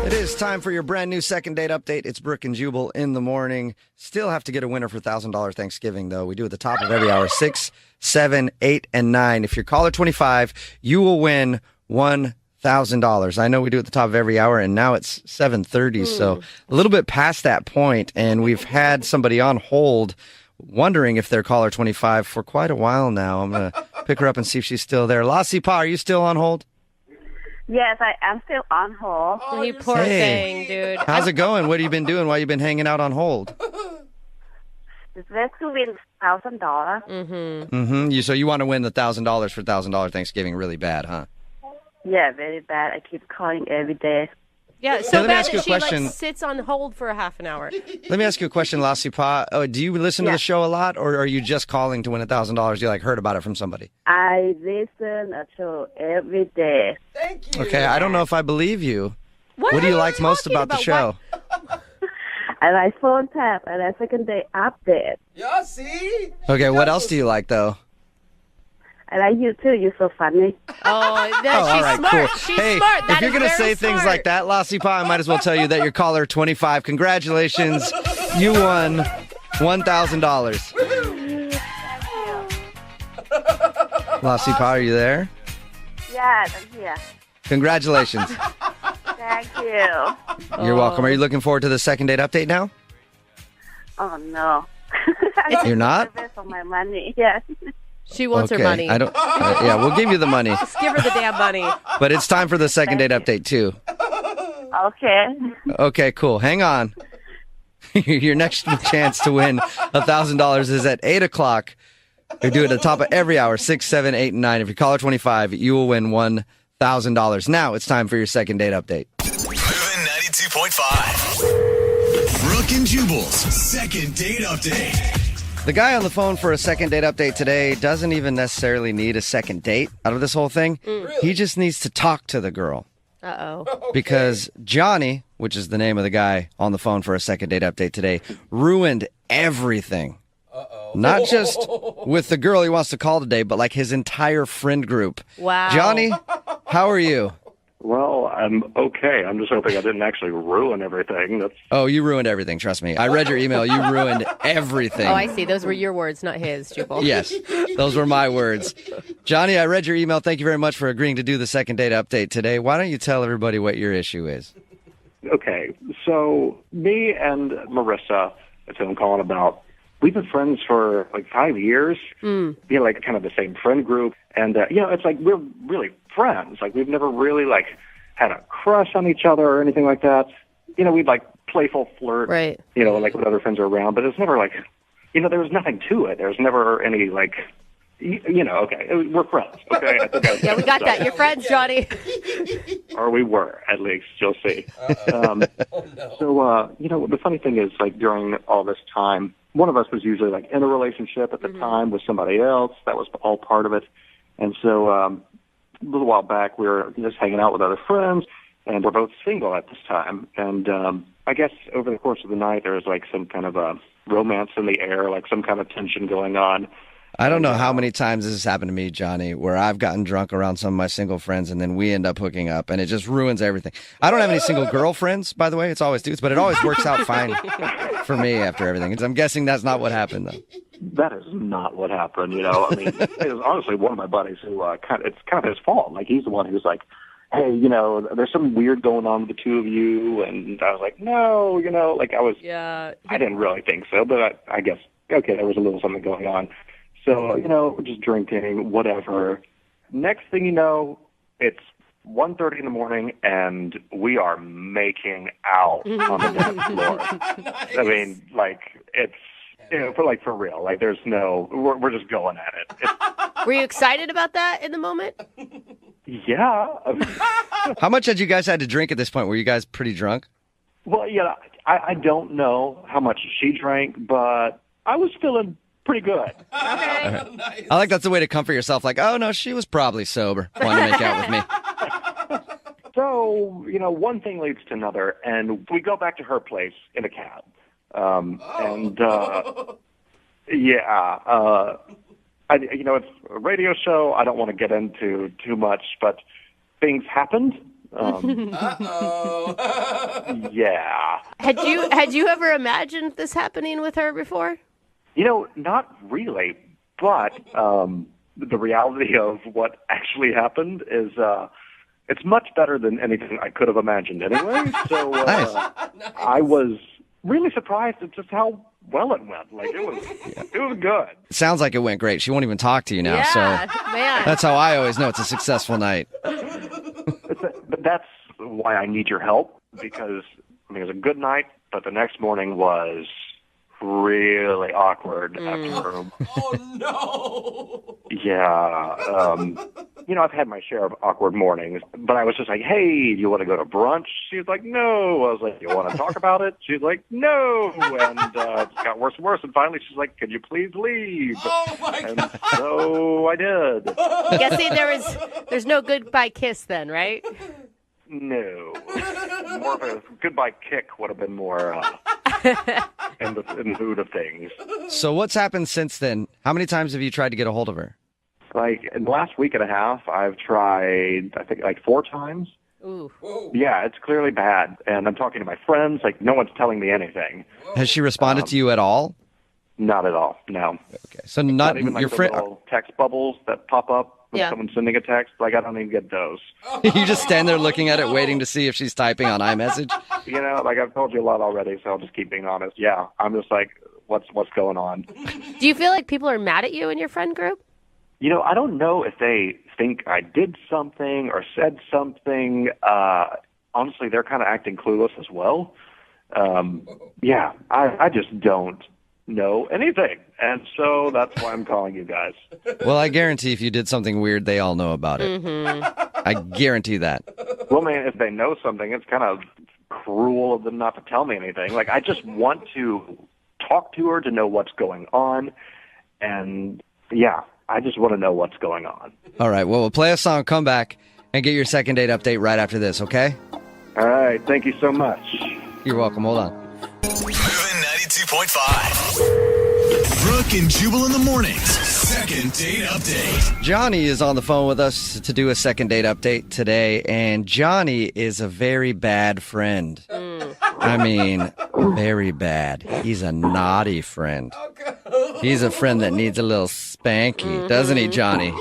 It is time for your brand new second date update. It's Brooke and Jubal in the morning. Still have to get a winner for $1,000 Thanksgiving, though. We do at the top of every hour, 6, 7, 8, and 9. If you're caller 25, you will win $1,000. I know we do at the top of every hour, and now it's 7:30, so a little bit past that point, and we've had somebody on hold wondering if they're caller 25 for quite a while now. I'm going to pick her up and see if she's still there. Lassie Pa, are you still on hold? Yes, I am still on hold. Oh, you poor thing, dude. How's it going? What have you been doing while you've been hanging out on hold? It's best to win $1,000. So you want to win the $1,000 for $1,000 Thanksgiving really bad, huh? Yeah, very bad. I keep calling every day. Yeah, so let me bad ask you that a she question. sits on hold for a half an hour. Let me ask you a question, Lassie Pa. Oh, do you listen to the show a lot, or are you just calling to win $1,000? You heard about it from somebody? I listen to show every day. Thank you. Okay, I don't know if I believe you. What do you like most about the show? I like phone tap and a second day update. Yeah, see? Okay, what else do you like, though? I like you too. You're so funny. She's all right, smart. cool. She's Hey, smart. if you're going to say things like that, Lassie Pa, I might as well tell you that you're caller 25. Congratulations. You won $1,000. Lassie Pa, are you there? Yes, I'm here. Congratulations. Thank you. You're welcome. Are you looking forward to the second date update now? Oh, no. You're not? I'm for my money. Yes. She wants her money. I don't. Yeah, we'll give you the money. Just give her the damn money. But it's time for the second date update too. Okay. Okay, cool. Hang on. Your next chance to win $1,000 is at 8 o'clock. We do it at the top of every hour, 6, 7, 8, and 9. If you're caller 25, you will win $1,000. Now it's time for your second date update. Moving 92.5. Brooke and Jubal's second date update. The guy on the phone for a second date update today doesn't even necessarily need a second date out of this whole thing. He just needs to talk to the girl. Uh-oh. Because Johnny, which is the name of the guy on the phone for a second date update today, ruined everything. Not just with the girl he wants to call today, but like his entire friend group. Wow. Johnny, how are you? Well, I'm okay. I'm just hoping I didn't actually ruin everything. Oh, you ruined everything. Trust me. I read your email. You ruined everything. Oh, I see. Those were your words, not his, Jubal. Yes, those were my words. Johnny, I read your email. Thank you very much for agreeing to do the second date update today. Why don't you tell everybody what your issue is? Okay, so me and Marissa, that's who I'm calling about, we've been friends for like 5 years. Like kind of the same friend group. And, it's like we're really friends. Like we've never really had a crush on each other or anything like that. We'd playful flirt, right? When other friends are around. But it's never there was nothing to it. There's never any okay, we're friends. Okay, I think Yeah, we got that. You're friends, Johnny. Or we were, at least. You'll see. So, the funny thing is, during all this time, one of us was usually, in a relationship at the time with somebody else. That was all part of it. And so, a little while back, we were just hanging out with other friends, and we're both single at this time. And I guess over the course of the night, there was, some kind of a romance in the air, some kind of tension going on. I don't know how many times this has happened to me, Johnny, where I've gotten drunk around some of my single friends and then we end up hooking up and it just ruins everything. I don't have any single girlfriends, by the way. It's always dudes, but it always works out fine for me after everything. I'm guessing that's not what happened, though. That is not what happened, I mean, it was honestly one of my buddies who, it's kind of his fault. He's the one who's like, hey, there's something weird going on with the two of you. And I was like, no, Yeah. I didn't really think so, but I guess, okay, there was a little something going on. So, we're just drinking, whatever. Next thing you know, it's 1:30 in the morning, and we are making out on the dance floor. Nice. I mean, it's, for real. There's no, we're just going at it. Were you excited about that in the moment? Yeah. How much had you guys had to drink at this point? Were you guys pretty drunk? Well, I don't know how much she drank, but I was feeling pretty good. Okay. Nice. I like that's the way to comfort yourself. Oh, no, she was probably sober. Wanted to make out with me. So, one thing leads to another, and we go back to her place in a cab. It's a radio show. I don't want to get into too much, but things happened. Uh-oh. Yeah. Had you ever imagined this happening with her before? Not really. But the reality of what actually happened is it's much better than anything I could have imagined anyway. So Nice. I was really surprised at just how well it went. Like, it was good. It sounds like it went great. She won't even talk to you now. So man. that's how I always know it's a successful night. But that's why I need your help, because it was a good night, but the next morning was really awkward after. Oh, no. Yeah. I've had my share of awkward mornings, but I was just like, hey, do you want to go to brunch? She was like, no. I was like, you want to talk about it? She was like, no. And it got worse and worse. And finally, she's like, could you please leave? Oh, my And God. so I did. Guessing there's no goodbye kiss then, right? No. More of a goodbye kick would have been more in the mood of things. So what's happened since then? How many times have you tried to get a hold of her? Like, in the last week and a half, I've tried, I think, like 4 times. Ooh. Yeah, it's clearly bad. And I'm talking to my friends. Like, no one's telling me anything. Has she responded to you at all? Not at all, no. Okay. So not Even like your the friend. little text bubbles that pop up when Yeah. someone's sending a text. Like, I don't even get those. You just stand there looking at it, waiting to see if she's typing on iMessage. Like, I've told you a lot already, so I'll just keep being honest. Yeah, I'm just like, what's going on? Do you feel like people are mad at you in your friend group? I don't know if they think I did something or said something. Honestly, they're kind of acting clueless as well. Yeah, I just don't know anything. And so that's why I'm calling you guys. Well, I guarantee if you did something weird, they all know about it. I guarantee that. Well, man, if they know something, it's kind of cruel of them not to tell me anything. Like, I just want to talk to her to know what's going on. And, yeah, I just want to know what's going on. All right. Well, we'll play a song, come back, and get your second date update right after this, okay? All right. Thank you so much. You're welcome. Hold on. Moving 92.5. Brooke and Jubal in the mornings. Second date update. Johnny is on the phone with us to do a second date update today, and Johnny is a very bad friend. I mean, very bad. He's a naughty friend. He's a friend that needs a little spanky, doesn't he, Johnny?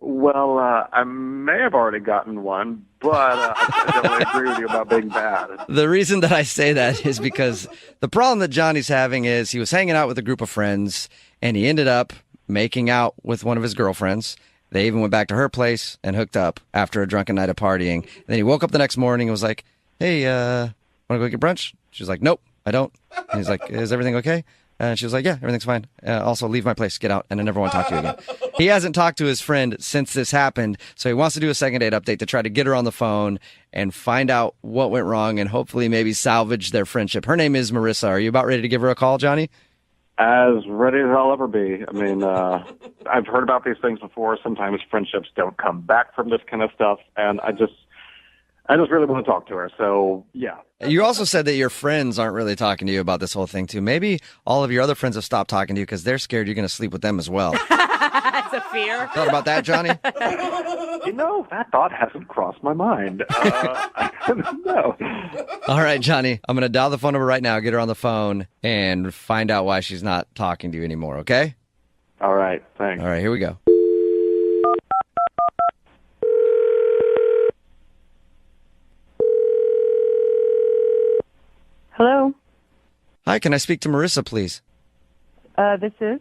Well, I may have already gotten one, but I definitely agree with you about being bad. The reason that I say that is because the problem that Johnny's having is he was hanging out with a group of friends, and he ended up making out with one of his girlfriends. They even went back to her place and hooked up after a drunken night of partying. And then he woke up the next morning and was like, hey, want to go get brunch? She's like, nope, I don't. And he's like, is everything okay? And she was like, yeah, everything's fine. Also, leave my place, get out, and I never want to talk to you again. He hasn't talked to his friend since this happened, so he wants to do a second date update to try to get her on the phone and find out what went wrong and hopefully maybe salvage their friendship. Her name is Marissa. Are you about ready to give her a call, Johnny? As ready as I'll ever be. I mean, I've heard about these things before. Sometimes friendships don't come back from this kind of stuff, and I just really want to talk to her. So, yeah. You also said that your friends aren't really talking to you about this whole thing, too. Maybe all of your other friends have stopped talking to you because they're scared you're going to sleep with them as well. That's a fear. Thought about that, Johnny? That thought hasn't crossed my mind. No. All right, Johnny. I'm going to dial the phone number right now, get her on the phone, and find out why she's not talking to you anymore, okay? All right, thanks. All right, here we go. Hello. Hi, can I speak to Marissa, please? This is.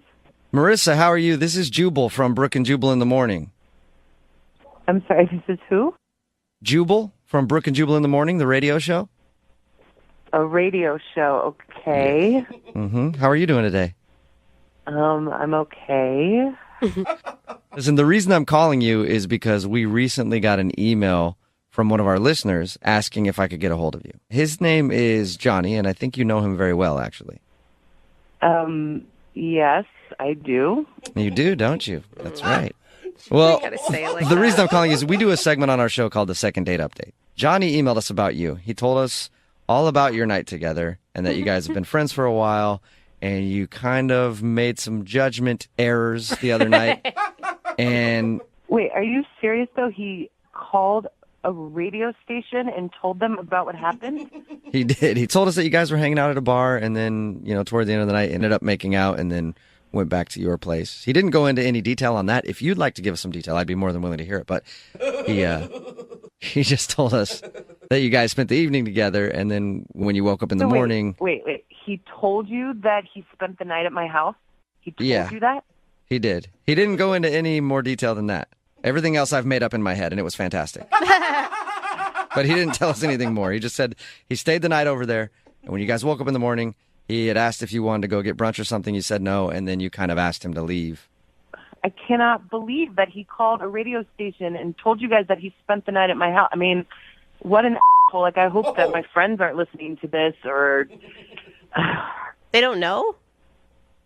Marissa, how are you? This is Jubal from Brooke and Jubal in the Morning. I'm sorry. This is who? Jubal from Brooke and Jubal in the Morning, the radio show? A radio show. Okay. Mm-hmm. How are you doing today? I'm okay. Listen, the reason I'm calling you is because we recently got an email from one of our listeners asking if I could get a hold of you. His name is Johnny, and I think you know him very well, actually. Yes, I do. You do, don't you? That's right. Well, gotta say it like the that. reason I'm calling is we do a segment on our show called the Second Date Update. Johnny emailed us about you. He told us all about your night together and that you guys have been friends for a while, and you kind of made some judgment errors the other night. And Wait, are you serious though? He called a radio station and told them about what happened? He did. He told us that you guys were hanging out at a bar, and then, toward the end of the night, ended up making out, and then went back to your place. He didn't go into any detail on that. If you'd like to give us some detail, I'd be more than willing to hear it. But he just told us that you guys spent the evening together, and then when you woke up in the morning... Wait. He told you that he spent the night at my house? He told you that? He did. He didn't go into any more detail than that. Everything else I've made up in my head, and it was fantastic. But he didn't tell us anything more. He just said he stayed the night over there, and when you guys woke up in the morning, he had asked if you wanted to go get brunch or something. You said no, and then you kind of asked him to leave. I cannot believe that he called a radio station and told you guys that he spent the night at my house. I mean, what an asshole. Like, I hope that my friends aren't listening to this, or... They don't know?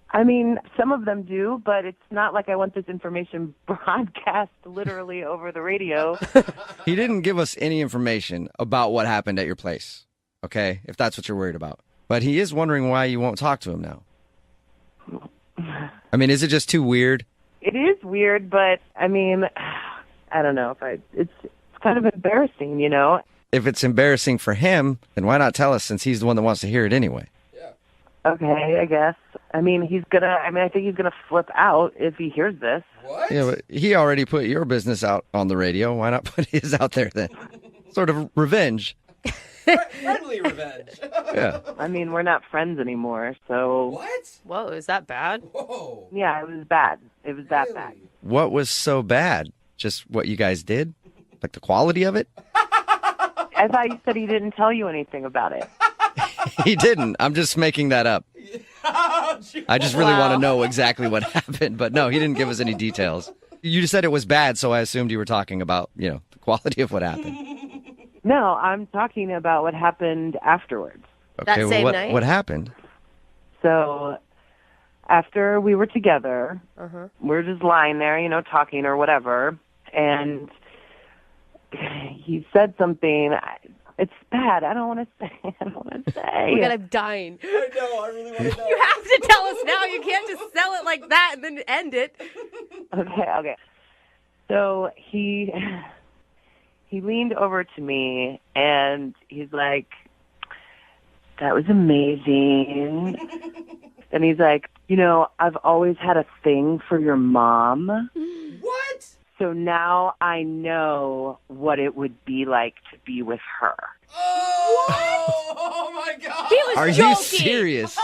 I mean, some of them do, but it's not like I want this information broadcast literally over the radio. He didn't give us any information about what happened at your place, okay, if that's what you're worried about. But he is wondering why you won't talk to him now. I mean, is it just too weird? It is weird, but, I mean, I don't know. It's kind of embarrassing, If it's embarrassing for him, then why not tell us, since he's the one that wants to hear it anyway? Okay, I guess. I mean, I think he's gonna flip out if he hears this. What? Yeah, but he already put your business out on the radio. Why not put his out there then? Sort of revenge. Friendly revenge. Yeah. I mean, we're not friends anymore, so... What? Whoa, is that bad? Whoa. Yeah, it was bad. It was that bad. What was so bad? Just what you guys did? Like the quality of it? I thought you said he didn't tell you anything about it. He didn't. I'm just making that up. I just really want to know exactly what happened. But no, he didn't give us any details. You just said it was bad, so I assumed you were talking about, the quality of what happened. No, I'm talking about what happened afterwards. Okay, That same night? What happened? So after we were together, we're just lying there, talking or whatever, and he said something. It's bad. I don't want to say. Oh my God, I'm dying. I know. I really want to know. You have to tell us now. You can't just sell it like that and then end it. Okay. So he leaned over to me and he's like, "That was amazing." And he's like, "I've always had a thing for your mom. What? So now I know what it would be like to be with her." Oh my God. He was Are joking. you serious?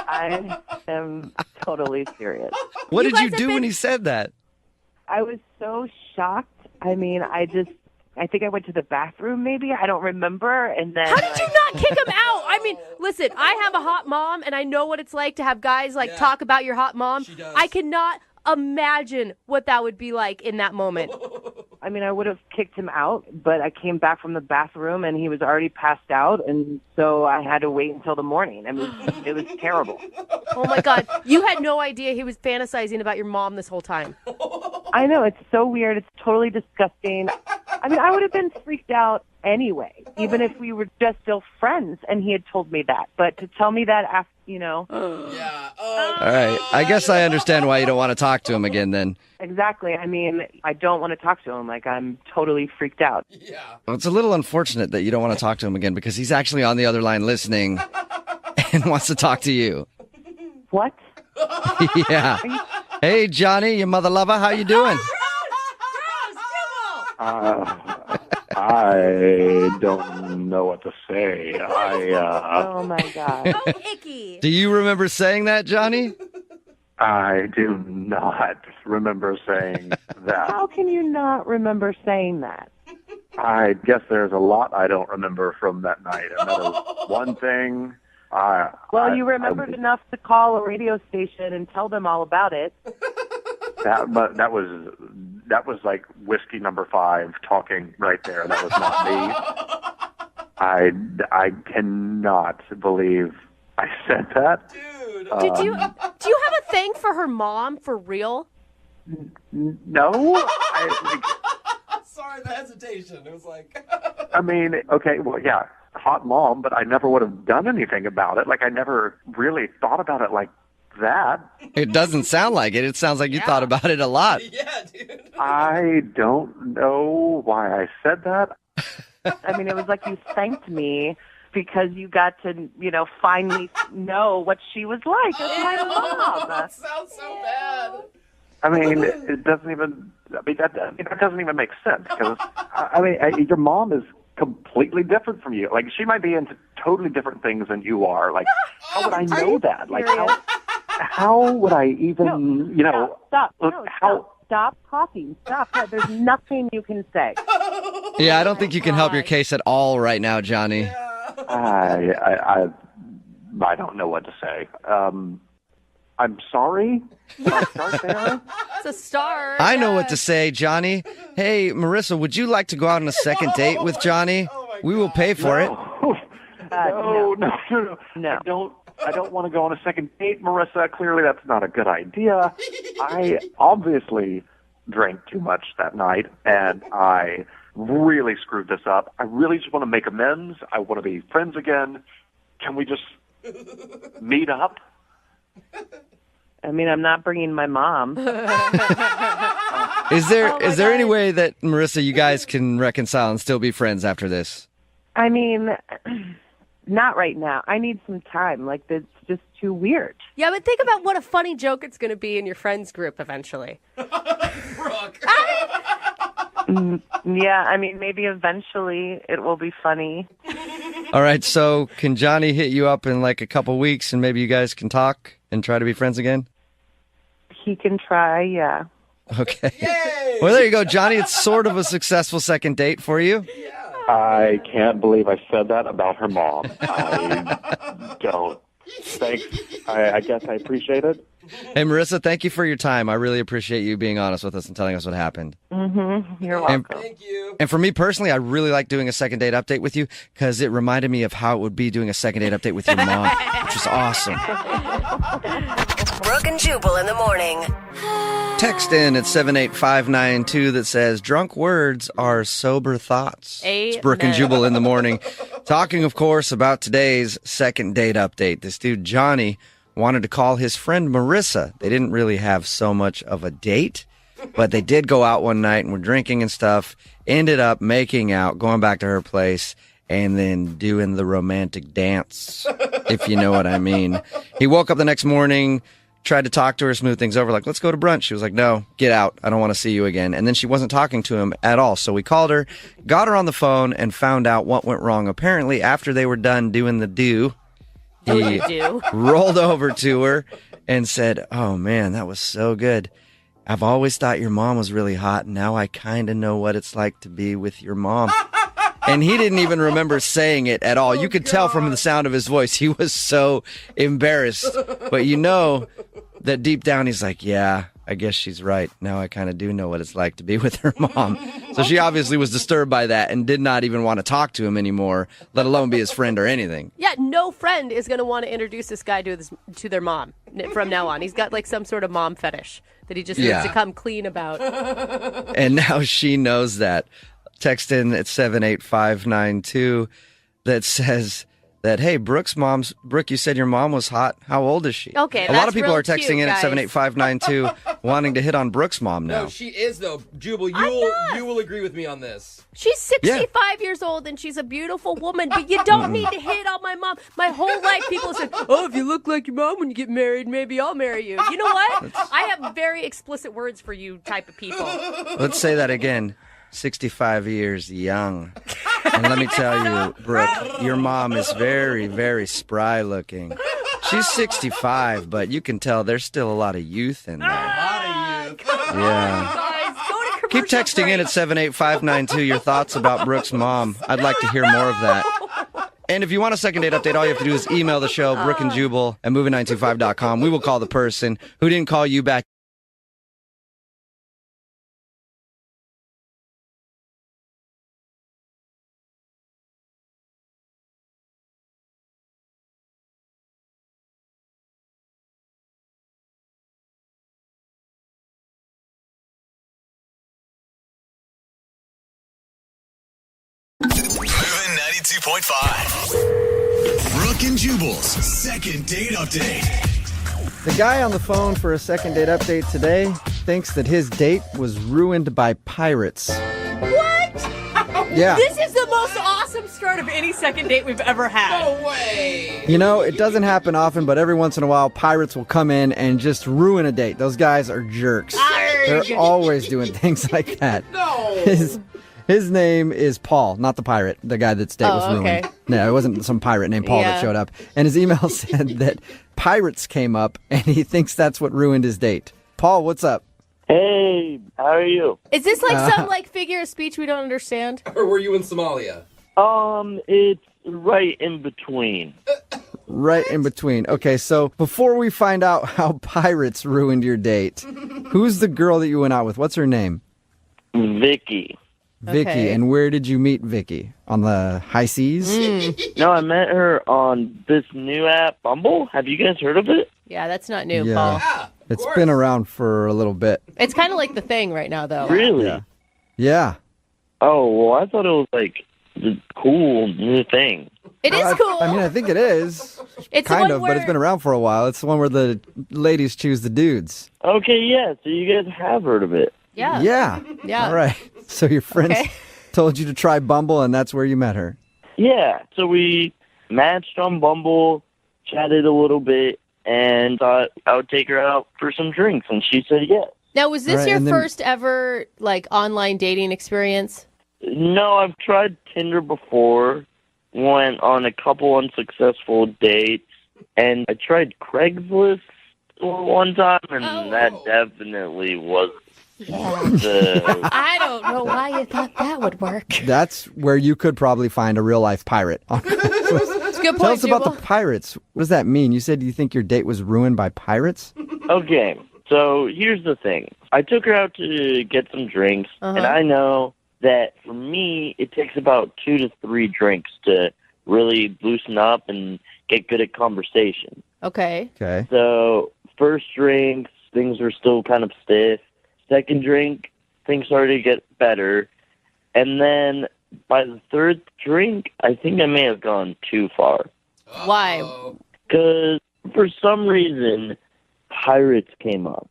I am totally serious. What You did you guys have do when been- he said that? I was so shocked. I mean, I think I went to the bathroom maybe. I don't remember. And then How did you not kick him out? I mean, listen, I have a hot mom, and I know what it's like to have guys talk about your hot mom. She does. I cannot imagine what that would be like in that moment. I mean, I would have kicked him out, but I came back from the bathroom and he was already passed out, and so I had to wait until the morning. I mean, it was terrible. Oh my God. You had no idea he was fantasizing about your mom this whole time. I know, it's so weird. It's totally disgusting. I mean, I would have been freaked out anyway, even if we were just still friends and he had told me that. But to tell me that after, Yeah. All right. I guess I understand why you don't want to talk to him again then. Exactly. I mean, I don't want to talk to him. Like, I'm totally freaked out. Yeah. Well, it's a little unfortunate that you don't want to talk to him again because he's actually on the other line listening and wants to talk to you. What? Yeah. Hey, Johnny, your mother lover, how you doing? I don't know what to say. Oh, my God. Oh, icky. Do you remember saying that, Johnny? I do not remember saying that. How can you not remember saying that? I guess there's a lot I don't remember from that night. Another one thing. Well, you remembered enough to call a radio station and tell them all about it. That was like whiskey number 5 talking right there. That was not me. I cannot believe I said that. Dude. Do you have a thing for her mom for real? No. Sorry, the hesitation. It was like... I mean, okay, well, yeah, hot mom, but I never would have done anything about it. Like, I never really thought about it like that. It doesn't sound like it. It sounds like you thought about it a lot. Yeah, dude. I don't know why I said that. I mean, it was like you thanked me because you got to, finally know what she was like. It's my mom. That sounds so bad. I mean, it doesn't even. That doesn't even make sense because your mom is completely different from you. Like, she might be into totally different things than you are. Like, how would I know that? Like, how would I even, Stop. Stop talking. Stop. There's nothing you can say. Yeah, I don't think you can help your case at all right now, Johnny. I don't know what to say. I'm sorry. Can I start there? It's a start. I know what to say, Johnny. Hey, Marissa, would you like to go out on a second date with Johnny? We will pay for it. No. I don't want to go on a second date, Marissa. Clearly, that's not a good idea. I obviously drank too much that night, and I really screwed this up. I really just want to make amends. I want to be friends again. Can we just meet up? I mean, I'm not bringing my mom. Is there any way that, Marissa, you guys can reconcile and still be friends after this? I mean, not right now. I need some time. Like, it's just too weird. Yeah, but think about what a funny joke it's going to be in your friends group eventually. Brooke. Yeah, I mean, maybe eventually it will be funny. All right, so can Johnny hit you up in like a couple weeks and maybe you guys can talk and try to be friends again? He can try, yeah. Okay. Yay! Well, there you go, Johnny. It's sort of a successful second date for you. I can't believe I said that about her mom. I don't. Thanks. I guess I appreciate it. Hey, Marissa, thank you for your time. I really appreciate you being honest with us and telling us what happened. Mm-hmm. You're welcome. Thank you. And for me personally, I really like doing a second date update with you because it reminded me of how it would be doing a second date update with your mom, which was awesome. Brooke and Jubal in the morning. Text in at 78592 that says, drunk words are sober thoughts. It's Brooke and Jubal in the morning. Talking, of course, about today's second date update. This dude, Johnny, wanted to call his friend Marissa. They didn't really have so much of a date, but they did go out one night and were drinking and stuff. Ended up making out, going back to her place, and then doing the romantic dance, if you know what I mean. He woke up the next morning, tried to talk to her, smooth things over, like, let's go to brunch. She was like, no, get out. I don't want to see you again. And then she wasn't talking to him at all. So we called her, got her on the phone, and found out what went wrong. Apparently, after they were done doing the he rolled over to her and said, oh, man, that was so good. I've always thought your mom was really hot, and now I kind of know what it's like to be with your mom. And he didn't even remember saying it at all. You could tell from the sound of his voice. He was so embarrassed. But you know that deep down he's like, yeah, I guess she's right. Now I kind of do know what it's like to be with her mom. So she obviously was disturbed by that and did not even want to talk to him anymore, let alone be his friend or anything. Yeah, no friend is going to want to introduce this guy to their mom from now on. He's got like some sort of mom fetish that he just needs to come clean about. And now she knows that. Text in at 78592 that says that, hey, Brooke, you said your mom was hot. How old is she? Okay, a lot of people real are texting cute, in guys. at 78592 wanting to hit on Brooke's mom now. No, she is, though. Jubal, you will agree with me on this. She's 65 years old and she's a beautiful woman, but you don't need to hit on my mom. My whole life people said, oh, if you look like your mom when you get married, maybe I'll marry you. You know what? I have very explicit words for you type of people. Let's say that again. 65 years young. And let me tell you, Brooke, your mom is very, very spry looking. She's 65, but you can tell there's still a lot of youth in there. Yeah. Guys, go to Keep texting in at 78592 your thoughts about Brooke's mom. I'd like to hear more of that. And if you want a second date update, all you have to do is email the show, Brooke and Jubal at movie925.com. We will call the person who didn't call you back. Moving 92.5. Brooke and Jubal's second date update. The guy on the phone for a second date update today thinks that his date was ruined by pirates. What? Yeah. This is the most awesome start of any second date we've ever had. No way. You know, it doesn't happen often, but every once in a while, pirates will come in and just ruin a date. Those guys are jerks. They're always doing things like that. No. His name is Paul, not the pirate, the guy that's date was ruined. Okay. No, it wasn't some pirate named Paul that showed up. And his email said that pirates came up, and he thinks that's what ruined his date. Paul, what's up? Hey, how are you? Is this like some like figure of speech we don't understand? Or were you in Somalia? It's right in between. Right in between. Okay, so before we find out how pirates ruined your date, who's the girl that you went out with? What's her name? Vicky. Vicky. Okay. And where did you meet Vicky? On the high seas? No, I met her on this new app, Bumble. Have you guys heard of it? Yeah, that's not new, Yeah. Paul. Yeah. It's been around for a little bit. It's kind of like the thing right now, though. Really? Yeah. Yeah. Oh, well, I thought it was like the cool new thing. It is cool. I mean, I think it is. it's the Kind one of, where... but it's been around for a while. It's the one where the ladies choose the dudes. Okay, yeah, so you guys have heard of it. Yeah. Yeah. Yeah. All right. So your friends Okay. told you to try Bumble, and that's where you met her. Yeah, so we matched on Bumble, chatted a little bit, and thought I would take her out for some drinks, and she said yes. Now, was this All right, your and then- first ever like online dating experience? No, I've tried Tinder before, went on a couple unsuccessful dates, and I tried Craigslist one time, and that definitely was the... I don't know why you thought that would work. That's where you could probably find a real-life pirate. It's a good point, Tell us about Jubal. the pirates. What does that mean? You said you think your date was ruined by pirates? Okay, so here's the thing. I took her out to get some drinks, and I know that for me, it takes about 2 to 3 drinks to really loosen up and get good at conversation. Okay. Okay. So, first drink, things were still kind of stiff. Second drink, things started to get better. And then by the third drink, I think I may have gone too far. Why? Because for some reason, pirates came up.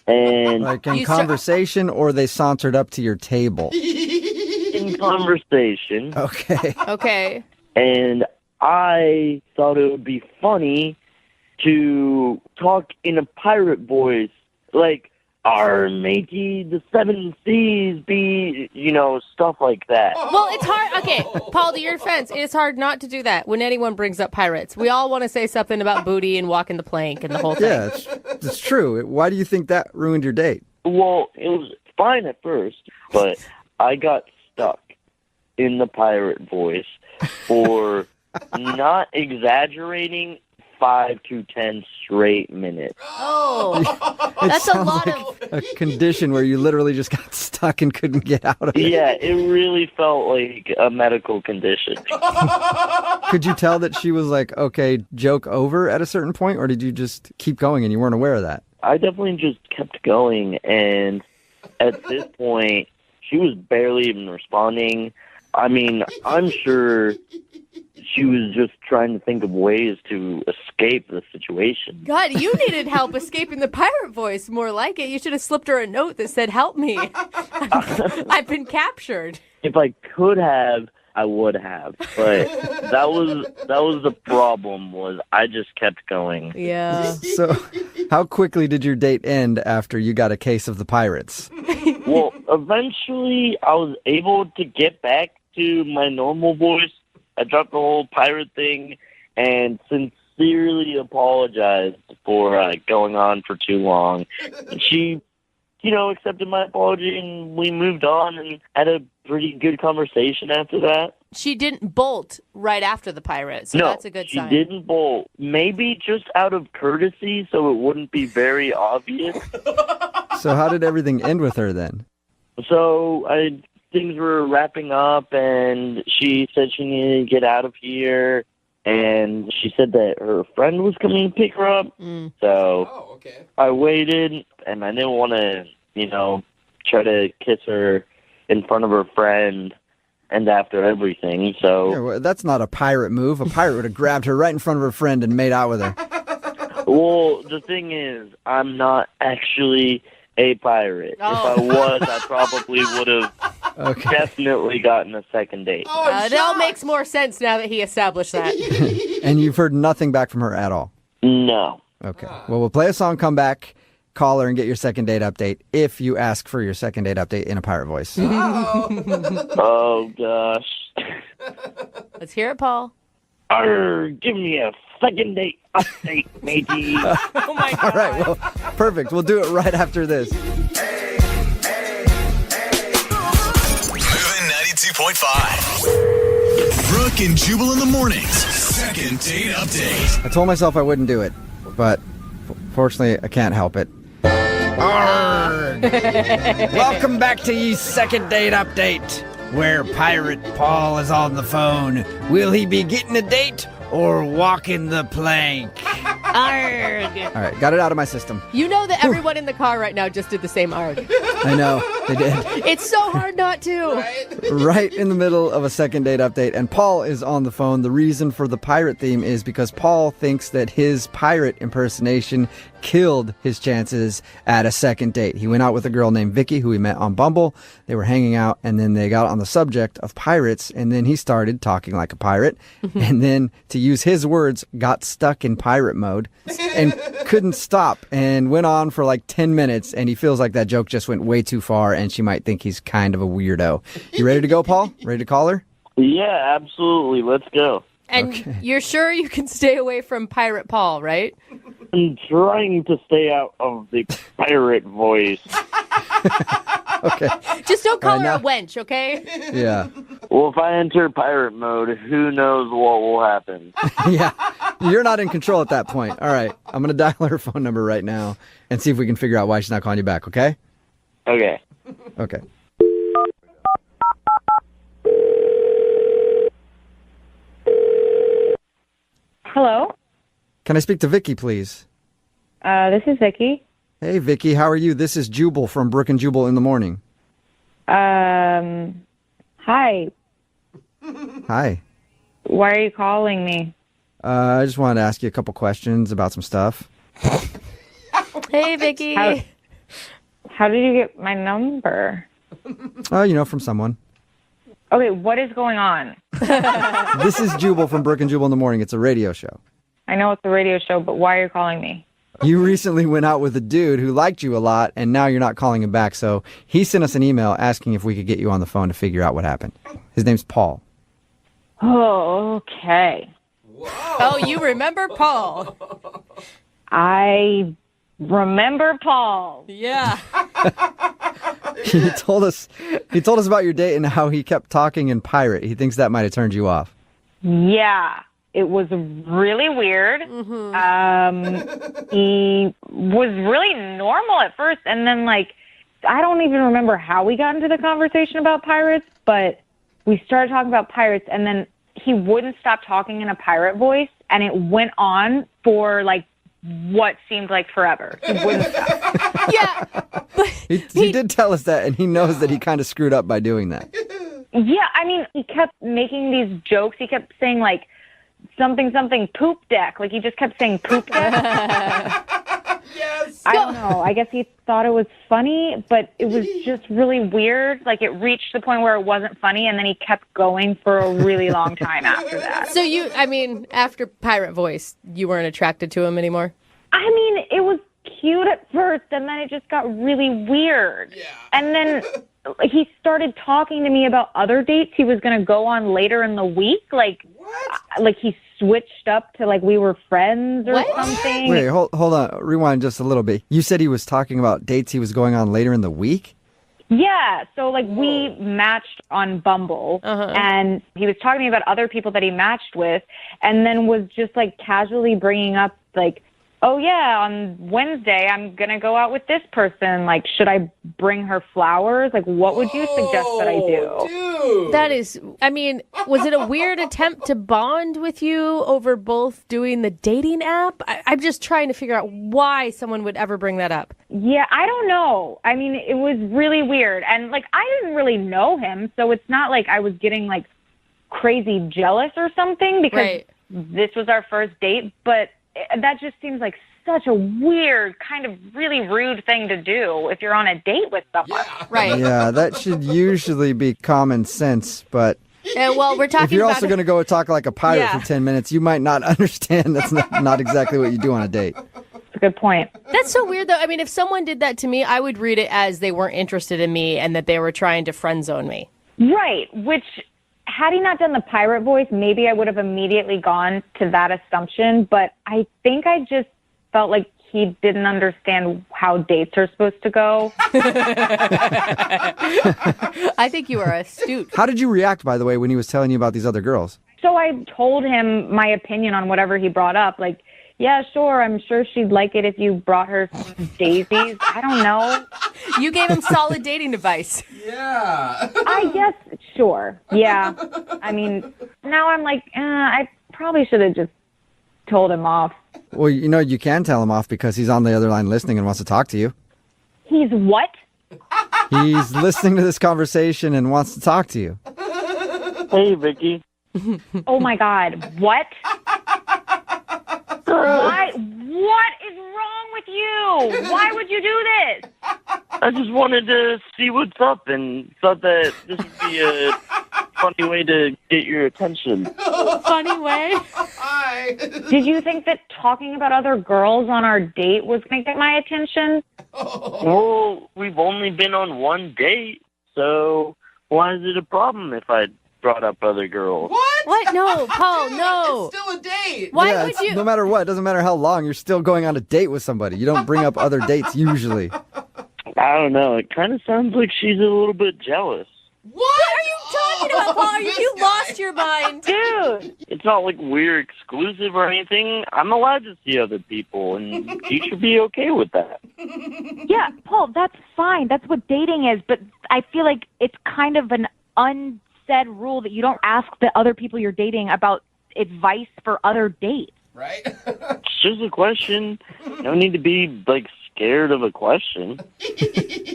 And Like in You conversation, or they sauntered up to your table? in conversation, Okay. Okay. and I thought it would be funny to talk in a pirate voice, like, "Our matey, the 7 seas be," stuff like that. Well, it's hard. Okay, Paul, to your defense, it's hard not to do that when anyone brings up pirates. We all want to say something about booty and walking the plank and the whole thing. Yeah, it's true. Why do you think that ruined your date? Well, it was fine at first, but I got stuck in the pirate voice for, not exaggerating, 5 to 10 straight minutes. Oh, It that's a sounds lot like of... a condition where you literally just got stuck and couldn't get out of it. Yeah, it really felt like a medical condition. Could you tell that she was like, okay, joke over at a certain point, or did you just keep going and you weren't aware of that? I definitely just kept going, and at this point, she was barely even responding. I mean, I'm sure she was just trying to think of ways to escape the situation. God, you needed help escaping the pirate voice. More like it. You should have slipped her a note that said, "Help me. I've been captured." If I could have, I would have, but that was the problem. Was I just kept going. Yeah. So, how quickly did your date end after you got a case of the pirates? Well, eventually, I was able to get back to my normal voice. I dropped the whole pirate thing and sincerely apologized for going on for too long. And she, accepted my apology, and we moved on and had a pretty good conversation after that. She didn't bolt right after the pirate, so No, that's a good she sign. didn't bolt. Maybe just out of courtesy so it wouldn't be very obvious. So, how did everything end with her then? So things were wrapping up, and she said she needed to get out of here, and she said that her friend was coming to pick her up. So Oh, okay. I waited, and I didn't want to, try to kiss her in front of her friend and after everything. So, Yeah, well, that's not a pirate move. A pirate would have grabbed her right in front of her friend and made out with her. well, the thing is, I'm not actually a pirate. Oh. If I was, I probably would have definitely gotten a second date. It all makes more sense now that he established that. And you've heard nothing back from her at all? No. Okay. Well, we'll play a song, come back, call her, and get your second date update if you ask for your second date update in a pirate voice. Oh, gosh. Let's hear it, Paul. Arr, give me a second date update, matey. Oh, my God. All right. Well, perfect. We'll do it right after this. Moving 92.5. Brooke and Jubal in the mornings. Second date update. I told myself I wouldn't do it, but fortunately, I can't help it. Arrgh. Welcome back to your second date update, where Pirate Paul is on the phone. Will he be getting a date or walking the plank? Arg. All right, got it out of my system. You know that everyone in the car right now just did the same arg. I know, they did. It's so hard not to. Right in the middle of a second date update, and Paul is on the phone. The reason for the pirate theme is because Paul thinks that his pirate impersonation killed his chances at a second date. He went out with a girl named Vicky, who he met on Bumble. They were hanging out, and then they got on the subject of pirates, and then he started talking like a pirate, and then, to use his words, got stuck in pirate mode and couldn't stop, and went on for like 10 minutes, and he feels like that joke just went way too far, and she might think he's kind of a weirdo. You ready to go, Paul? Ready to call her? Yeah, absolutely. Let's go. And Okay. you're sure you can stay away from Pirate Paul, right? I'm trying to stay out of the pirate voice. Okay. Just don't call her now- a wench, okay? Yeah. Well, if I enter pirate mode, who knows what will happen? Yeah. You're not in control at that point. All right. I'm going to dial her phone number right now and see if we can figure out why she's not calling you back, okay? Okay. Okay. Hello, Can I speak to Vicky, please? this is Vicky. Hey, Vicky, how are you? This is Jubal from Brooke and Jubal in the morning. Hi. Hi. Why are you calling me? I just wanted to ask you a couple questions about some stuff. Hey, Vicky. How did you get my number? From someone. Okay, what is going on? This is Jubal from Brooke and Jubal in the morning. It's a radio show. I know it's a radio show, but why are you calling me? You recently went out with a dude who liked you a lot, and now you're not calling him back. So he sent us an email asking if we could get you on the phone to figure out what happened. His name's Paul. Oh, okay. Oh, you remember Paul? I remember Paul. Yeah. He told us about your date and how he kept talking in pirate. He thinks that might have turned you off. Yeah, it was really weird. He was really normal at first, and then, I don't even remember how we got into the conversation about pirates, but we started talking about pirates, and then he wouldn't stop talking in a pirate voice, and it went on for, what seemed like forever. He wouldn't stop. Yeah. But He did tell us that, and he knows that he kind of screwed up by doing that. Yeah, I mean, he kept making these jokes. He kept saying, something poop deck. He just kept saying poop deck. Yes. I don't know. I guess he thought it was funny, but it was just really weird. It reached the point where it wasn't funny, and then he kept going for a really long time after that. so after Pirate Voice, you weren't attracted to him anymore? I mean, it was cute at first, and then it just got really weird. Yeah. And then he started talking to me about other dates he was going to go on later in the week. What? He switched up to we were friends or What? something. Wait, hold on. Rewind just a little bit. You said he was talking about dates he was going on later in the week? Yeah, so we matched on Bumble, and he was talking to me about other people that he matched with, and then was just casually bringing up oh yeah, on Wednesday I'm gonna go out with this person. Should I bring her flowers? What would you suggest that I do? Dude. That is, was it a weird attempt to bond with you over both doing the dating app? I'm just trying to figure out why someone would ever bring that up. Yeah, I don't know. I mean, it was really weird, and I didn't really know him, so it's not I was getting crazy jealous or something because Right. this was our first date, but that just seems like such a weird, kind of really rude thing to do if you're on a date with someone. Right. Yeah, that should usually be common sense, but Well, we're talking if you're about also going to go talk like a pirate Yeah. for 10 minutes, you might not understand that's not exactly what you do on a date. That's a good point. That's so weird, though. I mean, if someone did that to me, I would read it as they weren't interested in me and that they were trying to friend zone me. Right, which, had he not done the pirate voice, maybe I would have immediately gone to that assumption, but I think I just felt like he didn't understand how dates are supposed to go. I think you are astute. How did you react, by the way, when he was telling you about these other girls? So I told him my opinion on whatever he brought up. Like, yeah, sure, I'm sure she'd like it if you brought her some daisies. I don't know. You gave him solid dating advice. Yeah. I guess, sure. Yeah. I mean, now I'm like, I probably should have just told him off. Well, you know, you can tell him off because he's on the other line listening and wants to talk to you. He's what? He's listening to this conversation and wants to talk to you. Hey, Vicky. Oh my God. What? Why? What is wrong with you? Why would you do this? I just wanted to see what's up and thought that this would be a funny way to get your attention. Funny way. Hi. Did you think that talking about other girls on our date was going to get my attention? Well, we've only been on one date, so why is it a problem if I brought up other girls? What? No, Paul, no. It's still a date. Why Yeah, would it's- you? No matter what, it doesn't matter how long, you're still going on a date with somebody. You don't bring up other dates usually. I don't know. It kind of sounds like she's a little bit jealous. What are you talking about, Paul? Are you lost your mind? Dude! It's not like we're exclusive or anything. I'm allowed to see other people, and you should be okay with that. Yeah, Paul, that's fine. That's what dating is. But I feel like it's kind of an unsaid rule that you don't ask the other people you're dating about advice for other dates. Right? It's just a question. You don't need to be, like, scared of a question.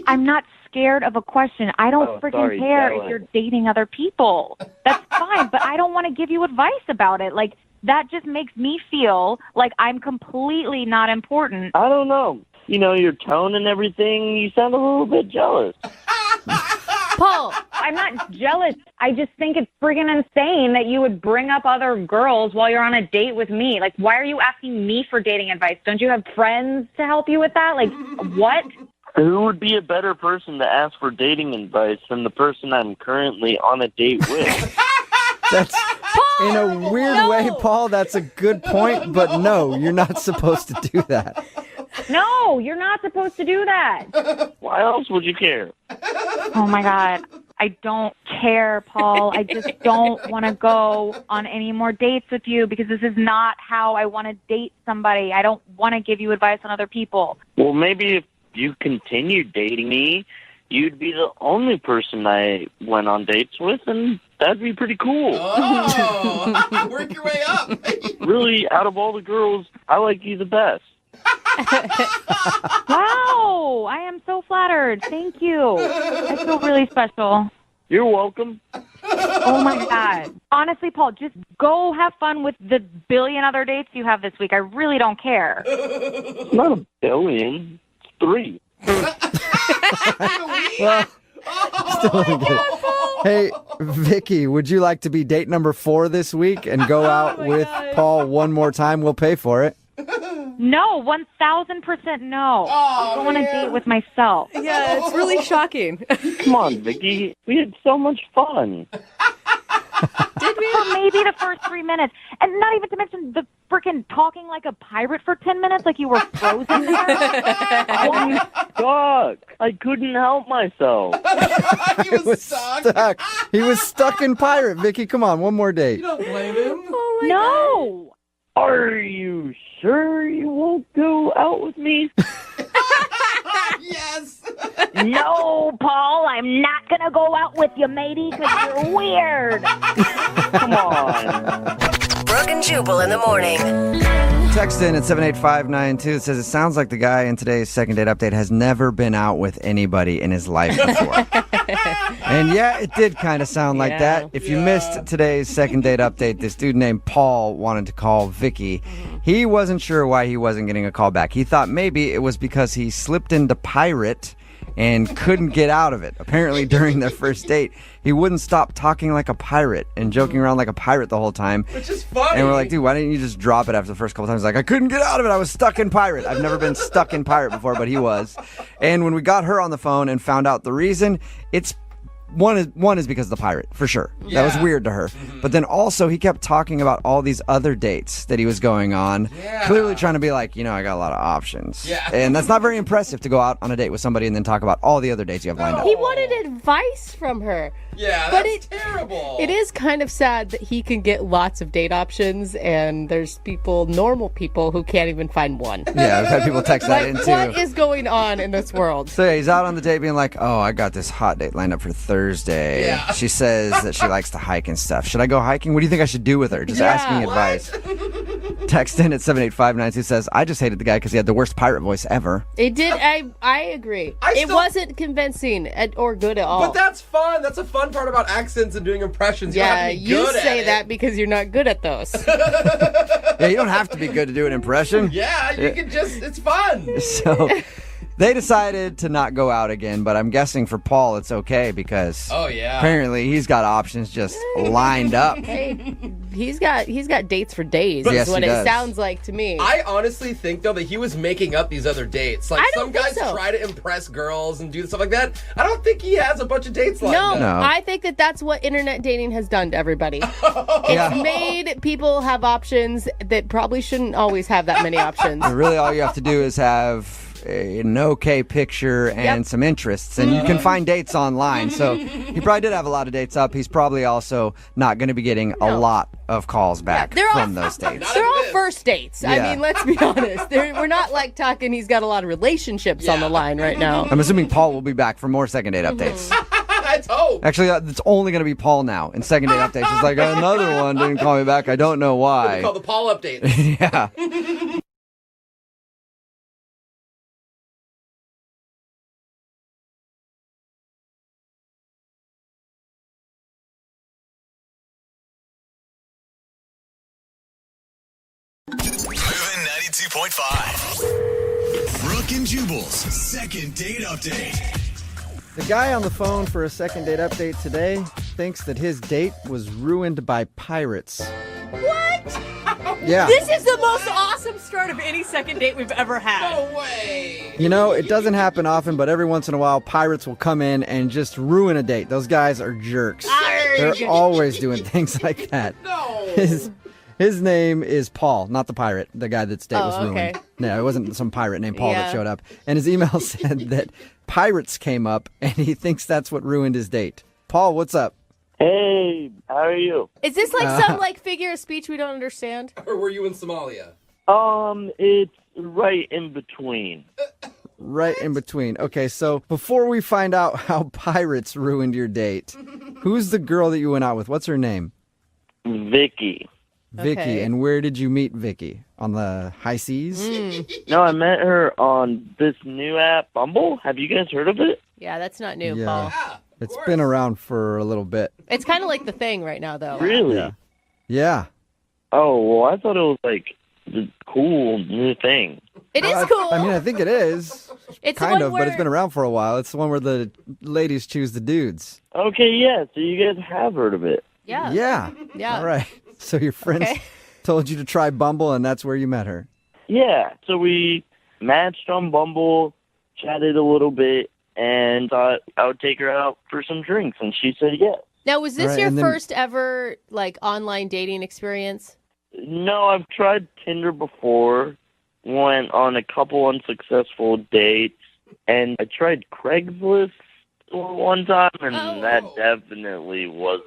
I'm not scared of a question. I don't sorry, care jealous. if you're dating other people. That's fine, but I don't want to give you advice about it. Like, that just makes me feel like I'm completely not important. I don't know. You know, your tone and everything, you sound a little bit jealous. Paul, I'm not jealous. I just think it's friggin' insane that you would bring up other girls while you're on a date with me. Like, why are you asking me for dating advice? Don't you have friends to help you with that? Like, what? Who would be a better person to ask for dating advice than the person I'm currently on a date with? That's in a weird way, Paul. That's a good point, but no, you're not supposed to do that. No, you're not supposed to do that. Why else would you care? Oh, my God. I don't care, Paul. I just don't want to go on any more dates with you because this is not how I want to date somebody. I don't want to give you advice on other people. Well, maybe if you continued dating me, you'd be the only person I went on dates with, and that'd be pretty cool. Oh, work your way up. Really, out of all the girls, I like you the best. Wow, I am so flattered. Thank you. I feel really special. You're welcome. Oh, my God. Honestly, Paul, just go have fun with the billion other dates you have this week. I really don't care. It's not a billion. It's 3. Well, still don't get it. Hey, Vicky, would you like to be date number 4 this week and go out with Paul one more time? We'll pay for it. No, 1,000% no. I'll go on a date with myself. Yeah, it's really shocking. Come on, Vicky. We had so much fun. Did we? For maybe the first 3 minutes. And not even to mention the freaking talking like a pirate for 10 minutes like you were frozen there. I'm stuck. I couldn't help myself. He was stuck. Stuck. He was stuck in pirate, Vicky. Come on, one more date. You don't blame him. Oh my No. Are you sure you won't go out with me? Yes. No, Paul, I'm not going to go out with you, matey, because you're weird. Come on. Brooke and Jubal in the morning. Text in at 78592. It says, it sounds like the guy in today's second date update has never been out with anybody in his life before. And yeah, it did kind of sound like that. If you missed today's second date update, this dude named Paul wanted to call Vicky. He wasn't sure why he wasn't getting a call back. He thought maybe it was because he slipped into pirate and couldn't get out of it. Apparently, during their first date, he wouldn't stop talking like a pirate and joking around like a pirate the whole time. Which is funny. And we're like, dude, why didn't you just drop it after the first couple times? He's like, I couldn't get out of it. I was stuck in pirate. I've never been stuck in pirate before, but he was. And when we got her on the phone and found out the reason, it's one is because of the pirate, for sure. Yeah. That was weird to her. But then also, he kept talking about all these other dates that he was going on, clearly trying to be like, I got a lot of options. Yeah. And that's not very impressive to go out on a date with somebody and then talk about all the other dates you have lined up. He wanted advice from her. Yeah, But that's terrible. It is kind of sad that he can get lots of date options, and there's normal people, who can't even find one. Yeah, I've had people text that in too. What is going on in this world? So yeah, he's out on the date being like, oh, I got this hot date lined up for Thursday. Yeah. She says that she likes to hike and stuff. Should I go hiking? What do you think I should do with her? Just asking advice. Text in at 78592 says, I just hated the guy because he had the worst pirate voice ever. It did. I agree. It wasn't convincing or good at all. But that's fun. That's a fun part about accents and doing impressions. You don't have to be you good say at that because you're not good at those. Yeah, you don't have to be good to do an impression. Yeah, you can just, it's fun. So they decided to not go out again, but I'm guessing for Paul it's okay because apparently he's got options just lined up. Hey, he's got dates for days. Yes, is what he it does. sounds like to me. I honestly think, though, that he was making up these other dates. Like, I some don't think guys so. try to impress girls and do stuff like that. I don't think he has a bunch of dates like that. No. I think that's what internet dating has done to everybody. It's made people have options that probably shouldn't always have that many options. Really, all you have to do is have an okay picture and some interests, and you can find dates online. So he probably did have a lot of dates up. He's probably also not going to be getting a lot of calls back from those dates. They're all first dates. I mean, let's be honest. We're not like talking he's got a lot of relationships on the line right now. I'm assuming Paul will be back for more second date updates. Let's hope. Actually, it's only going to be Paul now in second date updates. He's like, another one didn't call me back. I don't know why. We call the Paul updates. Yeah. Moving 92.5. Brooke and Jubal's second date update. The guy on the phone for a second date update today thinks that his date was ruined by pirates. What? Yeah. This is the most awesome start of any second date we've ever had. No way. It doesn't happen often, but every once in a while, pirates will come in and just ruin a date. Those guys are jerks. They're always doing things like that. No. His name is Paul, not the pirate, the guy that's date was ruined. Okay. No, it wasn't some pirate named Paul that showed up. And his email said that pirates came up, and he thinks that's what ruined his date. Paul, what's up? Hey, how are you? Is this like some figure of speech we don't understand? Or were you in Somalia? It's right in between. Right in between. Okay, so before we find out how pirates ruined your date, who's the girl that you went out with? What's her name? Vicky. Vicky. Okay. And where did you meet Vicky? On the high seas? No, I met her on this new app, Bumble. Have you guys heard of it? Yeah, that's not new, Yeah. Paul. It's been around for a little bit. It's kind of like the thing right now, though. Really? Yeah. Oh, well, I thought it was like the cool new thing. It is cool. I think it is. It's the kind one of, but it's been around for a while. It's the one where the ladies choose the dudes. Okay, yeah, so you guys have heard of it. Yeah. Yeah. Yeah. All right. So your friends told you to try Bumble, and that's where you met her. Yeah, so we matched on Bumble, chatted a little bit, and thought I would take her out for some drinks, and she said yes. Now, was this Right, your and then- first ever online dating experience? No, I've tried Tinder before, went on a couple unsuccessful dates, and I tried Craigslist one time, and that definitely was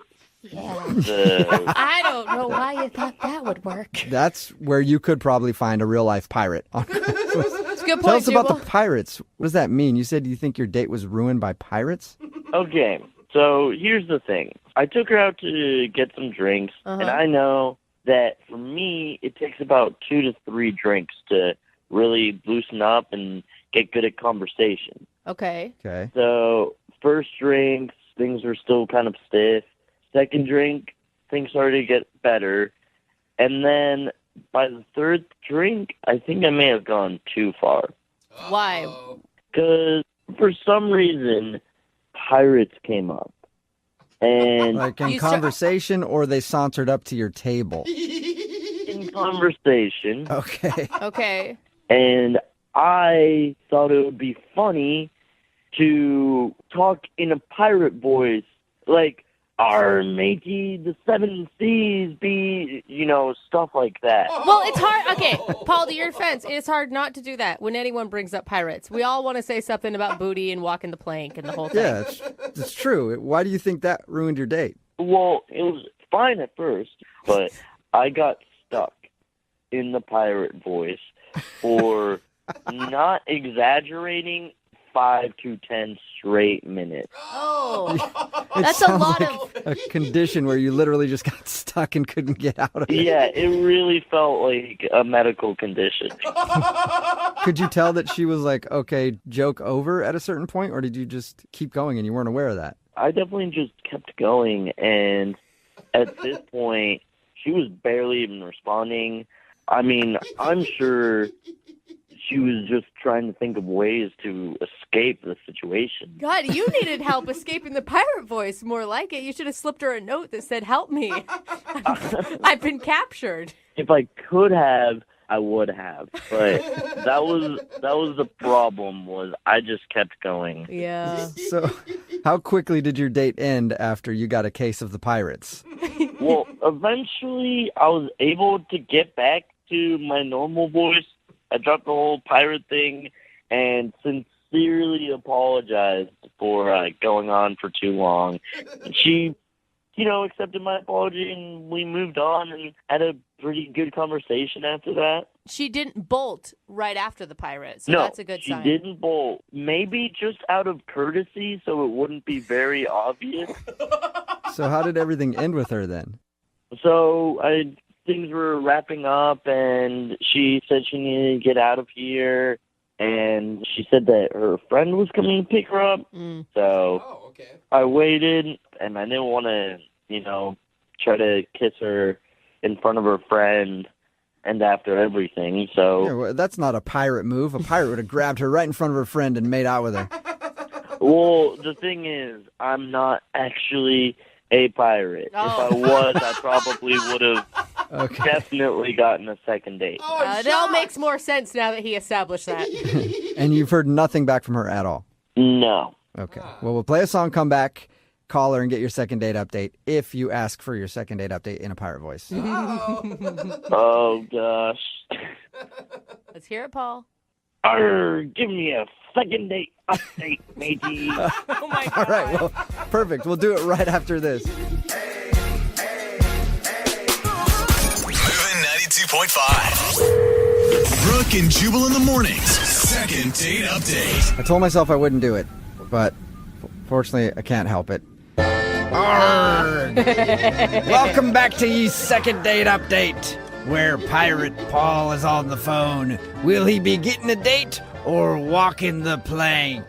I don't know why you thought that would work. That's where you could probably find a real-life pirate. It's a good point, Tell us about Jubal. the pirates. What does that mean? You said you think your date was ruined by pirates? Okay, so here's the thing. I took her out to get some drinks, and I know that for me, it takes about 2 to 3 drinks to really loosen up and get good at conversation. Okay. Okay. So First drink, things were still kind of stiff. Second drink, things started to get better. And then by the third drink, I think I may have gone too far. Why? Because for some reason, pirates came up. And Like in conversation, or they sauntered up to your table? in conversation. Okay. Okay. And I thought it would be funny to talk in a pirate voice, like, "Our matey, the seven seas be," stuff like that. Well, it's hard. Okay, Paul, to your defense, it's hard not to do that when anyone brings up pirates. We all want to say something about booty and walking the plank and the whole thing. Yeah, it's true. Why do you think that ruined your date? Well, it was fine at first, but I got stuck in the pirate voice for, not exaggerating, 5 to 10 straight minutes. Oh, It that's a sounds lot like of. a condition where you literally just got stuck and couldn't get out of it. Yeah, it really felt like a medical condition. Could you tell that she was like, okay, joke over at a certain point, or did you just keep going and you weren't aware of that? I definitely just kept going, and at this point, she was barely even responding. I mean, I'm sure she was just trying to think of ways to escape the situation. God, you needed help escaping the pirate voice, more like it. You should have slipped her a note that said, "Help me. I've been captured." If I could have, I would have. But that was the problem, was I just kept going. Yeah. So how quickly did your date end after you got a case of the pirates? Well, eventually I was able to get back to my normal voice. I dropped the whole pirate thing and sincerely apologized for going on for too long. And she, accepted my apology, and we moved on and had a pretty good conversation after that. She didn't bolt right after the pirate, so No, that's a good sign. she didn't bolt. Maybe just out of courtesy, so it wouldn't be very obvious. So how did everything end with her then? So things were wrapping up, and she said she needed to get out of here, and she said that her friend was coming to pick her up. So I waited, and I didn't want to, try to kiss her in front of her friend and after everything. So Yeah, well, that's not a pirate move. A pirate would have grabbed her right in front of her friend and made out with her. Well, the thing is, I'm not actually a pirate. Oh. If I was, I probably would have definitely gotten a second date. It all makes more sense now that he established that. And you've heard nothing back from her at all? No. Okay. Well, we'll play a song, come back, call her, and get your second date update if you ask for your second date update in a pirate voice. Oh, gosh. Let's hear it, Paul. Give me a second date update, matey. Oh, my God. All right. Well, perfect. We'll do it right after this. Moving 92.5. Brooke and Jubal in the mornings. Second date update. I told myself I wouldn't do it, but fortunately, I can't help it. Arrgh. Welcome back to ye second date update, where Pirate Paul is on the phone. Will he be getting a date or walking the plank?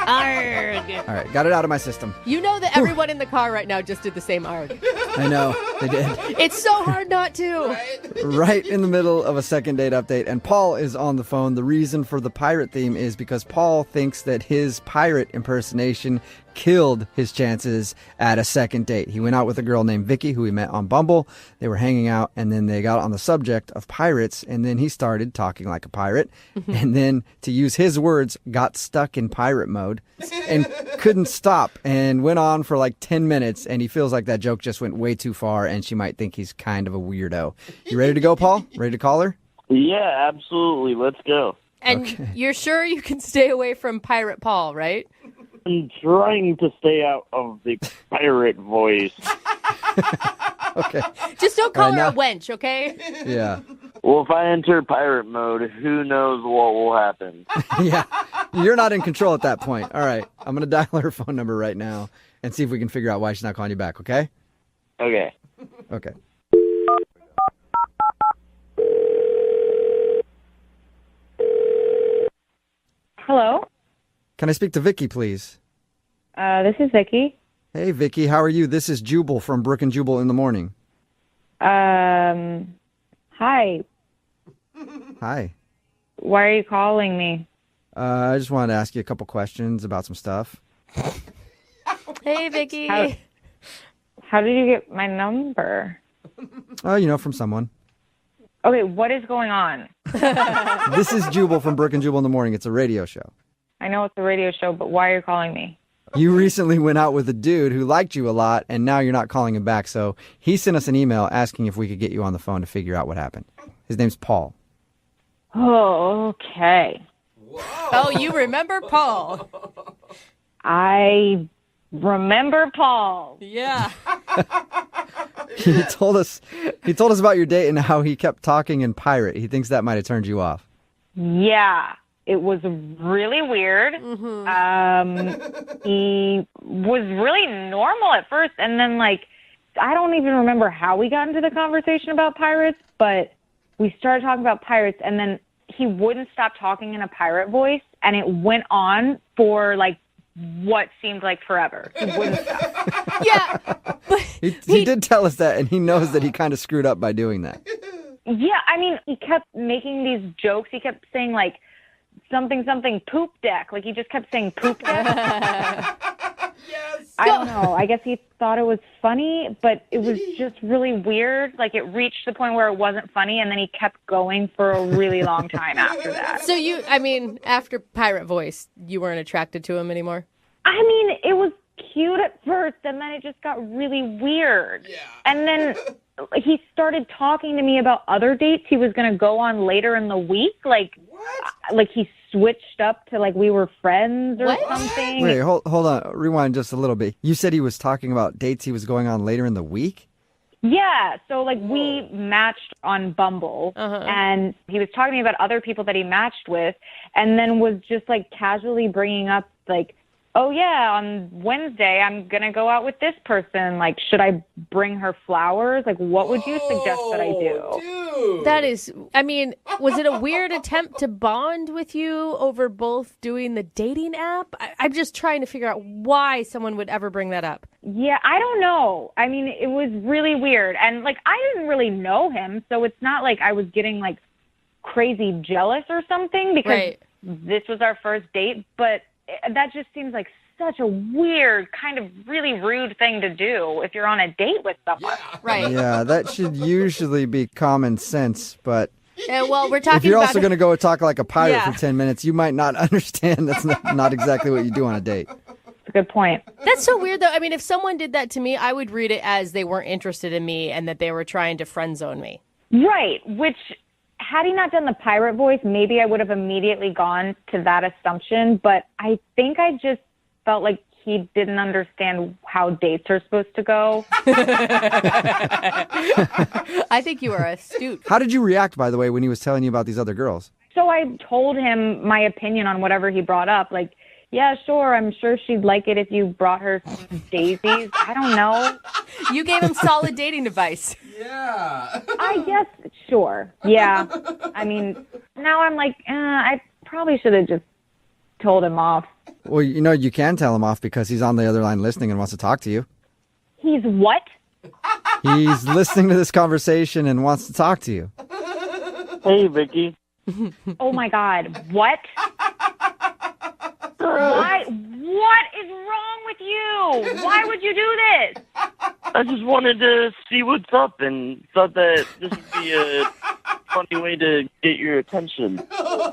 Arg. All right, got it out of my system. You know that everyone in the car right now just did the same arg. I know, they did. It's so hard not to. Right in the middle of a second date update, and Paul is on the phone. The reason for the pirate theme is because Paul thinks that his pirate impersonation killed his chances at a second date. He went out with a girl named Vicky, who he met on Bumble. They were hanging out, and then they got on the subject of pirates, and then he started talking like a pirate, and then, to use his words, got stuck in pirate mode and couldn't stop, and went on for like 10 minutes, and he feels like that joke just went way too far, and she might think he's kind of a weirdo. You ready to go, Paul? Ready to call her? Yeah, absolutely. Let's go. And you're sure you can stay away from Pirate Paul, right? I'm trying to stay out of the pirate voice. Okay. Just don't call All right, her a wench, okay? Yeah. Well, if I enter pirate mode, who knows what will happen? Yeah. You're not in control at that point. All right. I'm going to dial her phone number right now and see if we can figure out why she's not calling you back, okay? Okay. Okay. Hello? Can I speak to Vicky, please? This is Vicky. Hey, Vicky, how are you? This is Jubal from Brooke and Jubal in the morning. Hi. Hi. Why are you calling me? I just wanted to ask you a couple questions about some stuff. Hey, Vicky. How did you get my number? Oh, from someone. Okay, what is going on? This is Jubal from Brooke and Jubal in the morning. It's a radio show. I know it's a radio show, but why are you calling me? You recently went out with a dude who liked you a lot, and now you're not calling him back. So he sent us an email asking if we could get you on the phone to figure out what happened. His name's Paul. Oh, okay. Oh, you remember Paul? I remember Paul. Yeah. He told us about your date and how he kept talking in pirate. He thinks that might have turned you off. Yeah, it was really weird. He was really normal at first, and then I don't even remember how we got into the conversation about pirates, but we started talking about pirates, and then he wouldn't stop talking in a pirate voice, and it went on for what seemed like forever. He wouldn't stop. Yeah. He did tell us that, and he knows that he kind of screwed up by doing that. Yeah, I mean, he kept making these jokes. He kept saying something poop deck. He just kept saying poop deck. Yes. I don't know. I guess he thought it was funny, but it was just really weird. It reached the point where it wasn't funny, and then he kept going for a really long time after that. So after Pirate Voice, you weren't attracted to him anymore? I mean, it was cute at first, and then it just got really weird. Yeah. And then he started talking to me about other dates he was going to go on later in the week. What? He switched up to we were friends or something. Wait, hold on. Rewind just a little bit. You said he was talking about dates he was going on later in the week? Yeah, so we matched on Bumble, and he was talking to me about other people that he matched with, and then was just casually bringing up oh yeah, on Wednesday I'm gonna go out with this person. Should I bring her flowers? What would you suggest that I do? Dude. That is, was it a weird attempt to bond with you over both doing the dating app? I'm just trying to figure out why someone would ever bring that up. Yeah, I don't know. I mean, it was really weird. And I didn't really know him, so it's not I was getting crazy jealous or something because this was our first date, but that just seems like such a weird, kind of really rude thing to do if you're on a date with someone. Yeah. Right. Yeah, that should usually be common sense, but we're talking if you're about also going to go talk like a pirate for 10 minutes, you might not understand that's not exactly what you do on a date. That's a good point. That's so weird, though. If someone did that to me, I would read it as they weren't interested in me and that they were trying to friend zone me. Right, which... Had he not done the pirate voice, maybe I would have immediately gone to that assumption, but I think I just felt like he didn't understand how dates are supposed to go. I think you are astute. How did you react, by the way, when he was telling you about these other girls? So I told him my opinion on whatever he brought up, yeah, sure, I'm sure she'd like it if you brought her some daisies. I don't know. You gave him solid dating advice. Yeah. I guess, sure. Yeah. Now I'm I probably should have just told him off. Well, you can tell him off because he's on the other line listening and wants to talk to you. He's what? He's listening to this conversation and wants to talk to you. Hey, Vicky. Oh, my God. What? Why? What is wrong with you? Why would you do this? I just wanted to see what's up and thought that this would be a funny way to get your attention.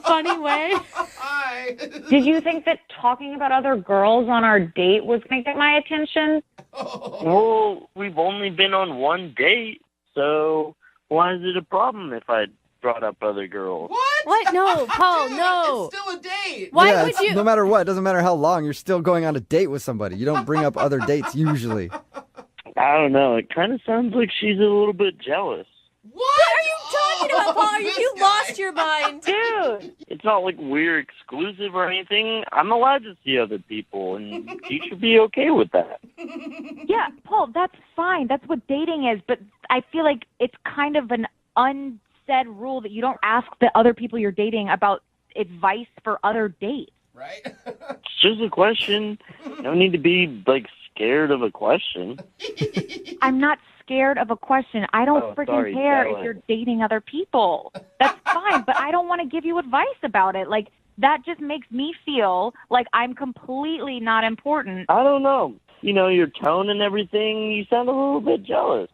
Funny way? Hi. Did you think that talking about other girls on our date was going to get my attention? Well, we've only been on one date, so why is it a problem if I brought up other girls? What? No, Paul, no. It's still a date. Why would you? No matter what, it doesn't matter how long, you're still going on a date with somebody. You don't bring up other dates usually. I don't know. It kind of sounds like she's a little bit jealous. What are you talking about, Paul? Have you lost your mind? Dude. It's not like we're exclusive or anything. I'm allowed to see other people, and you should be okay with that. Yeah, Paul, that's fine. That's what dating is. But I feel like it's kind of an unsaid rule that you don't ask the other people you're dating about advice for other dates. right? It's just a question. You don't need to be, like, scared of a question. I'm not scared of a question. I don't freaking care if you're dating other people. That's fine, but I don't want to give you advice about it. Like, that just makes me feel like I'm completely not important. I don't know. You know, your tone and everything, you sound a little bit jealous.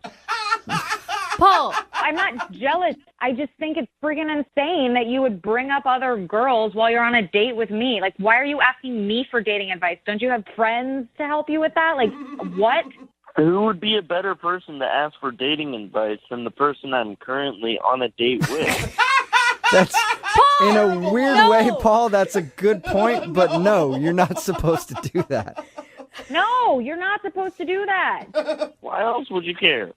Paul, I'm not jealous. I just think it's friggin' insane that you would bring up other girls while you're on a date with me. Like, why are you asking me for dating advice? Don't you have friends to help you with that? Like, what? Who would be a better person to ask for dating advice than the person I'm currently on a date with? That's in a weird way, Paul. That's a good point, but no, you're not supposed to do that. No, you're not supposed to do that. Why else would you care?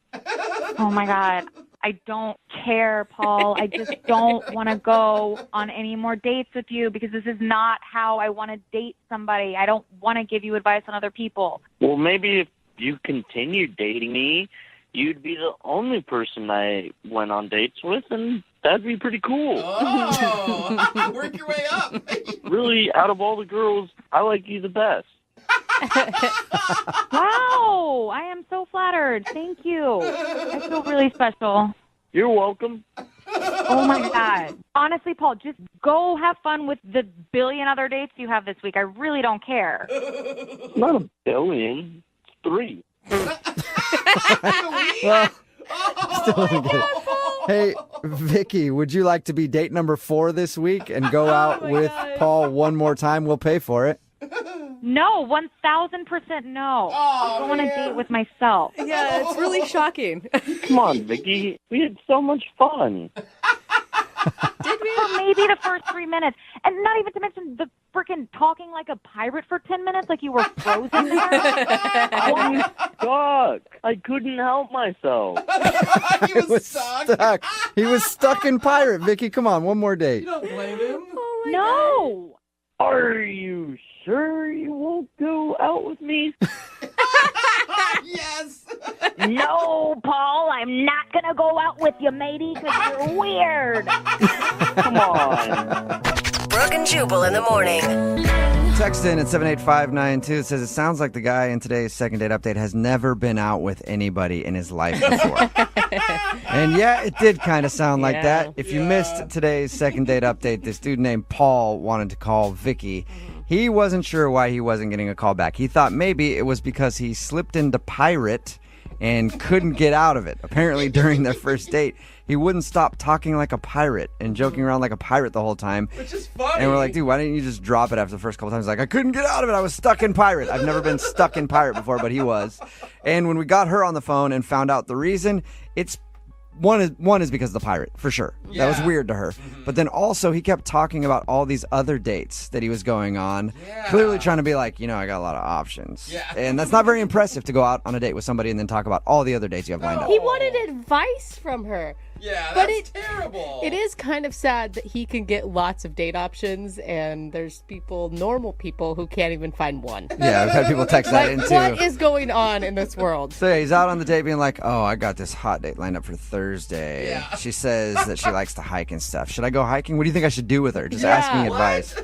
Oh, my God. I don't care, Paul. I just don't want to go on any more dates with you because this is not how I want to date somebody. I don't want to give you advice on other people. Well, maybe if you continued dating me, you'd be the only person I went on dates with, and that'd be pretty cool. Oh, work your way up. Really, out of all the girls, I like you the best. Wow, I am so flattered. Thank you. I feel really special. You're welcome. Oh, my God. Honestly, Paul, just go have fun with the billion other dates you have this week. I really don't care. It's not a billion. It's 3. Well, still don't get it. Hey, Vicky, would you like to be date number 4 this week and go out with Paul one more time? We'll pay for it. No, 1,000% no. I'll go on a date with myself. Yeah, it's really shocking. Come on, Vicky. We had so much fun. Did we? For maybe the first 3 minutes. And not even to mention the freaking talking like a pirate for 10 minutes like you were frozen there. I was stuck. I couldn't help myself. He was stuck. He was stuck in pirate. Vicky, come on, one more date. You don't blame him. Oh my No. Are you sure you won't go out with me? Yes. No, Paul, I'm not going to go out with you, matey, because you're weird. Come on. Brooke and Jubal in the morning. Text in at 78592. It says, it sounds like the guy in today's second date update has never been out with anybody in his life before. And yeah, it did kind of sound like that. If you missed today's second date update, this dude named Paul wanted to call Vicky. He wasn't sure why he wasn't getting a call back. He thought maybe it was because he slipped into pirate and couldn't get out of it. Apparently, during their first date, he wouldn't stop talking like a pirate and joking around like a pirate the whole time. Which is funny. And we're like, dude, why didn't you just drop it after the first couple times? He's like, I couldn't get out of it. I was stuck in pirate. I've never been stuck in pirate before, but he was. And when we got her on the phone and found out the reason, it's One is because of the pirate, for sure. Yeah. That was weird to her. But then also he kept talking about all these other dates that he was going on, clearly trying to be like, you know, I got a lot of options. Yeah. And that's not very impressive to go out on a date with somebody and then talk about all the other dates you have lined up. He wanted advice from her. Yeah, But that's terrible. It is kind of sad that he can get lots of date options, and there's people, normal people, who can't even find one. Yeah, we've had people text that Like, in too. what is going on in this world? So yeah, he's out on the date being like, oh, I got this hot date lined up for Thursday. Yeah. She says that she likes to hike and stuff. Should I go hiking? What do you think I should do with her? Just asking advice.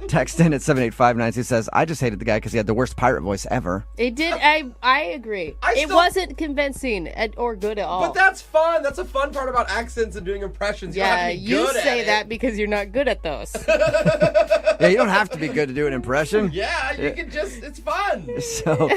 Text in at 78592 says, I just hated the guy because he had the worst pirate voice ever. It did. I agree. It wasn't convincing or good at all. But that's fun. That's a fun part about accents and doing impressions. You don't have Yeah, to be you good say at that because you're not good at those. Yeah, you don't have to be good to do an impression. Yeah, you can just, it's fun. So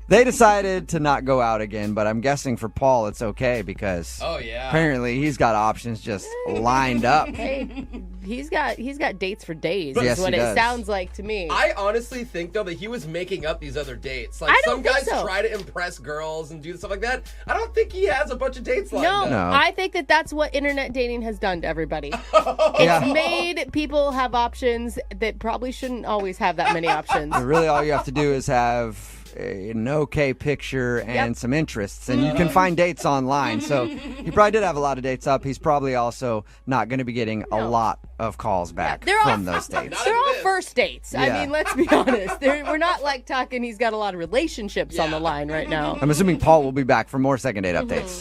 they decided to not go out again, but I'm guessing for Paul it's okay because apparently he's got options just lined up. Hey, he's got dates for days. Yes, is what he it does. sounds like to me. I honestly think, though, that he was making up these other dates. Like, I don't some think guys so. try to impress girls and do stuff like that. I don't think he has a bunch of dates lined No, up. I think that's what internet dating has done to everybody. Yeah. It's made people have options that probably shouldn't always have that many options. But really all you have to do is have an okay picture and some interests, and you can find dates online. So he probably did have a lot of dates up. He's probably also not going to be getting a lot of calls back from those dates. They're all first dates. I Yeah. mean, let's be honest. We're not like talking he's got a lot of relationships on the line right now. I'm assuming Paul will be back for more second date updates.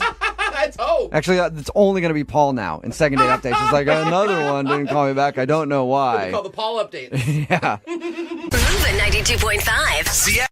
I Let's hope. Actually, it's only going to be Paul now in second date updates. It's like another one didn't call me back. I don't know why. We call the Paul updates. Yeah. Moving 92.5. See ya.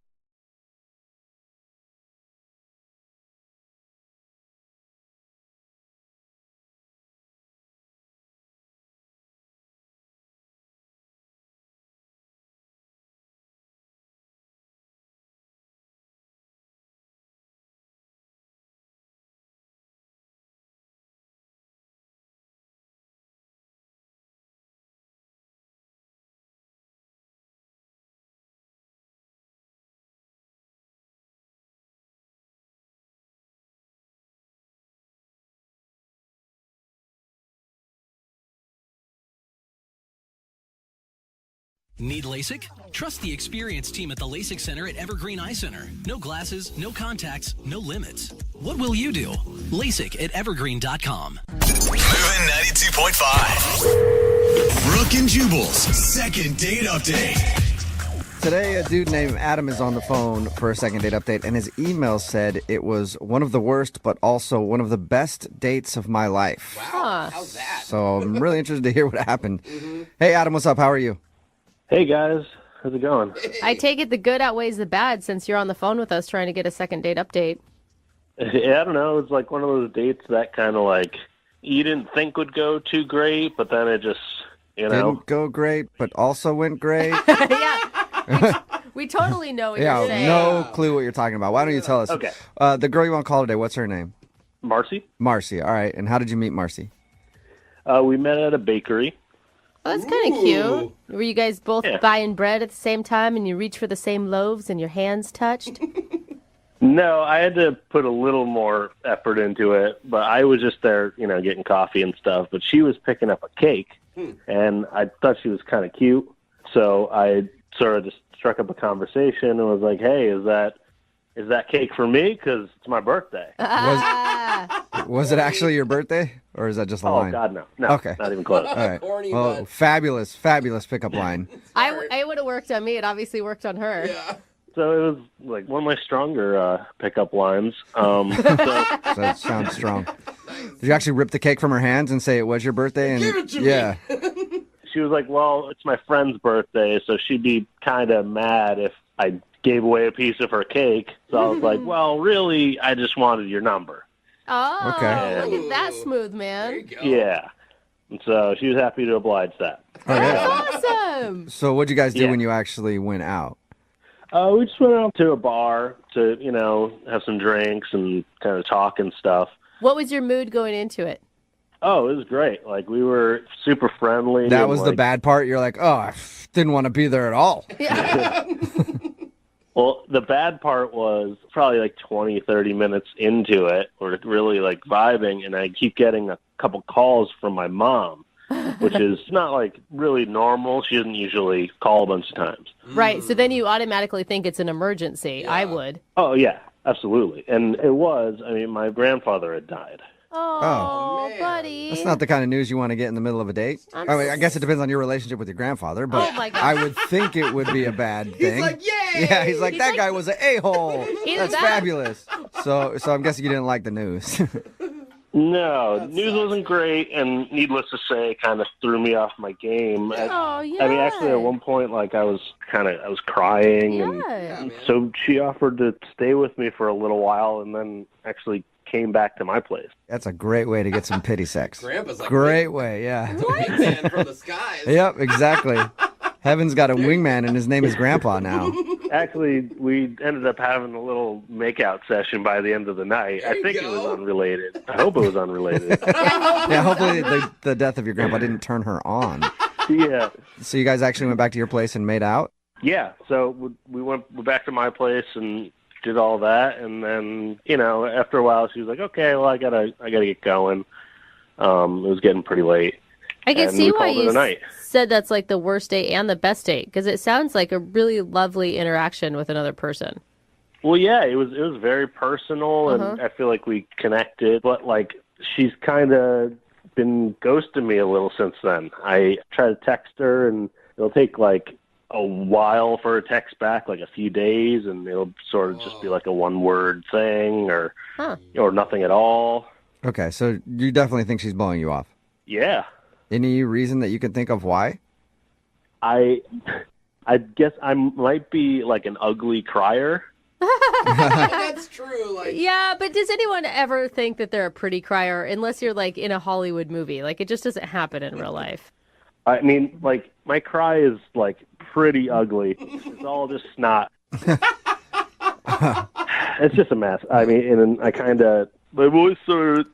Need LASIK? Trust the experienced team at the LASIK Center at Evergreen Eye Center. No glasses, no contacts, no limits. What will you do? LASIK at evergreen.com. Moving 92.5. Brooke and Jubal's second date update. Today, a dude named Adam is on the phone for a second date update, and his email said it was one of the worst, but also one of the best dates of my life. Wow. How's that? So I'm really interested to hear what happened. Hey, Adam, what's up? How are you? Hey, guys. How's it going? I take it the good outweighs the bad since you're on the phone with us trying to get a second date update. Yeah, I don't know. It's like one of those dates that kind of like you didn't think would go too great, but then it just, Didn't go great, but also went great. Yeah. We totally know what you're saying. No clue what you're talking about. Why don't you tell us? Okay. The girl you want to call today, what's her name? Marcy. Marcy. All right. And how did you meet Marcy? We met at a bakery. Oh, that's kind of cute. Were you guys both buying bread at the same time and you reach for the same loaves and your hands touched? No, I had to put a little more effort into it, but I was just there, getting coffee and stuff. But she was picking up a cake, and I thought she was kind of cute. So I sort of just struck up a conversation and was like, hey, is that cake for me? Because it's my birthday. Was it actually your birthday, or is that just a line? Oh, God, no. No, okay. Not even close. All right. Well, fabulous pickup line. I would have worked on me. It obviously worked on her. Yeah. So it was like one of my stronger pickup lines. So that sounds strong. Did you actually rip the cake from her hands and say it was your birthday? And Give it to me. She was like, well, it's my friend's birthday, so she'd be kind of mad if I gave away a piece of her cake. So I was like, well, really, I just wanted your number. Oh, okay. Look at that smooth man. There you go. Yeah. And so she was happy to oblige that. That's awesome. So what'd you guys do when you actually went out? We just went out to a bar to, have some drinks and kind of talk and stuff. What was your mood going into it? Oh, it was great. Like, we were super friendly. That was the bad part? You're like, oh, I didn't want to be there at all. Yeah. Well, the bad part was probably like 20, 30 minutes into it. We're really like vibing, and I keep getting a couple calls from my mom, which is not like really normal. She doesn't usually call a bunch of times. Right. So then you automatically think it's an emergency. Yeah. I would. Oh, yeah, absolutely. And it was. I mean, my grandfather had died. Oh, buddy. That's not the kind of news you want to get in the middle of a date. I guess it depends on your relationship with your grandfather, but my God. I would think it would be a bad thing. He's like, yay! Yeah, he's like, that guy was an a-hole. That's fabulous. So I'm guessing you didn't like the news. No, news wasn't great, and needless to say, kind of threw me off my game. Oh, yeah. I mean, actually, at one point, like, I was crying, and so she offered to stay with me for a little while, and then actually came back to my place. That's a great way to get some pity sex. Grandpa's like, great way, yeah. Man from the skies. Yep, exactly. Heaven's got a wingman, and his name is Grandpa now. Actually, we ended up having a little makeout session by the end of the night. I think it was unrelated. I hope it was unrelated. Yeah, hopefully the death of your grandpa didn't turn her on. Yeah. So you guys actually went back to your place and made out? Yeah. So we went back to my place and did all that, and then after a while she was like, "Okay, well I gotta get going." It was getting pretty late. I can see why you night. said that's like the worst date and the best date, because it sounds like a really lovely interaction with another person. Well, yeah, it was very personal, and I feel like we connected. But like, she's kind of been ghosting me a little since then. I try to text her, and it'll take like a while for a text back, like a few days, and it'll sort of just be like a one-word thing or nothing at all. Okay, so you definitely think she's blowing you off. Yeah. Any reason that you can think of why? I guess I might be like an ugly crier. That's true. Like, Yeah, but does anyone ever think that they're a pretty crier unless you're like in a Hollywood movie? Like it just doesn't happen in real life. I mean, like, my cry is, like, pretty ugly. It's all just snot. It's just a mess. I mean, and then I kind of, my voice sort of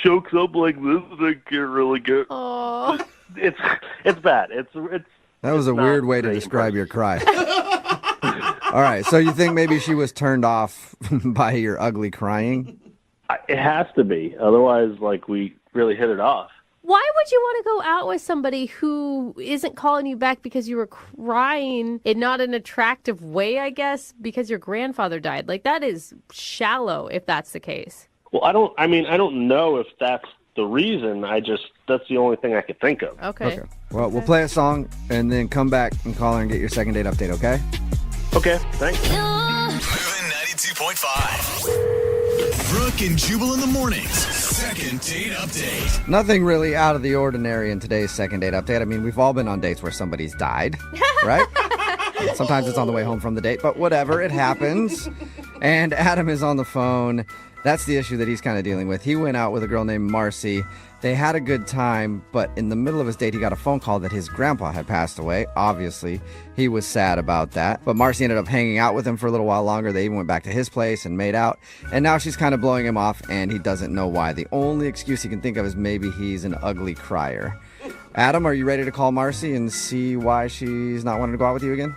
chokes up like this, and I can't really get. Oh, it's bad. It's. That was a weird way to describe your cry. All right, so you think maybe she was turned off by your ugly crying? It has to be. Otherwise, like, we really hit it off. why would you want to go out with somebody who isn't calling you back because you were crying in not an attractive way, I guess, because your grandfather died? Like, that is shallow if that's the case. Well, I don't know if that's the reason. That's the only thing I could think of. Okay. Well, we'll play a song and then come back and call her and get your second date update, okay? Okay, thanks. Moving 92.5. Brooke and Jubal in the mornings. Second date update. Nothing really out of the ordinary in today's second date update. I mean, we've all been on dates where somebody's died, right? Sometimes it's on the way home from the date, but whatever, it happens. And Adam is on the phone. That's the issue that he's kind of dealing with. He went out with a girl named Marcy. They had a good time, but in the middle of his date, he got a phone call that his grandpa had passed away. Obviously, he was sad about that. But Marcy ended up hanging out with him for a little while longer. They even went back to his place and made out. And now she's kind of blowing him off, and he doesn't know why. The only excuse he can think of is maybe he's an ugly crier. Adam, are you ready to call Marcy and see why she's not wanting to go out with you again?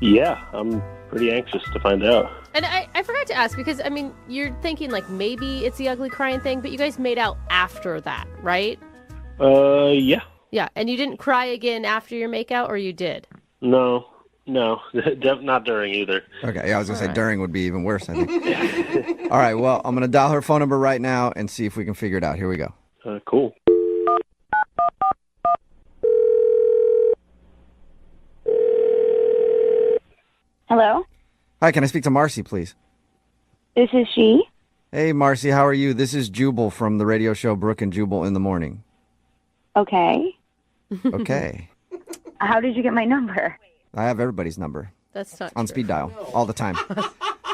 Yeah, I'm pretty anxious to find out. And I forgot to ask because, I mean, you're thinking like maybe it's the ugly crying thing, but you guys made out after that, right? Yeah. Yeah, and you didn't cry again after your makeout, or you did? No, not during either. Okay, yeah, I was going to say during would be even worse, I think. All right, well, I'm going to dial her phone number right now and see if we can figure it out. Here we go. Cool. Hello? Hi, can I speak to Marcy, please? This is she. Hey, Marcy, how are you? This is Jubal from the radio show Brooke and Jubal in the Morning. Okay. Okay. How did you get my number? I have everybody's number. That's not on true. speed dial all the time.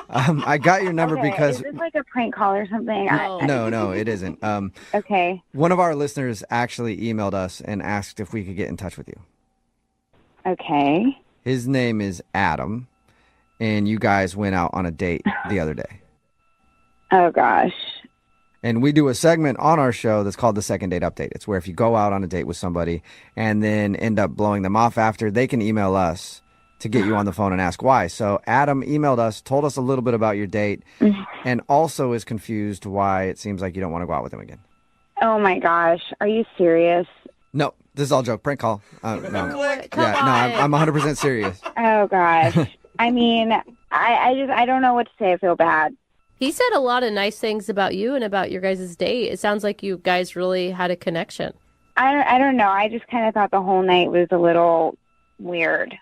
I got your number Okay, because... Is this like a prank call or something? No, it isn't. Okay. One of our listeners actually emailed us and asked if we could get in touch with you. Okay. His name is Adam, and you guys went out on a date the other day. Oh, gosh. And we do a segment on our show that's called the Second Date Update. It's where if you go out on a date with somebody and then end up blowing them off after, they can email us to get you on the phone and ask why. So Adam emailed us, told us a little bit about your date, and also is confused why it seems like you don't want to go out with him again. Oh, my gosh. Are you serious? No, this is all joke. Prank call. No. Come on. I'm 100% serious. Oh, gosh. I mean, I don't know what to say. I feel bad. He said a lot of nice things about you and about your guys' date. It sounds like you guys really had a connection. I don't know. I just kind of thought the whole night was a little weird.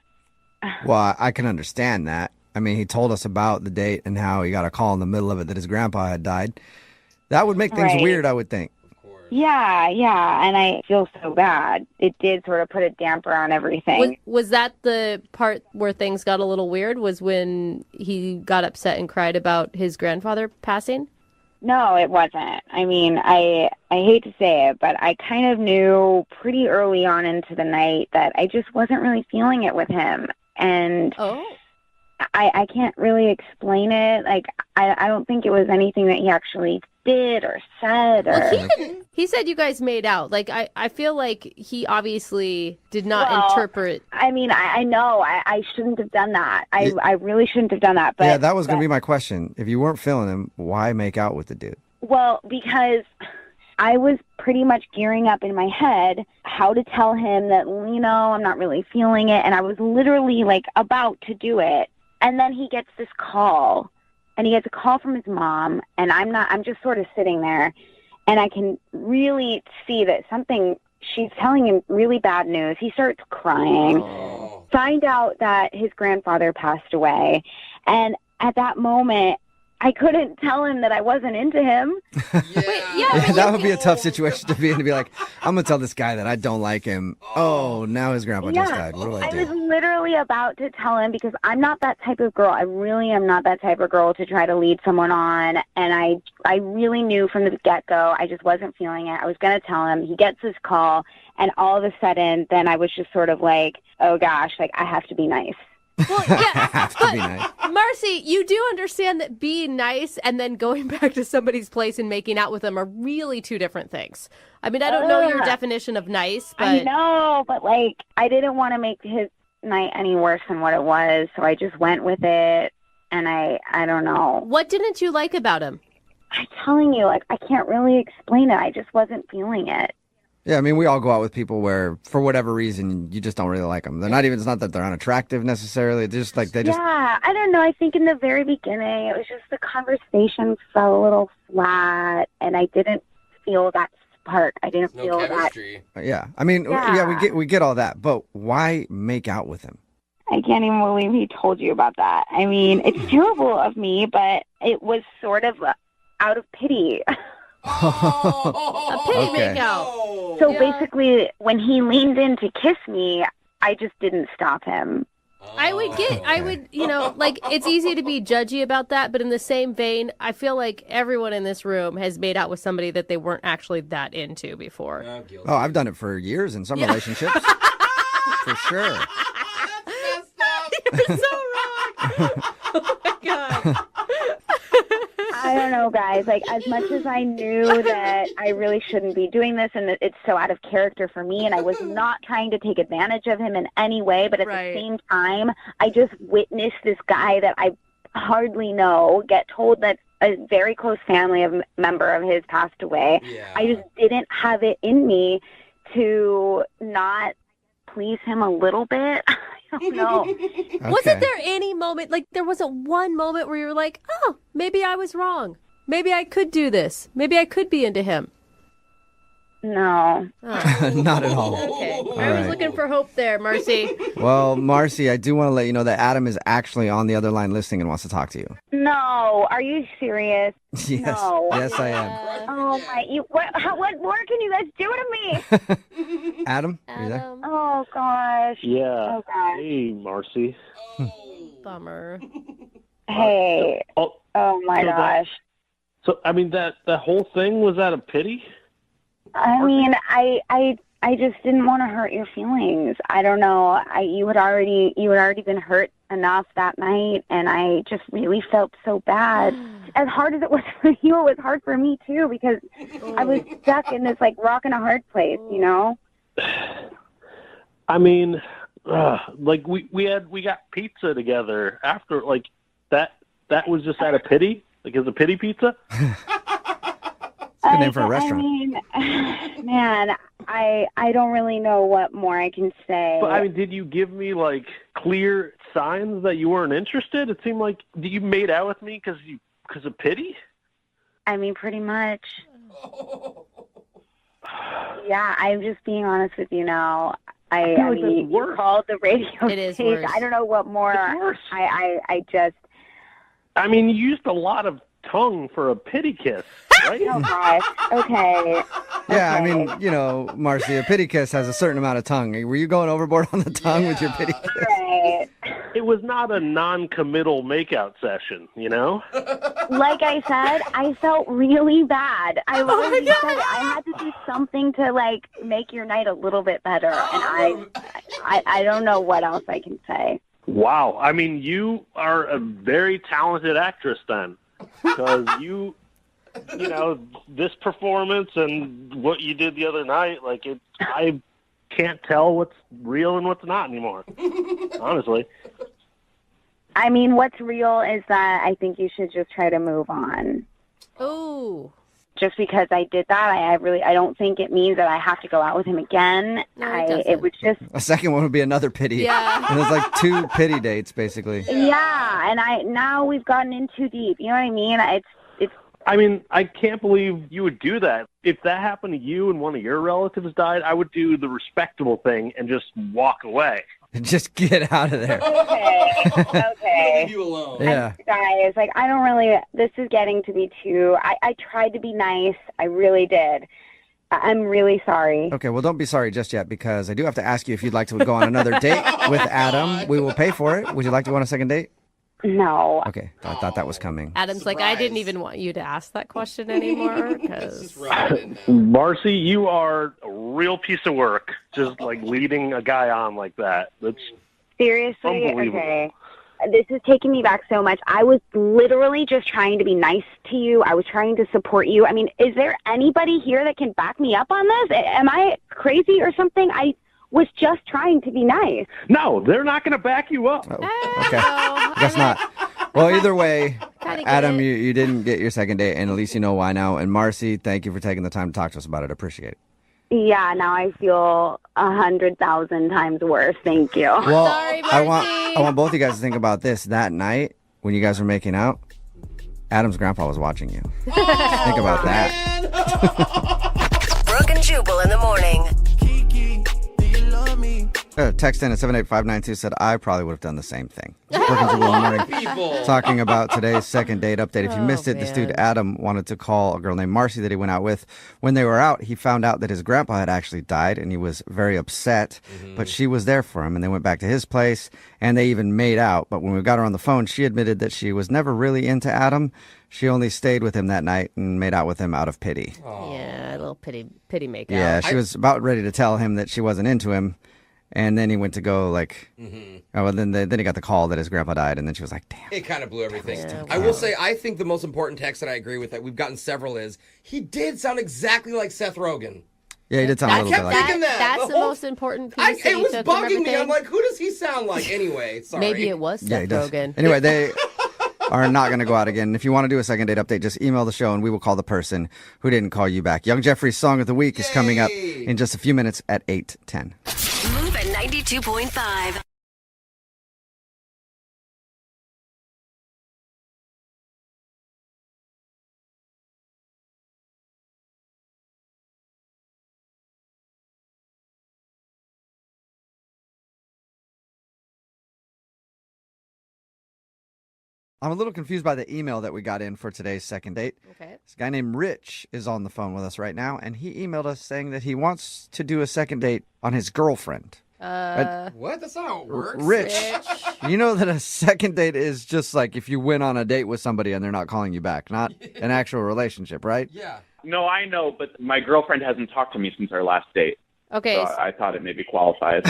Well, I can understand that. I mean, he told us about the date and how he got a call in the middle of it that his grandpa had died. That would make things Right. weird, I would think. Yeah, and I feel so bad. It did sort of put a damper on everything. Was that the part where things got a little weird, was when he got upset and cried about his grandfather passing? No, it wasn't. I mean, I hate to say it, but I kind of knew pretty early on into the night that I just wasn't really feeling it with him. And I can't really explain it. Like, I don't think it was anything that he actually did or said. Or... He said you guys made out. Like, I feel like he obviously did not interpret. I mean, I know I shouldn't have done that. I really shouldn't have done that. But yeah, that was going to be my question. If you weren't feeling him, why make out with the dude? Well, because I was pretty much gearing up in my head how to tell him that, I'm not really feeling it. And I was literally like about to do it. And then he gets this call, and he gets a call from his mom, and I'm just sort of sitting there, and I can really see that she's telling him really bad news. He starts crying, find out that his grandfather passed away. And at that moment, I couldn't tell him that I wasn't into him. Yeah, that would be a tough situation to be in, to be like, I'm going to tell this guy that I don't like him. Oh, now his grandpa just died. What do I do? was literally about to tell him because I'm not that type of girl. I really am not that type of girl to try to lead someone on. And I really knew from the get-go I just wasn't feeling it. I was going to tell him. He gets this call, and all of a sudden, then I was just sort of like, oh, gosh, like, I have to be nice. Well, yeah, have to be nice. Marcy, you do understand that being nice and then going back to somebody's place and making out with them are really two different things. I mean, I don't know your definition of nice, but... I know, but, like, I didn't want to make his night any worse than what it was, so I just went with it, and I don't know. What didn't you like about him? I'm telling you, like, I can't really explain it. I just wasn't feeling it. Yeah, I mean, we all go out with people where, for whatever reason, you just don't really like them. They're not even, it's not that they're unattractive necessarily. They're just like, Yeah, I don't know. I think in the very beginning, it was just the conversation fell a little flat, and I didn't feel that spark. I didn't feel chemistry. Yeah, I mean, we get all that, but why make out with him? I can't even believe he told you about that. I mean, it's terrible of me, but it was sort of out of pity. A pity makeout. So basically, when he leaned in to kiss me, I just didn't stop him. I would, you know, like, it's easy to be judgy about that, but in the same vein, I feel like everyone in this room has made out with somebody that they weren't actually that into before. Oh, I've done it for years in some relationships. For sure. You're so wrong. Oh, my God. I don't know, guys. Like, as much as I knew that I really shouldn't be doing this and that it's so out of character for me, and I was not trying to take advantage of him in any way, but at the same time, I just witnessed this guy that I hardly know get told that a very close family member of his passed away. Yeah. I just didn't have it in me to not please him a little bit. I don't know. Okay. Wasn't there any moment, like there wasn't one moment where you were like, oh, maybe I was wrong. Maybe I could do this. Maybe I could be into him. No. Oh. Not at all. Okay. All I was right. looking for hope there, Marcy. Well, Marcy, I do want to let you know that Adam is actually on the other line listening and wants to talk to you. No. Are you serious? Yes. No. Yes, I am. Oh, my. What more can you guys do to me? Adam, are you there? Oh, gosh. Yeah. Oh, gosh. Hey, Marcy. Bummer. Hey. Oh, my gosh. So, I mean, that whole thing, was that a pity? I mean, I just didn't want to hurt your feelings. I don't know. You had already been hurt enough that night, and I just really felt so bad. As hard as it was for you, it was hard for me too, because I was stuck in this like rock and a hard place, you know. I mean, like we got pizza together after, like that was just out of pity. Like, is a pity pizza? Good name for a restaurant. I mean, man, I don't really know what more I can say. But I mean, did you give me like clear signs that you weren't interested? It seemed like you made out with me because of pity. I mean, pretty much. Yeah, I'm just being honest with you now. I mean, you called the radio station. I don't know what more. I just. I mean, you used a lot of tongue for a pity kiss, right? Oh gosh. Okay. Yeah, I mean, you know, Marcy, a pity kiss has a certain amount of tongue. Were you going overboard on the tongue with your pity kiss? Right. It was not a non-committal makeout session, you know? Like I said, I felt really bad. I really said it. I had to do something to like make your night a little bit better, and I don't know what else I can say. Wow. I mean, you are a very talented actress then. Because you know, this performance and what you did the other night, like I can't tell what's real and what's not anymore. Honestly. I mean, what's real is that I think you should just try to move on. Oh. Just because I did that, I don't think it means that I have to go out with him again. No, it was just A second one would be another pity. Yeah. And it's like 2 pity dates, basically. yeah, and now we've gotten in too deep. You know what I mean? It's. I mean, I can't believe you would do that. If that happened to you and one of your relatives died, I would do the respectable thing and just walk away. Just get out of there. Okay. Leave you alone. Yeah. Guys, like, I don't really, this is getting to be too, I tried to be nice. I really did. I'm really sorry. Okay, well, don't be sorry just yet because I do have to ask you if you'd like to go on another date with Adam. We will pay for it. Would you like to go on a second date? No. Okay, I thought that was coming. Adam's like, I didn't even want you to ask that question anymore. Because Marcy, you are a real piece of work. Just like leading a guy on like that. That's Seriously? unbelievable. Okay. This is taking me back so much. I was literally just trying to be nice to you. I was trying to support you. I mean, is there anybody here that can back me up on this? Am I crazy or something? I was just trying to be nice. No, they're not going to back you up. Okay, I guess not. Well, either way, Adam, you didn't get your second date, and at least you know why now. And Marcy, thank you for taking the time to talk to us about it. I appreciate it. Yeah, now I feel 100,000 times worse. Thank you. Well, I want both of you guys to think about this. That night when you guys were making out, Adam's grandpa was watching you. Think about that. Brooke and Jubal in the morning. Text in at 78592 said, I probably would have done the same thing. Brooke and Jubal in the morning, talking about today's second date update. If you missed it, this dude Adam wanted to call a girl named Marcy that he went out with. When they were out, he found out that his grandpa had actually died, and he was very upset. But she was there for him, and they went back to his place, and they even made out. But when we got her on the phone, she admitted that she was never really into Adam. She only stayed with him that night and made out with him out of pity. Yeah, a little pity make out. Yeah, she was about ready to tell him that she wasn't into him. And then he went to go then he got the call that his grandpa died, and then she was like, damn. It kind of blew everything. I will say, I think the most important text that I agree with that we've gotten several is, he did sound exactly like Seth Rogen. Yeah, he did sound a little bit like thinking that. That's the most important piece that It you was took from bugging me. everything. I'm like, who does he sound like anyway? Sorry. Maybe it was Seth Rogen. Anyway, they are not going to go out again. If you want to do a second date update, just email the show and we will call the person who didn't call you back. Young Jeffrey's Song of the Week is coming up in just a few minutes at 8:10. Move at 92.5. I'm a little confused by the email that we got in for today's second date. Okay. This guy named Rich is on the phone with us right now, and he emailed us saying that he wants to do a second date on his girlfriend. What? That's not how it works. Rich, you know that a second date is just like if you went on a date with somebody and they're not calling you back, not an actual relationship, right? Yeah. No, I know, but my girlfriend hasn't talked to me since our last date. Okay. So I thought it maybe qualifies.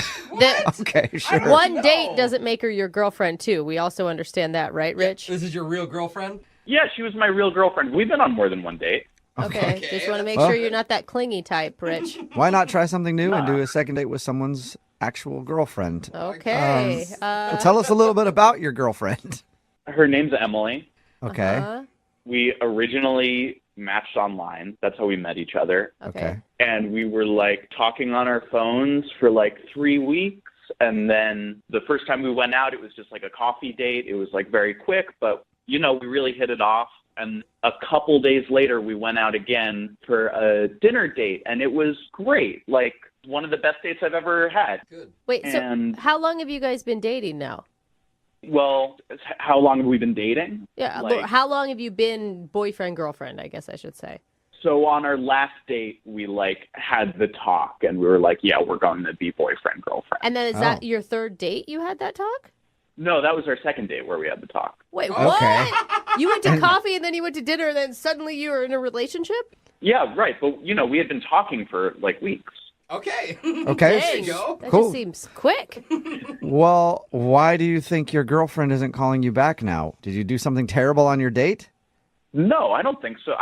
Okay, sure. One date doesn't make her your girlfriend, too. We also understand that, right, Rich? This is your real girlfriend? Yeah, she was my real girlfriend. We've been on more than one date. Okay. Just want to make sure you're not that clingy type, Rich. Why not try something new and do a second date with someone's actual girlfriend? Okay. Well, tell us a little bit about your girlfriend. Her name's Emily. Okay. We originally matched online. That's how we met each other. Okay. And we were like talking on our phones for like 3 weeks. And then the first time we went out, it was just like a coffee date. It was like very quick, but we really hit it off. And a couple days later, we went out again for a dinner date, and it was great. Like one of the best dates I've ever had. Good. Wait, so how long have you guys been dating now? Well, how long have we been dating? Yeah, Like- how long have you been boyfriend, girlfriend, I guess I should say? So on our last date, we had the talk, and we were like, yeah, we're going to be boyfriend, girlfriend. And then is that your third date you had that talk? No, that was our second date where we had the talk. Wait, what? You went to coffee and then you went to dinner and then suddenly you were in a relationship? Yeah, right. But, we had been talking for like weeks. Okay. Okay. Dang, that Cool. just seems quick. Well, why do you think your girlfriend isn't calling you back now? Did you do something terrible on your date? No, I don't think so.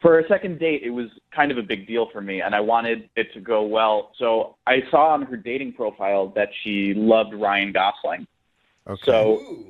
For a second date, it was kind of a big deal for me, and I wanted it to go well. So I saw on her dating profile that she loved Ryan Gosling. Okay. So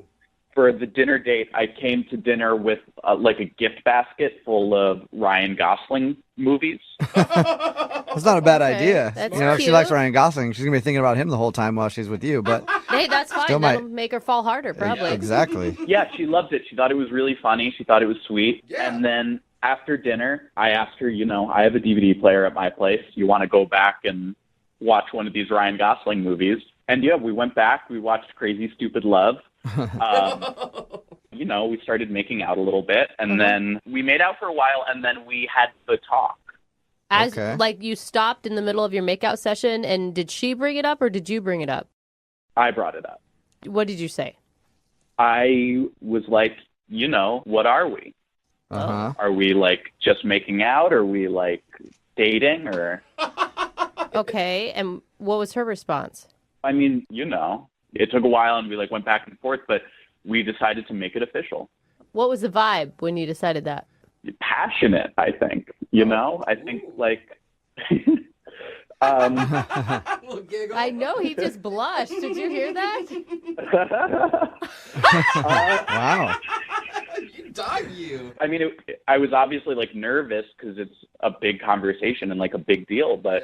for the dinner date, I came to dinner with like a gift basket full of Ryan Gosling movies. That's not a bad idea. That's if she cute. likes Ryan Gosling, she's going to be thinking about him the whole time while she's with you. But Hey, that's fine. Still That'll might. make her fall harder, probably. Exactly. Yeah, she loved it. She thought it was really funny. She thought it was sweet. Yeah. And then after dinner, I asked her, I have a DVD player at my place. You want to go back and watch one of these Ryan Gosling movies? And yeah, we went back. We watched Crazy Stupid Love. We started making out a little bit, and then we made out for a while, and then we had the talk. Like you stopped in the middle of your makeout session, and did she bring it up or did you bring it up? I brought it up. What did you say? I was like, what are we? Are we like just making out? Are we like dating or? Okay, and what was her response? I mean, it took a while and we like went back and forth, but we decided to make it official. What was the vibe when you decided that? Passionate, I think. I think like. I know, he just blushed. Did you hear that? Wow. You. I mean, I was obviously like nervous because it's a big conversation and like a big deal, but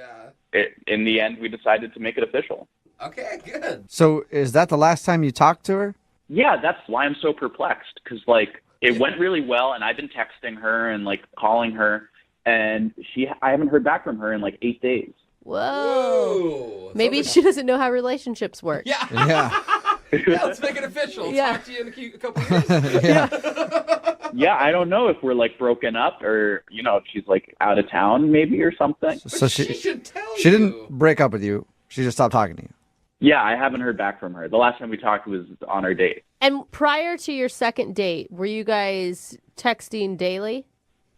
in the end, we decided to make it official. Okay, good. So is that the last time you talked to her? Yeah, that's why I'm so perplexed because like it went really well, and I've been texting her and like calling her, and I haven't heard back from her in like 8 days. Whoa. Maybe she doesn't know how relationships work. Yeah. Yeah, let's make it official. Yeah. Talk to you in a couple years. Yeah, I don't know if we're like broken up or, if she's like out of town maybe or something. So she should tell you. She didn't break up with you. She just stopped talking to you. Yeah, I haven't heard back from her. The last time we talked was on our date. And prior to your second date, were you guys texting daily?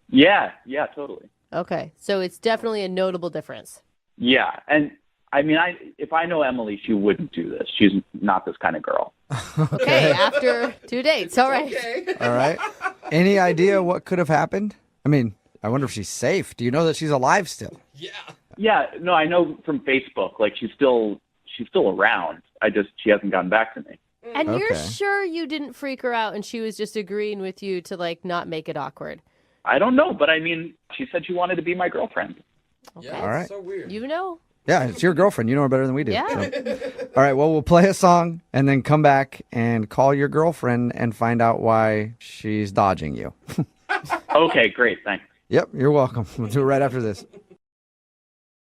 Yeah, totally. Okay, so it's definitely a notable difference. Yeah, and I mean, if I know Emily, she wouldn't do this. She's not this kind of girl. Okay, after 2 dates. All right. Okay. All right. Any idea what could have happened? I mean, I wonder if she's safe. Do you know that she's alive still? Yeah, no, I know from Facebook. Like she's still around. She hasn't gotten back to me. And you're Okay. sure you didn't freak her out and she was just agreeing with you to like not make it awkward? I don't know, but I mean, she said she wanted to be my girlfriend. Okay. Yeah, All right. so weird. You know? Yeah, it's your girlfriend. You know her better than we do. Yeah. So. All right, well, we'll play a song and then come back and call your girlfriend and find out why she's dodging you. Okay, great. Thanks. Yep, you're welcome. We'll do it right after this.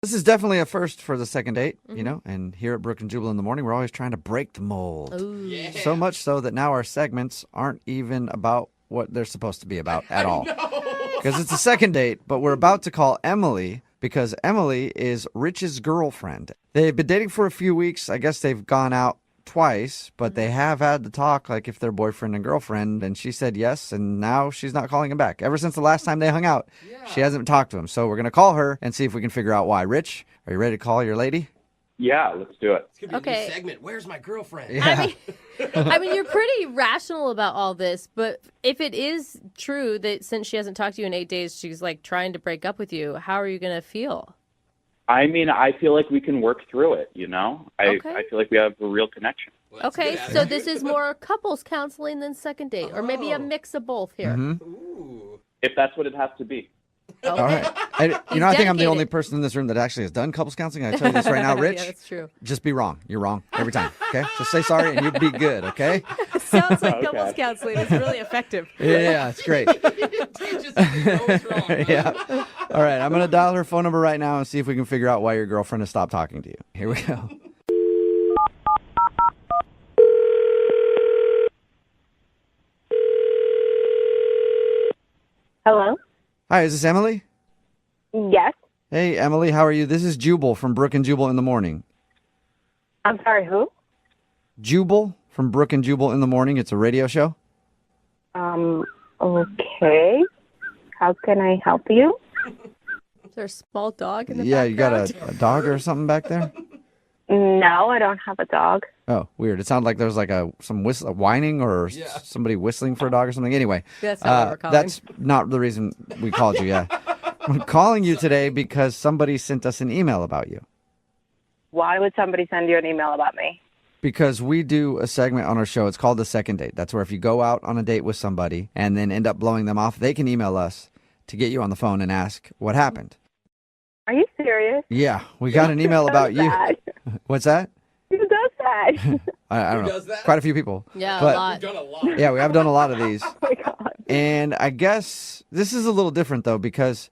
This is definitely a first for the second date, and here at Brooke and Jubal in the morning, we're always trying to break the mold. Ooh. Yeah. So much so that now our segments aren't even about what they're supposed to be about at all. Because it's a second date, but we're about to call Emily because Emily is Rich's girlfriend. They've been dating for a few weeks. I guess they've gone out twice, but they have had the talk like if they're boyfriend and girlfriend, and she said yes, and now she's not calling him back. Ever since the last time they hung out, she hasn't talked to him. So we're going to call her and see if we can figure out why. Rich, are you ready to call your lady? Yeah, let's do it. It's gonna be a new segment. Where's my girlfriend? Yeah. I mean, you're pretty rational about all this, but if it is true that since she hasn't talked to you in 8 days, she's like trying to break up with you, how are you going to feel? I mean, I feel like we can work through it, I Okay. feel like we have a real connection. Okay, so this is more couples counseling than second date, or maybe a mix of both here. Ooh. If that's what it has to be. All right. I think I'm the dedicated. only person in this room that actually has done couples counseling. I tell you this right now, Rich. Yeah, that's true. Just be wrong. You're wrong every time. Okay? Just say sorry and you'll be good, okay? Sounds like couples counseling is really effective. Yeah, it's great. Yeah. All right, I'm going to dial her phone number right now and see if we can figure out why your girlfriend has stopped talking to you. Here we go. Hello? Hi, is this Emily? Yes. Hey, Emily, how are you? This is Jubal from Brooke and Jubal in the morning. I'm sorry, who? Jubal from Brooke and Jubal in the morning. It's a radio show. Okay. How can I help you? Is there a small dog in the Yeah, you got background? a dog or something back there? No, I don't have a dog. Oh, weird. It sounded like there was like some whining or somebody whistling for a dog or something. Anyway, That's not what we're calling. that's not the reason we called you, yeah. I'm calling you today because somebody sent us an email about you. Why would somebody send you an email about me? Because we do a segment on our show. It's called The Second Date. That's where if you go out on a date with somebody and then end up blowing them off, they can email us to get you on the phone and ask what happened. Are you serious? Yeah, we got an email about you. That? What's that? Who does that? I don't know. Quite a few people. Yeah, But- a lot. We've done a lot. Yeah, we have done a lot of these. Oh my God. And I guess this is a little different, though, because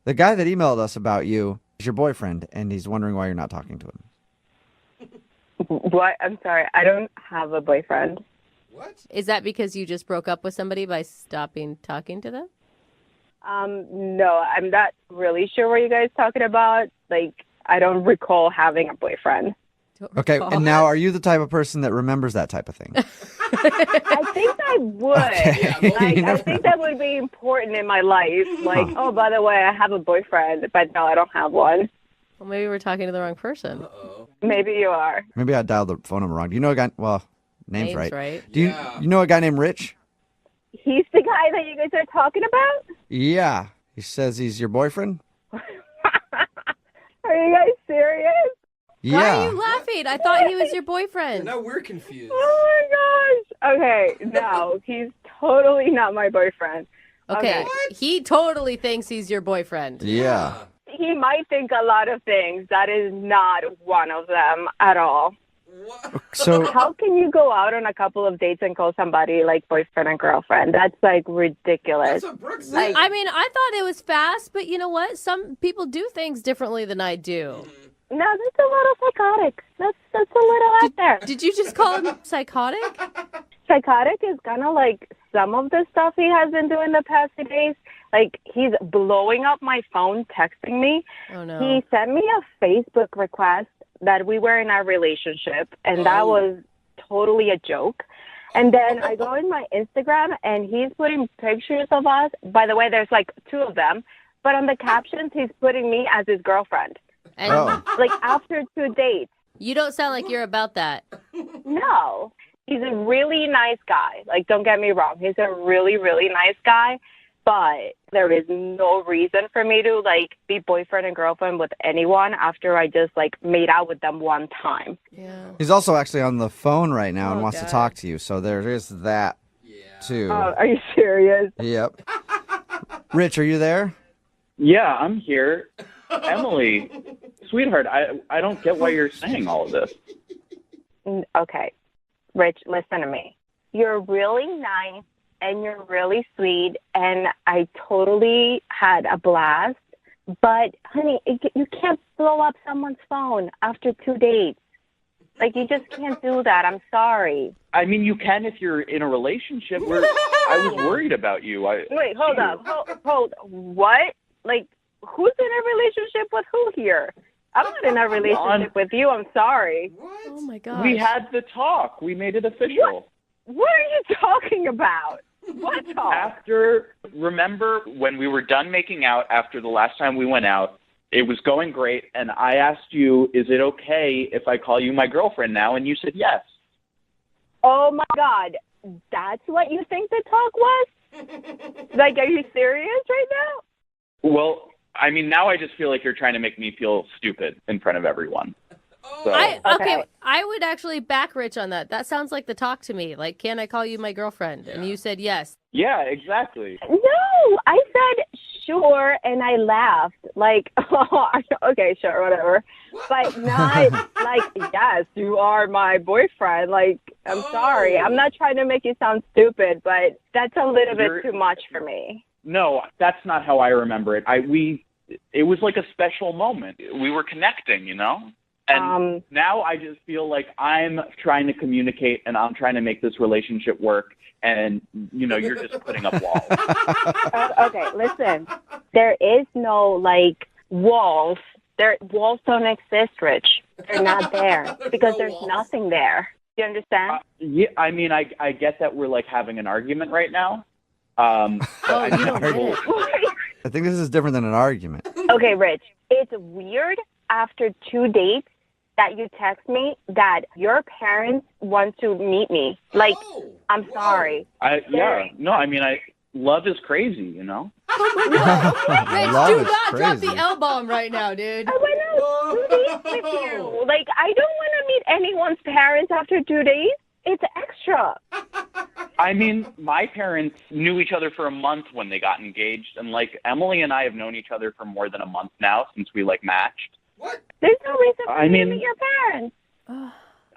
the guy that emailed us about you is your boyfriend, and he's wondering why you're not talking to him. What? I'm sorry. I don't have a boyfriend. Is that because you just broke up with somebody by stopping talking to them? No, I'm not really sure what you guys talking about. Like, I don't recall having a boyfriend. Okay, and now are you the type of person that remembers that type of thing? I think I would. I think that would be important in my life. Like, oh, by the way, I have a boyfriend, but no, I don't have one. Well, maybe we're talking to the wrong person. Maybe you are. Maybe I dialed the phone number wrong. Do you know a guy? Well, name's Name's right. right. Do you know a guy named Rich? He's the guy that you guys are talking about? Yeah. He says he's your boyfriend? Are you guys serious? Yeah. Why are you laughing? I thought he was your boyfriend. Now we're confused. Oh my gosh. Okay, no, he's totally not my boyfriend. Okay, he totally thinks he's your boyfriend. Yeah. He might think a lot of things. That is not one of them at all. So How can you go out on a couple of dates and call somebody like boyfriend and girlfriend? That's like ridiculous. Like, I mean, I thought it was fast, but you know what? Some people do things differently than I do. no, that's a little psychotic. That's a little out there. Did you just call him psychotic? Psychotic is kind of like some of the stuff he has been doing the past few days. Like, he's blowing up my phone, texting me. Oh, no. He sent me a Facebook request that we were in a relationship, and that was totally a joke. And then I go in my Instagram, and he's putting pictures of us. By the way, there's like 2 of them. But on the captions, he's putting me as his girlfriend. And Like, after 2 dates. you don't sound like you're about that. No. He's a really nice guy. Like, don't get me wrong. He's a really, really nice guy. But there is no reason for me to, like, be boyfriend and girlfriend with anyone after I just, like, made out with them one time. Yeah. he's also actually on the phone right now and Oh, wants to God. talk to you. So there is that, too. Oh, are you serious? Yep. Rich, are you there? Yeah, I'm here. Emily, sweetheart, I don't get why you're saying all of this. Okay. Rich, listen to me. You're really nice and you're really sweet, and I totally had a blast. But, honey, you can't blow up someone's phone after 2 dates. Like, you just can't do that. I'm sorry. I mean, you can if you're in a relationship. I was worried about you. Wait, hold up. Hold. What? Like, who's in a relationship with who here? I'm not in a relationship with you. I'm sorry. Oh, my gosh. We had the talk. We made it official. What are you talking about? What talk? Remember when we were done making out after the last time we went out, it was going great, and I asked you, is it okay if I call you my girlfriend now? And you said yes. Oh, my God. That's what you think the talk was? Like, are you serious right now? Well, I mean, now I just feel like you're trying to make me feel stupid in front of everyone. So. Okay, I would actually back Rich on that. That sounds like the talk to me. Like, can I call you my girlfriend? And you said yes. Yeah, exactly. No, I said sure, and I laughed. Like, oh, okay, sure, whatever. But not like, yes, you are my boyfriend. Like, I'm sorry. I'm not trying to make you sound stupid, but that's a little bit too much for me. No, that's not how I remember it. It was like a special moment. We were connecting, you know? And now I just feel like I'm trying to communicate and I'm trying to make this relationship work. And, you know, you're just putting up walls. Okay, listen. There is no, like, walls. Walls don't exist, Rich. They're not there because there's nothing there. Do you understand? Yeah, I mean, I get that we're, like, having an argument right now. I think this is different than an argument. Okay, Rich. It's weird after 2 dates that you text me that your parents want to meet me. Like, I'm sorry. Love is crazy, you know? Rich, do not drop the L-bomb right now, dude. I went out 2 dates with you. Like, I don't want to meet anyone's parents after 2 days. It's extra. I mean, my parents knew each other for a month when they got engaged. And, like, Emily and I have known each other for more than a month now since we, like, matched. There's no reason for you to meet your parents.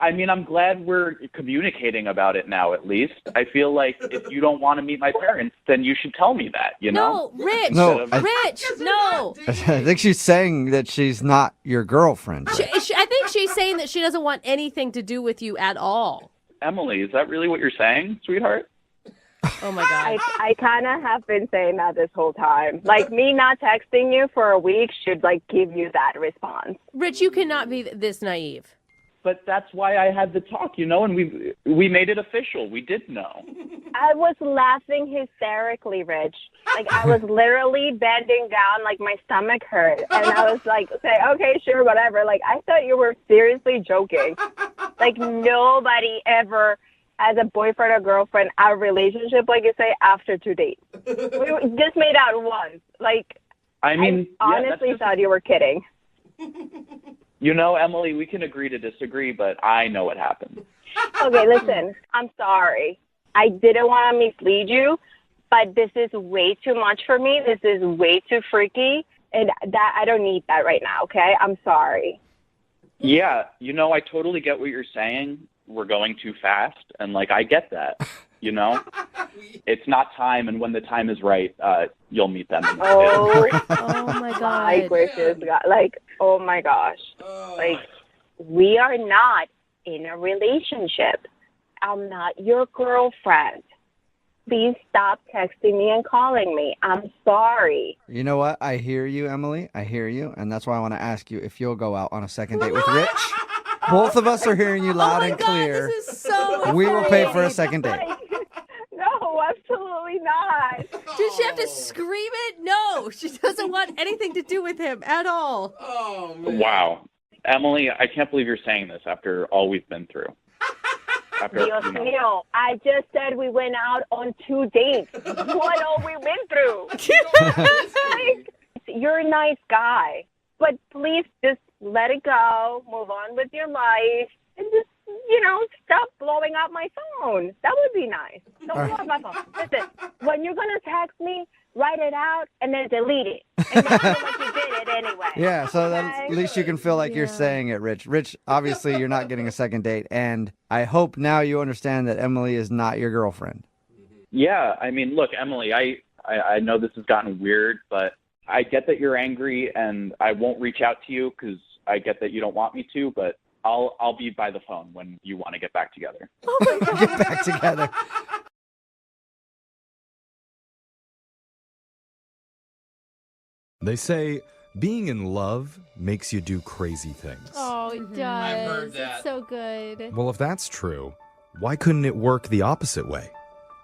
I mean, I'm glad we're communicating about it now, at least. I feel like if you don't want to meet my parents, then you should tell me that, you know? No, Rich. No, Rich, no. I think she's saying that she's not your girlfriend. I think she she's saying that she doesn't want anything to do with you at all. Emily, is that really what you're saying, sweetheart? Oh my God. I kind of have been saying that this whole time. Like, me not texting you for a week should, like, give you that response. Rich, you cannot be this naive. But that's why I had the talk, and we made it official. We did know. I was laughing hysterically, Rich. Like, I was literally bending down, like, my stomach hurt. And I was like, okay, sure, whatever. Like, I thought you were seriously joking. Like, nobody ever has a boyfriend or girlfriend, our relationship, like you say, after 2 dates. We just made out once. Like, I honestly thought you were kidding. Emily, we can agree to disagree, but I know what happened. Okay, listen, I'm sorry. I didn't want to mislead you, but this is way too much for me. This is way too freaky, and that I don't need that right now, okay? I'm sorry. Yeah, I totally get what you're saying. We're going too fast, and, like, I get that, It's not time, and when the time is right, you'll meet them. Oh my God. My gracious God. Like, oh my gosh. Like, we are not in a relationship. I'm not your girlfriend. Please stop texting me and calling me. I'm sorry. You know what? I hear you, Emily. I hear you. And that's why I want to ask you if you'll go out on a second date with Rich. Both of us are hearing you loud and clear. This is so We will pay for a second date. No, absolutely not. Did she have to scream it? No, she doesn't want anything to do with him at all. Oh, man. Wow. Emily, I can't believe you're saying this after all we've been through. Dios mío, I just said we went out on 2 dates. What all we went through. Like, you're a nice guy, but please just let it go, move on with your life, and just, stop blowing up my phone. That would be nice. Don't blow up my phone. Listen, when you're going to text me, write it out and then delete it. And then feel like you did it anyway. Yeah, so at least you can feel like you're saying it, Rich. Rich, obviously you're not getting a second date, and I hope now you understand that Emily is not your girlfriend. Yeah, I mean, look, Emily, I know this has gotten weird, but I get that you're angry, and I won't reach out to you because I get that you don't want me to, but I'll be by the phone when you want to get back together. Oh my God. Get back together. They say being in love makes you do crazy things. Oh, it does. I've heard that. It's so good. Well, if that's true, why couldn't it work the opposite way?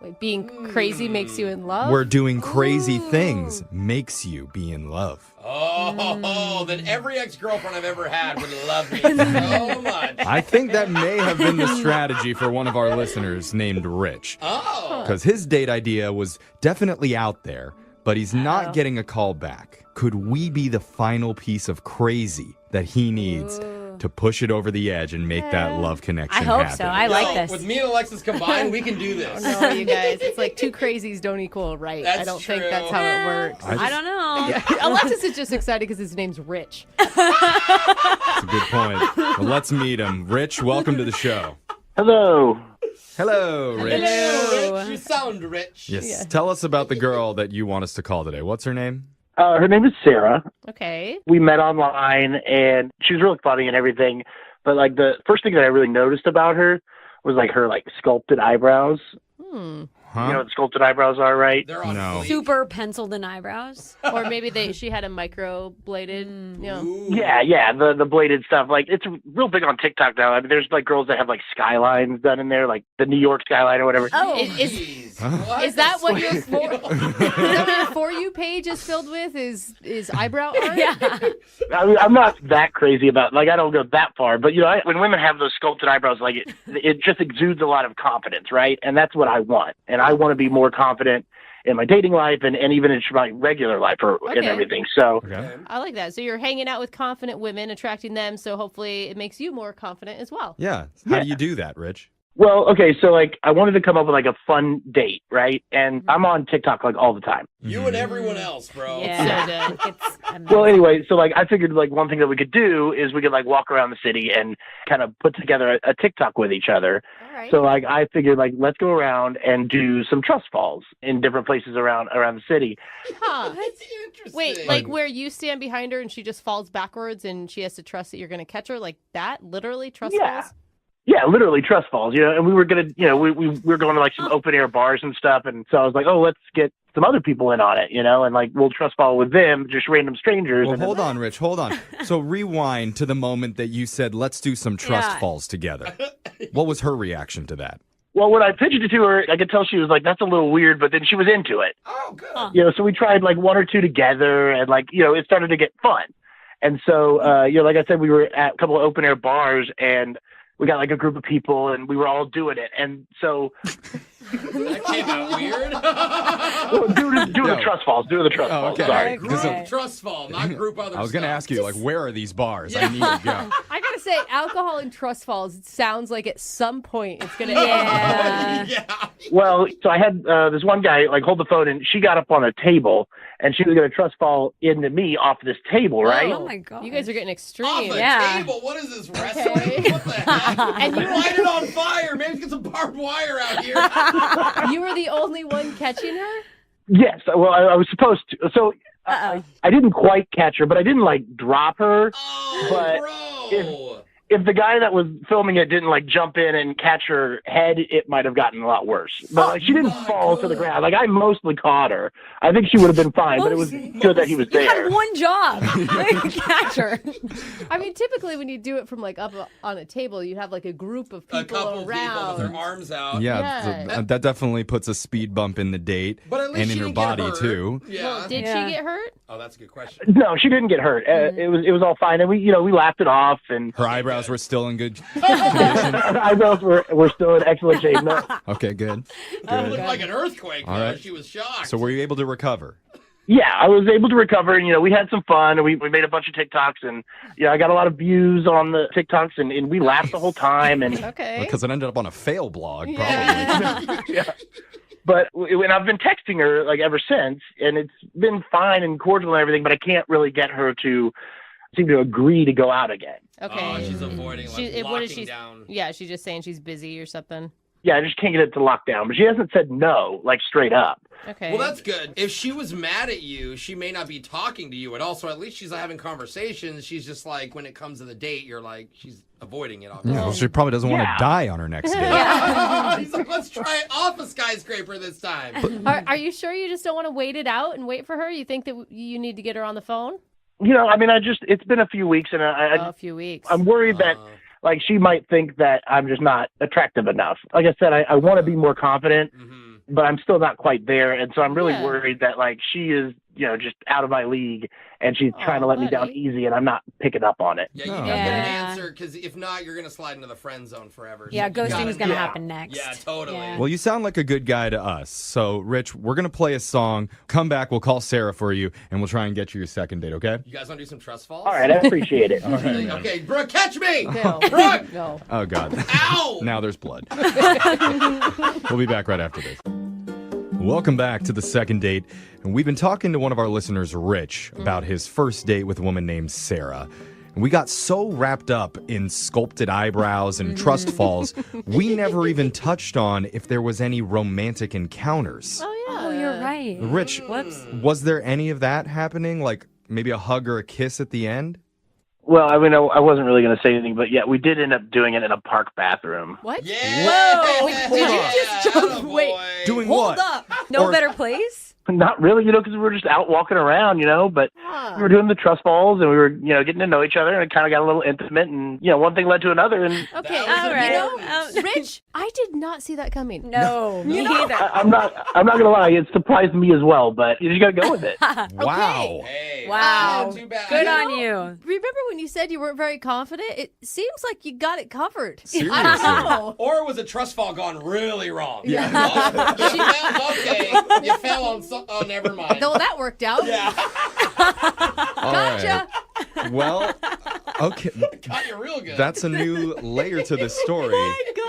Wait, being crazy makes you in love? Where doing crazy things makes you be in love. Oh, then every ex-girlfriend I've ever had would love me so much. I think that may have been the strategy for one of our listeners named Rich. Oh. Because his date idea was definitely out there, but he's not getting a call back. Could we be the final piece of crazy that he needs to push it over the edge and make that love connection happen? I hope so. I like this. With me and Alexis combined, we can do this. Oh, no, you guys. It's like two crazies don't equal right. That's I don't true. think that's how it works. I don't know. Yeah. Alexis is just excited because his name's Rich. That's a good point. Well, let's meet him. Rich, welcome to the show. Hello. Hello, Rich. Hello. Rich, you sound rich. Yes. Yeah. Tell us about the girl that you want us to call today. What's her name? Her name is Sarah. Okay. We met online, and she was really funny and everything. But, like, the first thing that I really noticed about her was, like, her, like, sculpted eyebrows. Huh? You know what sculpted eyebrows are, right? They're on No. fleek. Super penciled in eyebrows. Or maybe she had a microbladed, Ooh. Yeah, the bladed stuff. Like, it's real big on TikTok now. I mean, there's, like, girls that have, like, skylines done in there, like the New York skyline or whatever. Oh, Jeez. What? is that what your For You page is filled with? Is eyebrow art? Yeah. I mean, I'm not that crazy about, like, I don't go that far. But, when women have those sculpted eyebrows, like, it just exudes a lot of confidence, right? And that's what I want. And I want to be more confident in my dating life and even in my regular life and everything. So I like that. So you're hanging out with confident women, attracting them. So hopefully it makes you more confident as well. Yeah. How do you do that, Rich? Well, okay, so like I wanted to come up with like a fun date, right? And I'm on TikTok like all the time. You and everyone else, bro. Yeah. Well, anyway, so like I figured like one thing that we could do is we could like walk around the city and kind of put together a TikTok with each other. right. So like I figured like let's go around and do some trust falls in different places around the city. Huh. That's interesting. Wait, like where you stand behind her and she just falls backwards and she has to trust that you're going to catch her? Like that? Literally trust Yeah. falls? Yeah, literally trust falls, and we were gonna, we were going to like some open air bars and stuff, and so I was like, oh, let's get some other people in on it, and like we'll trust fall with them, just random strangers. Well, and hold on, Rich, hold on. So rewind to the moment that you said, let's do some trust falls together. What was her reaction to that? Well, when I pitched it to her, I could tell she was like, that's a little weird, but then she was into it. Oh, good. So we tried like one or two together, and like, it started to get fun. And so, like I said, we were at a couple of open air bars, and we got like a group of people and we were all doing it. And so that came out weird. well, doing the trust falls. Doing the trust falls. Okay. Sorry. Group trust fall, not group other I was going to stuff. ask you, like, where are these bars? I need to go. I gotta say, alcohol and trust falls sounds like at some point it's gonna Yeah. Well, so I had this one guy like hold the phone, and she got up on a table, and she was going to trust fall into me off this table, right? Oh my god. You guys are getting extreme. Off a table? What is this, wrestling? Okay. What the heck? And you Light it on fire. Maybe get some barbed wire out here. You were the only one catching her? Yes. Well, I was supposed to. So I didn't quite catch her, but I didn't like drop her. Oh, but bro. If the guy that was filming it didn't like jump in and catch her head, it might have gotten a lot worse. But like she didn't fall to the ground. Like I mostly caught her. I think she would have been fine, but it was good that he was You there. had one job. Catch her. I mean, typically when you do it from like up on a table, you'd have like a group of people A couple around. people with their arms out. Yeah, that definitely puts a speed bump in the date But at least and she in her didn't get body, hurt. too. Yeah. Well, did she get hurt? Oh, that's a good question. No, she didn't get hurt. It was all fine, and we laughed it off. And Her eyebrows were still in good her eyebrows were still in excellent shape. No. Okay, good. It looked like an earthquake. All though. right. She was shocked. So were you able to recover? Yeah, I was able to recover, and we had some fun, and we made a bunch of TikToks, and I got a lot of views on the TikToks, and we laughed the whole time. And Okay. Because it ended up on a fail blog, probably. yeah. But when I've been texting her like ever since, and it's been fine and cordial and everything, but I can't really get her to seem to agree to go out again. Okay. Oh, she's avoiding, like, what is locking she? down. Yeah, she's just saying she's busy or something. Yeah, I just can't get it to lock down. But she hasn't said no, like straight up. Okay. Well, that's good. If she was mad at you, she may not be talking to you at all. So at least she's having conversations. She's just like, when it comes to the date, you're like, she's avoiding it. Yeah, well, she probably doesn't want to die on her next date. He's like, let's try it off a skyscraper this time. Are you sure you just don't want to wait it out and wait for her? You think that you need to get her on the phone? I mean, it's been a few weeks, and a few weeks. I'm worried that like she might think that I'm just not attractive enough. Like I said, I want to be more confident, but I'm still not quite there. And so I'm really worried that like she is, just out of my league, and she's trying to let me down easy, and I'm not picking up on it. Yeah, you gotta get an answer, because if not, you're gonna slide into the friend zone forever. Yeah, So you ghosting is going to gotta- happen next. Yeah, totally. Well, you sound like a good guy to us. So, Rich, we're going to play a song. Come back, we'll call Sarah for you, and we'll try and get you your second date, okay? You guys want to do some trust falls? All right, I appreciate it. All right, man. Okay, Brooke, catch me! No. Brooke! No. Oh, God. Ow! Now there's blood. We'll be back right after this. Welcome back to the second date. And we've been talking to one of our listeners, Rich, about his first date with a woman named Sarah. And we got so wrapped up in sculpted eyebrows and trust falls, we never even touched on if there was any romantic encounters. Oh, yeah. Oh, you're right. Rich, Whoops. was there any of that happening? Like maybe a hug or a kiss at the end? Well, I mean, I wasn't really going to say anything, but yeah, we did end up doing it in a park bathroom. What? Yeah! Whoa! Did you just jump? Wait. Doing Hold what? up. No Or- better place? Not really, because we were just out walking around, but we were doing the trust falls, and we were, getting to know each other, and it kind of got a little intimate, and, one thing led to another, and Okay, All right. Rich, I did not see that coming. No, me neither. I'm not going to lie, it surprised me as well, but you just got to go with it. Wow. Hey, Wow. not too bad. Good on you. Remember when you said you weren't very confident? It seems like you got it covered. Seriously. I don't know. Or was a trust fall gone really wrong? Yeah. You fell, okay. You fell on oh, never mind. No, that worked out. Yeah. All Gotcha. right. Well, Okay. Got you real good. That's a new layer to this story.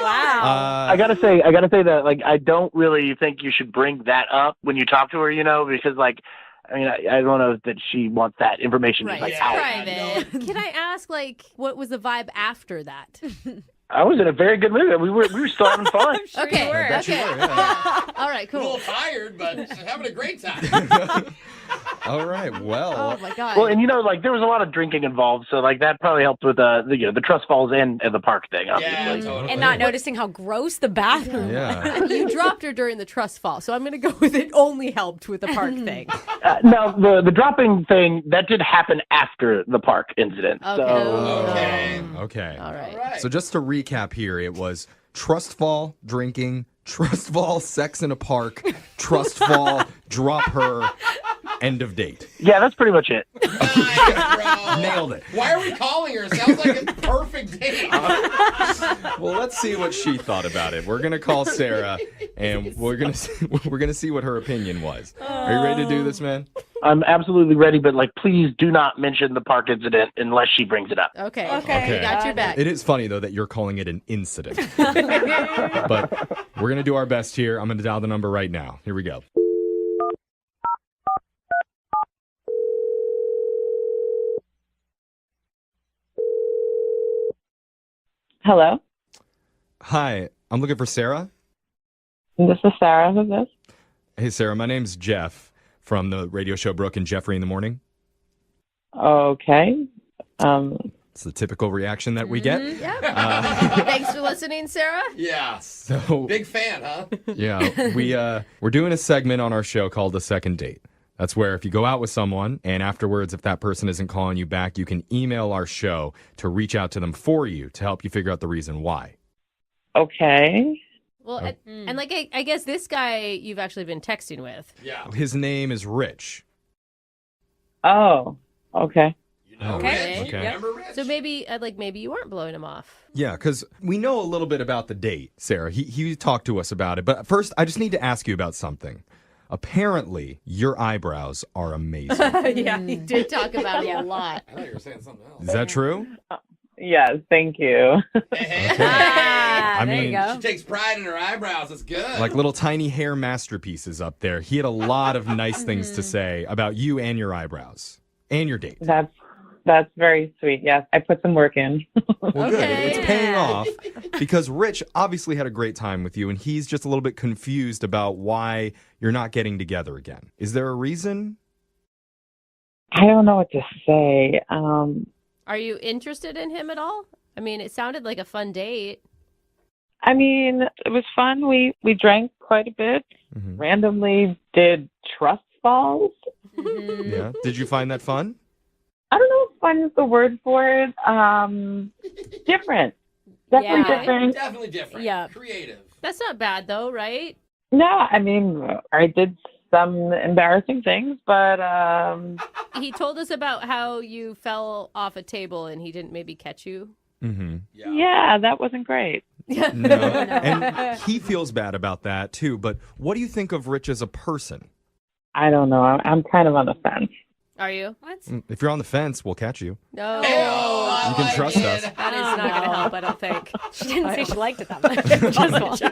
Wow. I gotta say that like I don't really think you should bring that up when you talk to her, because like I mean I don't know that she wants that information Right, like it's out. private. Can I ask, like, what was the vibe after that? I was in a very good mood. We were still having fun. Okay. I bet you Okay. were, yeah. All right, A little cool. tired, but having a great time. All right. Well. Oh my god. Well, and like there was a lot of drinking involved, so like that probably helped with the trust falls and the park thing, obviously. Yeah, totally. And not noticing how gross the bathroom Yeah. You dropped her during the trust fall, so I'm going to go with it only helped with the park thing. Now the dropping thing that did happen after the park incident. Okay. So Okay. All right. So just to recap here, it was trust fall, drinking, trust fall, sex in a park, trust fall, drop her, end of date. yeah, that's pretty much it. Nice, bro. Nailed it. Why are we calling her? Sounds like a perfect date. Well, let's see what she thought about it. We're gonna call Sarah, and we're gonna see what her opinion was. Are you ready to do this, man? I'm absolutely ready, but like please do not mention the park incident unless she brings it up. Okay. Okay. We got your back. It is funny though that you're calling it an incident, but we're gonna do our best here. I'm gonna dial the number right now. Here we go. Hello, Hi, I'm looking for Sarah. this is Sarah. Who's this? Hey, Sarah, my name's Jeff from the radio show Brooke and Jeffrey in the Morning. Okay. It's the typical reaction that we get. Yep. Thanks for listening, Sarah. Yeah. So, Big fan, huh? yeah, we're doing a segment on our show called The Second Date. That's where if you go out with someone and afterwards, if that person isn't calling you back, you can email our show to reach out to them for you to help you figure out the reason why. Okay. Well, and like I guess this guy you've actually been texting with. Yeah. His name is Rich. Oh. Okay. You know Okay. Rich. You Okay. remember Rich? So maybe maybe you weren't blowing him off. Yeah, because we know a little bit about the date, Sarah. He talked to us about it. But first, I just need to ask you about something. Apparently, your eyebrows are amazing. Yeah, he did talk about it a lot. I thought you were saying something else. Is that true? Yes. Thank you. I there you mean, go. She takes pride in her eyebrows. That's good. like little tiny hair masterpieces up there. He had a lot of nice things to say about you and your eyebrows and your date. That's very sweet. Yes, I put some work in. Well, good. Okay. It's paying off because Rich obviously had a great time with you, and he's just a little bit confused about why you're not getting together again. Is there a reason? I don't know what to say. Are you interested in him at all? I mean, it sounded like a fun date. I mean, it was fun. We drank quite a bit. Mhm. Randomly did trust falls. Yeah. Did you find that fun? I don't know if fun is the word for it. Different. Definitely Yeah. different. Definitely different. Yeah. Creative. That's not bad though, right? No, I mean, I did some embarrassing things, but He told us about how you fell off a table and he didn't maybe catch you. Mm-hmm. yeah, that wasn't great. No. And he feels bad about that too. But what do you think of Rich as a person? I don't know. I'm kind of on the fence. Are you? What? If you're on the fence, we'll catch you. No. You can trust us. That is not going to help, I don't think. She didn't say she liked it that much.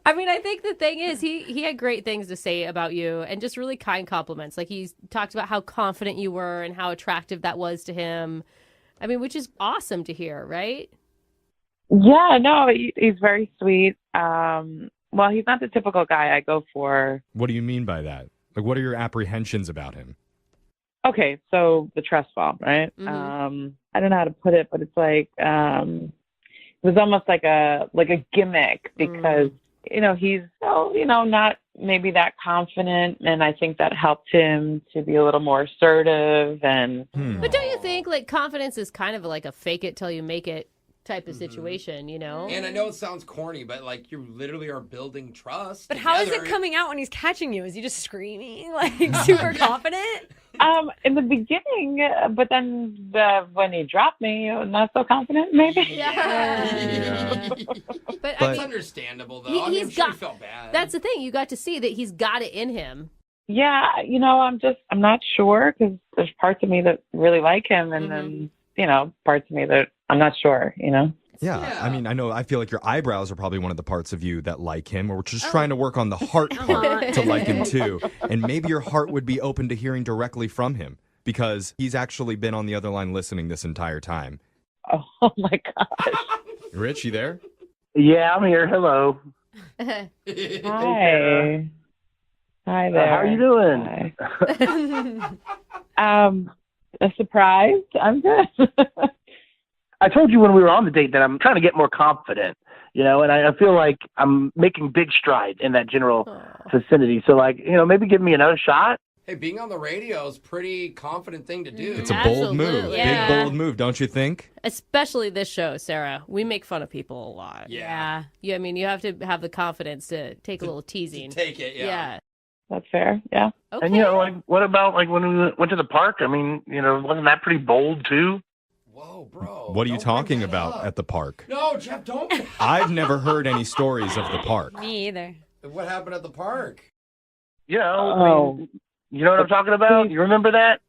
I mean, I think the thing is, he had great things to say about you and just really kind compliments. Like, he's talked about how confident you were and how attractive that was to him. I mean, which is awesome to hear, right? Yeah, no, he's very sweet. Well, he's not the typical guy I go for. What do you mean by that? Like, what are your apprehensions about him? Okay, so the trust fall, right? Mhm. I don't know how to put it, but it's like it was almost like a gimmick because he's not maybe that confident, and I think that helped him to be a little more assertive and. But don't you think, like, confidence is kind of like a fake it till you make it type of situation, you know? And I know it sounds corny, but like you literally are building trust. But how is it together. coming out when he's catching you? Is he just screaming, like super confident? In the beginning, but then when he dropped me, not so confident, maybe. Yeah. But I It's mean, understandable though. I mean, I'm sure he felt bad. That's the thing. You got to see that he's got it in him. Yeah, I'm not sure because there's parts of me that really like him, and then parts of me that I'm not sure, Yeah, I mean, I feel like your eyebrows are probably one of the parts of you that like him, or we're just trying to work on the heart part to like him too. And maybe your heart would be open to hearing directly from him because he's actually been on the other line listening this entire time. Oh my gosh. Rich, you there? Yeah, I'm here. Hello. Hi. Hi there. How are you doing? Surprised. I'm good. I told you when we were on the date that I'm trying to get more confident, and I feel like I'm making big strides in that general vicinity. So, maybe give me another shot. Hey, being on the radio is a pretty confident thing to do. It's a bold move. Yeah. Big, bold move, don't you think? Especially this show, Sarah. We make fun of people a lot. Yeah. You have to have the confidence to take a little teasing. Take it, yeah. That's fair. Yeah. Okay. And, what about, when we went to the park? I mean, wasn't that pretty bold, too? Whoa, bro. What are you talking about at the park? No, Jeff, don't. I've never heard any stories of the park. Me either. What happened at the park? You know what I'm talking about? You remember that?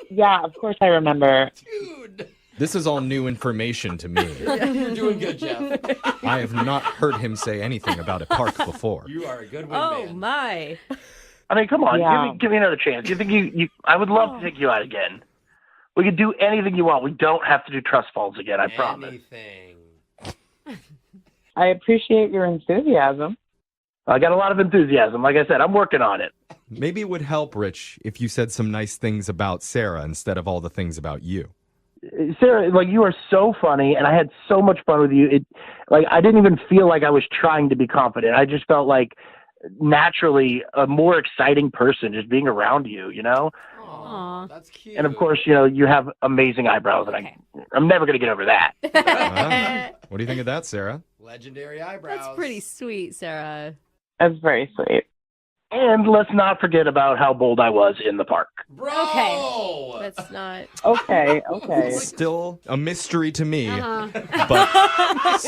Yeah, of course I remember. Dude. This is all new information to me. You're doing good, Jeff. I have not heard him say anything about a park before. You are a good wingman. Oh, my. I mean, come on. Yeah. Give me another chance. You think I would love to take you out again. We could do anything you want. We don't have to do trust falls again, I promise. Anything. I appreciate your enthusiasm. I got a lot of enthusiasm. Like I said, I'm working on it. Maybe it would help, Rich, if you said some nice things about Sarah instead of all the things about you. Sarah, you are so funny, and I had so much fun with you. I didn't even feel like I was trying to be confident. I just felt like naturally a more exciting person just being around you, Aw, that's cute. And of course, you have amazing eyebrows, and I'm never going to get over that. What do you think of that, Sarah? Legendary eyebrows. That's pretty sweet, Sarah. That's very sweet. And let's not forget about how bold I was in the park. Bro! Okay. That's not... Okay. Still a mystery to me, Uh-huh. but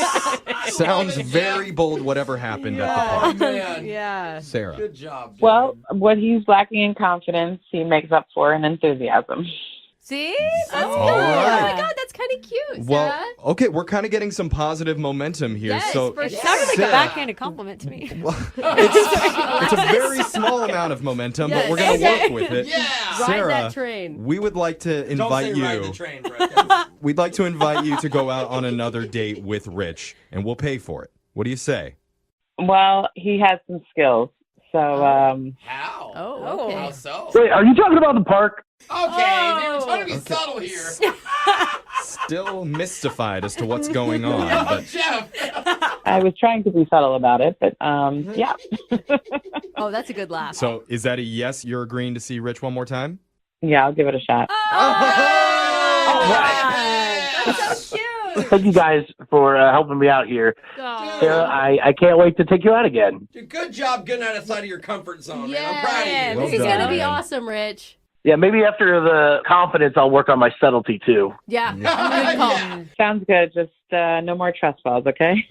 sounds very bold whatever happened at the park. Man. Yeah. Sarah. Good job, dude. Well, what he's lacking in confidence, he makes up for in enthusiasm. See? That's good. All right. Oh, my God. That's kind of cute, Sarah. Well, okay, we're kind of getting some positive momentum here. Yes, so for It sure. sounded like a Sarah. backhanded compliment to me. It's a very small amount of momentum, but we're going to work with it. Yeah. Ride Sarah, that train. we would like to Don't invite say ride you. the train, bro. We'd like to invite you to go out on another date with Rich, and we'll pay for it. What do you say? Well, he has some skills. So, How? Oh, okay. How so? Wait, are you talking about the park? Okay, they were trying to be subtle here. Still mystified as to what's going on. Oh, But Jeff. I was trying to be subtle about it, but yeah. Oh, that's a good laugh. so is that a yes? You're agreeing to see Rich one more time? Yeah, I'll give it a shot. That's so cute. Thank you guys for helping me out here. Oh. Sarah, I can't wait to take you out again. Dude, good job getting outside of your comfort zone, man. I'm Yeah, proud of you. Well this is done, going to be man. awesome, Rich. Yeah, maybe after the confidence, I'll work on my subtlety, too. Yeah, good call. Yeah. Sounds good. Just no more trust falls, okay?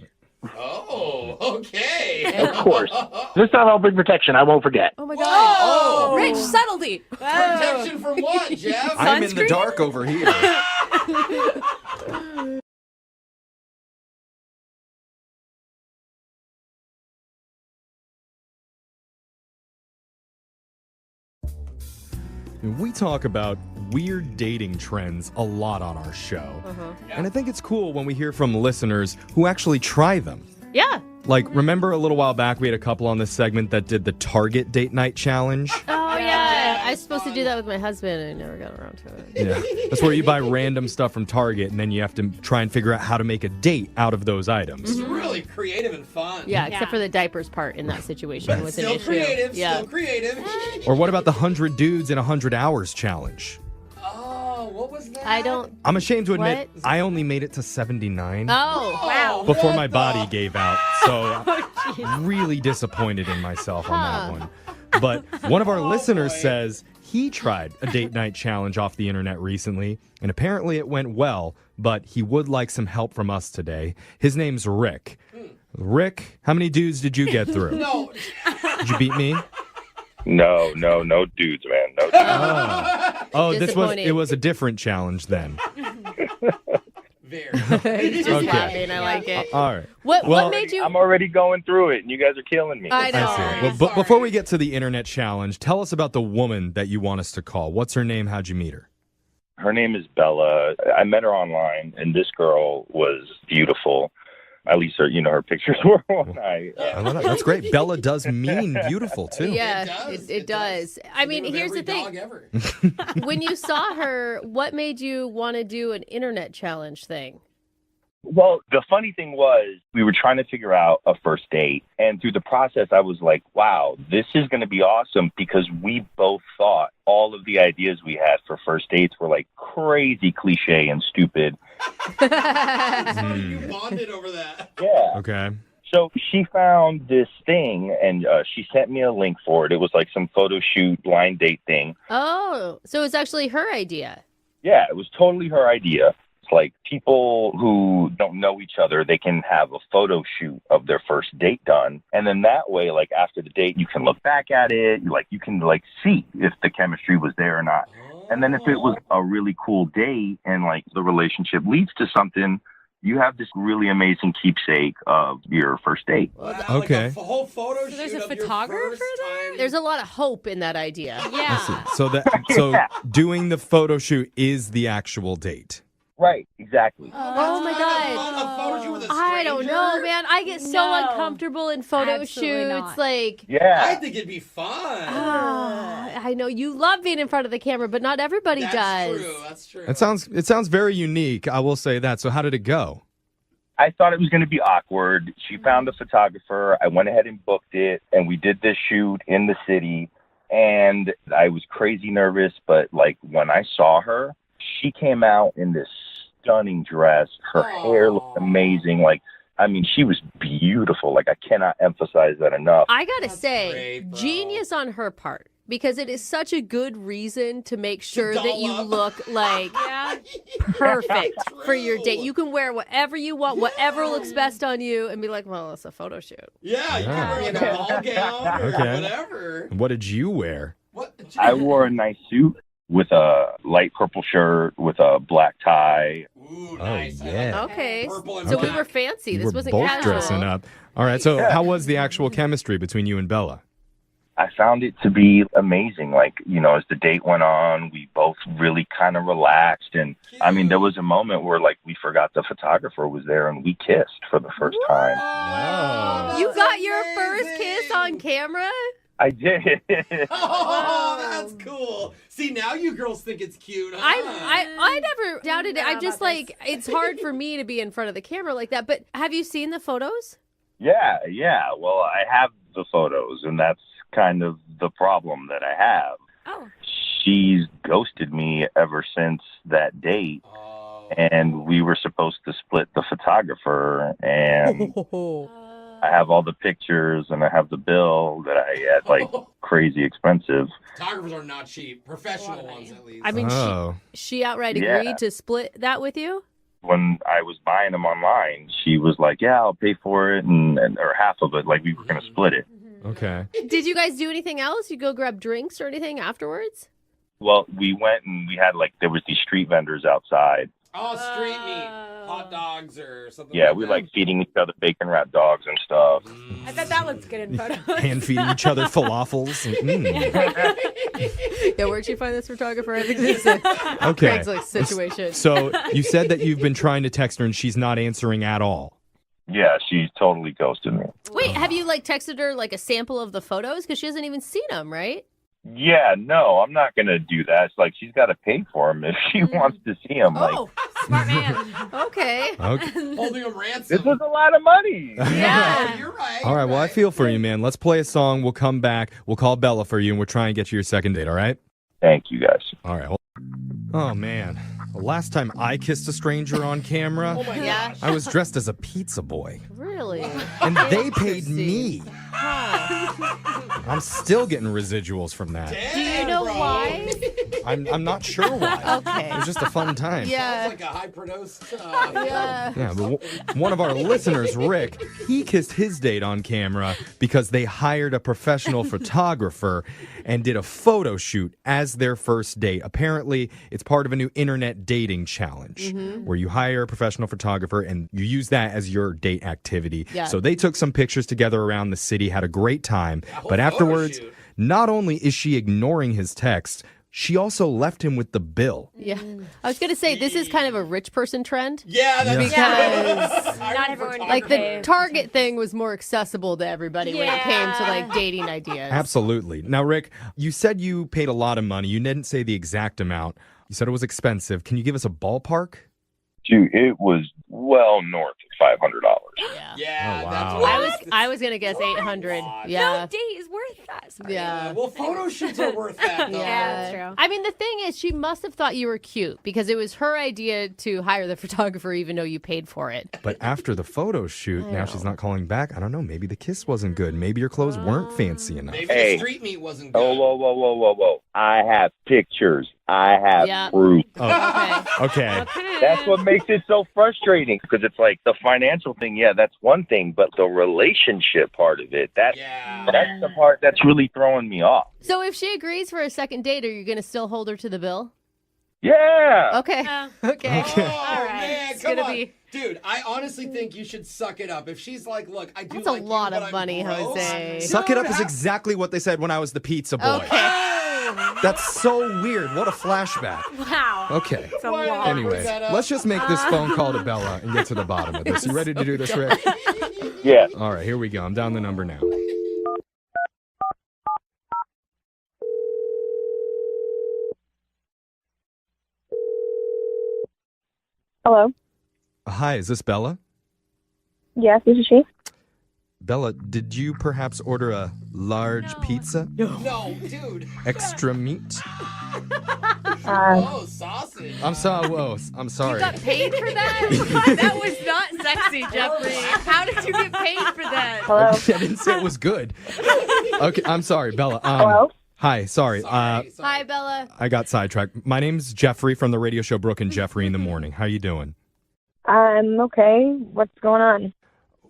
Oh, okay. Of course. This time I'll bring protection. I won't forget. Oh, my God. Oh. Rich, subtlety. Protection from what, Jeff? I'm in the dark over here. We talk about weird dating trends a lot on our show. And I think it's cool when we hear from listeners who actually try them. Yeah. Like, remember a little while back we had a couple on this segment that did the Target date night challenge? Oh, yeah. I was supposed to do that with my husband, and I never got around to it. Yeah. That's where you buy random stuff from Target, and then you have to try and figure out how to make a date out of those items. It's really creative and fun. Yeah, except for the diapers part in that situation was an Still issue. creative, Yeah. still creative. Or what about the 100 Dudes in 100 Hours challenge? Oh, what was that? I don't... I'm ashamed to admit, What? I only made it to 79 Oh, wow. before my body gave out. So really disappointed in myself on that one. But one of our listeners says he tried a date night challenge off the internet recently, and apparently it went well, but he would like some help from us today. His name's Rick. Rick, how many dudes did you get through? No. Did you beat me? No dudes, man. approach. Oh, Disappointing. it was a different challenge then. He's just Okay. laughing. I like it. All right. What made you? I'm already going through it, and you guys are killing me. I know. I see. Well, but before we get to the internet challenge, tell us about the woman that you want us to call. What's her name? How'd you meet her? Her name is Bella. I met her online, and this girl was beautiful. At least her pictures were when I. That's great. Bella does mean beautiful too. Yeah, it does. I mean, here's the thing. When you saw her, what made you want to do an internet challenge thing? Well, the funny thing was we were trying to figure out a first date. And through the process, I was like, wow, this is going to be awesome because we both thought all of the ideas we had for first dates were like crazy cliche and stupid. You bonded over that. Yeah. Okay. So she found this thing and she sent me a link for it. It was like some photo shoot blind date thing. Oh, so it's actually her idea. Yeah, it was totally her idea. It's like people who don't know each other, they can have a photo shoot of their first date done. And then that way, like after the date, you can look back at it. You can see if the chemistry was there or not. And then if it was a really cool date and like the relationship leads to something, you have this really amazing keepsake of your first date. Okay. A whole photo shoot There's a of your photographer first there? time. There's a lot of hope in that idea. I see. So doing the photo shoot is the actual date. Right, exactly. Oh my God. I don't know, man. I get so uncomfortable in photo Absolutely shoots. not. Like, I think it'd be fun. I know you love being in front of the camera, but not everybody does. That's true. It sounds very unique. I will say that. So how did it go? I thought it was going to be awkward. She found a photographer. I went ahead and booked it, and we did this shoot in the city. And I was crazy nervous, but like when I saw her, she came out in this stunning dress. Her hair looked amazing. She was beautiful. Like, I cannot emphasize that enough. I gotta say, genius on her part. Because it is such a good reason to make sure that you look like perfect for your date. You can wear whatever you want, whatever looks best on you, and be like, well, it's a photo shoot. Yeah, you can wear a ball gown or whatever. What did you wear? I wore a nice suit with a light purple shirt with a black tie. Ooh, nice. Yeah. Okay. Purple and So we black. were fancy. You This were wasn't both casual. dressing up. All right. So how was the actual chemistry between you and Bella? I found it to be amazing. As the date went on, we both really kind of relaxed. And there was a moment where we forgot the photographer was there and we kissed for the first time. You got your first kiss on camera? I did. Oh, that's cool. See, now you girls think it's cute, huh? I never doubted it. I'm just it's hard for me to be in front of the camera like that. But have you seen the photos? Yeah. Well, I have the photos, and that's kind of the problem that I have. Oh. She's ghosted me ever since that date. And we were supposed to split the photographer, and I have all the pictures and I have the bill that I had crazy expensive. Photographers are not cheap. Professional ones, at least. I mean, she outright Yeah. agreed to split that with you? When I was buying them online, she was like, yeah, I'll pay for it, or half of it. We were going to split it. Okay. Did you guys do anything else? You go grab drinks or anything afterwards? Well, we went and we had there was these street vendors outside. Oh, street meat. Hot dogs or something Yeah, like we that. feeding each other bacon wrap dogs and stuff. I bet that looks good in photos. Hand feeding each other falafels. Yeah, where'd you find this photographer? I think this is a Okay. Craigslist situation. So you said that you've been trying to text her and she's not answering at all. Yeah, she totally ghosted me. Wait, have you texted her a sample of the photos? Because she hasn't even seen them, right? Yeah, no, I'm not going to do that. It's she's got to pay for them if she wants to see them. Smart man. Okay. Holding a ransom. This was a lot of money. Yeah. You're right. All right. Well, I feel for you, man. Let's play a song. We'll come back. We'll call Bella for you, and we'll try and get you your second date, all right? Thank you, guys. All right. Oh, man. The last time I kissed a stranger on camera, Oh my gosh. I was dressed as a pizza boy. Really? And they paid me. I'm still getting residuals from that. Do you know why? I'm not sure why. Okay. It was just a fun time. Yeah. Sounds like a high-produced Yeah. Yeah, but one of our listeners, Rick, he kissed his date on camera because they hired a professional photographer and did a photo shoot as their first date. Apparently, it's part of a new internet dating challenge where you hire a professional photographer and you use that as your date activity. Yeah. So they took some pictures together around the city, had a great time, but afterwards, not only is she ignoring his text, she also left him with the bill. Yeah. I was going to say, this is kind of a rich person trend. Yeah, that's Because Not everyone can like pay. the Target thing was more accessible to everybody when it came to like dating ideas. Absolutely. Now, Rick, you said you paid a lot of money. You didn't say the exact amount. You said it was expensive. Can you give us a ballpark? Dude, it was well north of $500. Yeah, Oh, that's wow. what I was going to guess 800. Yeah. No date is worth that. Sorry. Yeah. Well, photo shoots are worth that, though. Yeah, that's true. I mean, the thing is, she must have thought you were cute because it was her idea to hire the photographer even though you paid for it. But after the photo shoot, now she's not calling back. I don't know. Maybe the kiss wasn't good. Maybe your clothes weren't fancy enough. Maybe Hey. the street meat wasn't good. Oh, whoa. I have pictures. I have Yeah. proof. Oh, okay. That's what makes it so frustrating because it's like the financial thing, yeah, that's one thing, but the relationship part of it, that's the part that's really throwing me off. So if she agrees for a second date, are you going to still hold her to the bill? Yeah. Okay. Okay. Oh, All right. man, It's come gonna on. be. Dude, I honestly think you should suck it up. If she's like, look, I do That's a like lot you, of but money, I'm broke. Jose. Suck it up is exactly what they said when I was the pizza boy. Okay. That's so weird. What a flashback. Wow. Okay. It's a lot. Anyway, let's just make this phone call to Bella and get to the bottom of this. You ready to do this, Rick? Yeah. All right, here we go. I'm down the number now. Hello. Hi, is this Bella? Yes, this is she. Bella, did you perhaps order a large pizza? No, dude. Extra meat? Oh, sausage. I'm sorry. Whoa, I'm sorry. You got paid for that? That was not sexy, Jeffrey. How did you get paid for that? Hello. I didn't say it was good. Okay, I'm sorry, Bella. Hello? Hi, sorry. Hi, Bella. I got sidetracked. My name's Jeffrey from the radio show Brooke and Jeffrey in the Morning. How you doing? I'm okay. What's going on?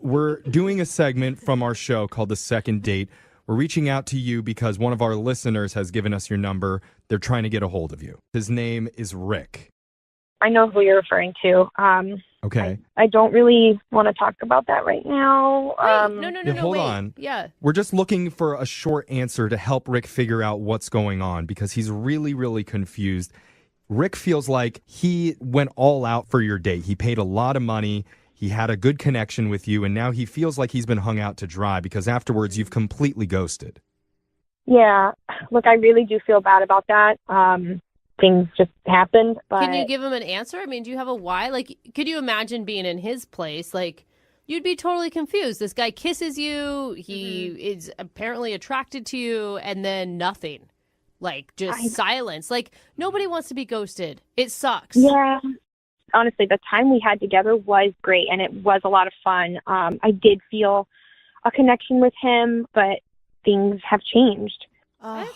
We're doing a segment from our show called The Second Date. We're reaching out to you because one of our listeners has given us your number. They're trying to get a hold of you. His name is Rick. I know who you're referring to. Okay. I don't really want to talk about that right now. No, Yeah, hold wait. on. Yeah. We're just looking for a short answer to help Rick figure out what's going on because he's really, really confused. Rick feels like he went all out for your date. He paid a lot of money. He had a good connection with you, and now he feels like he's been hung out to dry because afterwards you've completely ghosted. Yeah. Look, I really do feel bad about that. Things just happened. But Can you give him an answer? I mean, do you have a why? Like, could you imagine being in his place? Like, you'd be totally confused. This guy kisses you. He is apparently attracted to you, and then nothing. Like, just silence. Like, nobody wants to be ghosted. It sucks. Yeah. Honestly, the time we had together was great, and it was a lot of fun. I did feel a connection with him, but things have changed. What?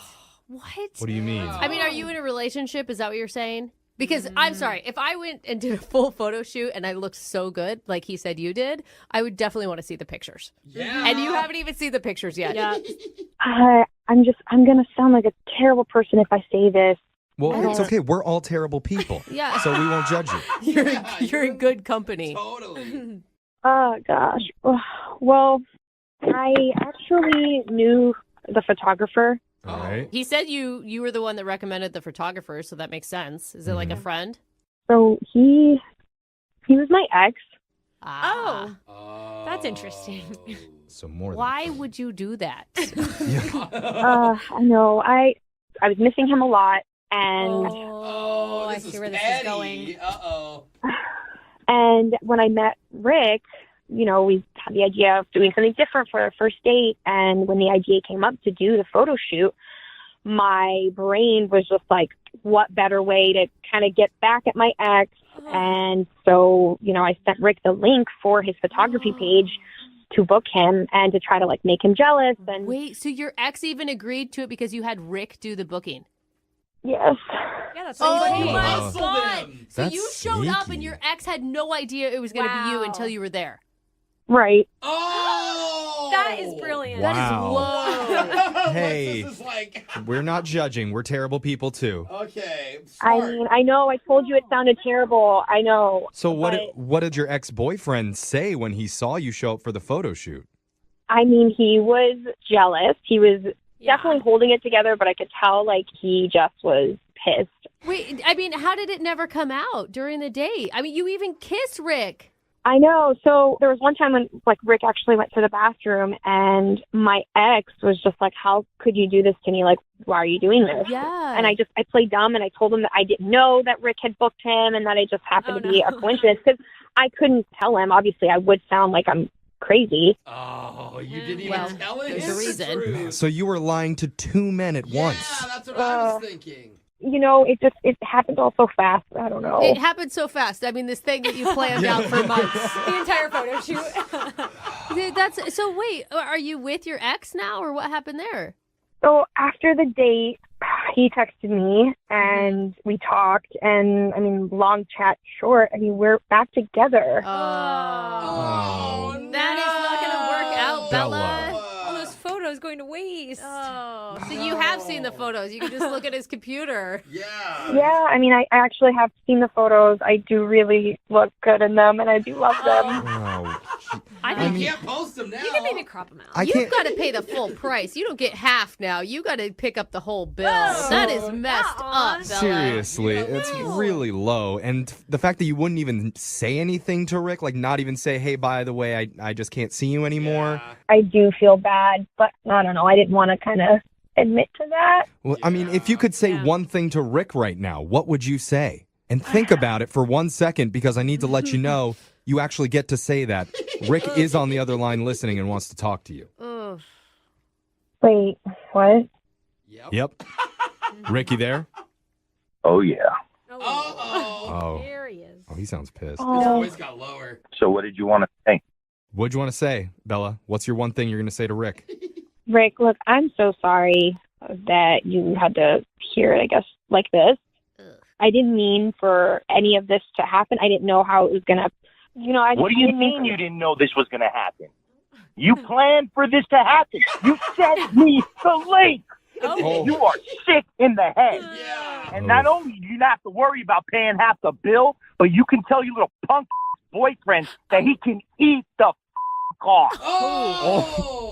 What do you mean? I mean, are you in a relationship? Is that what you're saying? Because I'm sorry, if I went and did a full photo shoot and I looked so good, like he said you did, I would definitely want to see the pictures. Yeah. And you haven't even seen the pictures yet. Yeah. I'm going to sound like a terrible person if I say this. Well, it's okay. We're all terrible people. Yeah. So we won't judge you. You're in good company. Totally. Oh, gosh. Well, I actually knew the photographer. All right. He said you were the one that recommended the photographer, so that makes sense. Is it like a friend? So he was my ex. Ah. Oh, that's interesting. So more. Why would you do that? I know. I was missing him a lot, and Oh, I see where this is going. Uh-oh. and when I met Rick, you know, we had the idea of doing something different for our first date. And when the idea came up to do the photo shoot, my brain was just like, what better way to kind of get back at my ex? And so, you know, I sent Rick the link for his photography page to book him and to try to like make him jealous. And Wait, so your ex even agreed to it because you had Rick do the booking? Yes. Yeah, that's Oh so sweet. my Hustled God. him. So That's you showed up and sneaky. your ex had no idea it was going to be you until you were there. Right. Oh, That is brilliant. Wow. Hey. This is like, We're not judging. We're terrible people too. okay, I smart. mean, I know I told you it sounded terrible. I know. So but, what did your ex-boyfriend say when he saw you show up for the photo shoot? I mean, he was jealous. He was definitely holding it together, but I could tell, like, he just was pissed. Wait, I mean, how did it never come out during the date? I mean, you even kissed Rick. I know. So there was one time when, like, Rick actually went to the bathroom, and my ex was just like, how could you do this to me? Like, why are you doing this? Yeah. And I played dumb, and I told him that I didn't know that Rick had booked him and that it just happened to be a coincidence, because I couldn't tell him. Obviously, I would sound like I'm crazy. Oh, you didn't even tell it? There's a reason. So you were lying to two men at once. Yeah, that's what I was thinking. You know, it happened all so fast. I don't know. It happened so fast. I mean, this thing that you planned out for months. The entire photo shoot. Dude, so wait, are you with your ex now, or what happened there? So after the date, he texted me and we talked, and I mean, long chat short, I mean, we're back together. Oh, that is not going to work out, Bella. All those photos going to waste. Oh, so you have seen the photos. You can just look at his computer. Yeah, I mean, I actually have seen the photos. I do really look good in them, and I do love them. Oh. You can't post them now. You can maybe crop them out. You've got to pay the full price. You don't get half now. You got to pick up the whole bill. That is messed up, Bella. Seriously, it's really low. And the fact that you wouldn't even say anything to Rick, like not even say, hey, by the way, I just can't see you anymore. I do feel bad, but I don't know. I didn't want to kind of admit to that. Well, I mean, if you could say one thing to Rick right now, what would you say? And think about it for 1 second, because I need to let you know you actually get to say that. Rick is on the other line listening and wants to talk to you. Wait, what? Yep. Rick, you there? Oh, yeah. Oh. There he is. Oh, he sounds pissed. His voice got lower. So what did you want to say? What'd you want to say, Bella? What's your one thing you're going to say to Rick? Rick, look, I'm so sorry that you had to hear it, I guess, like this. I didn't mean for any of this to happen. I didn't know how it was going to, What do you mean you didn't know this was going to happen? You planned for this to happen. You sent me the link. Oh. You are sick in the head. And not only do you not have to worry about paying half the bill, but you can tell your little punk boyfriend that he can eat the off.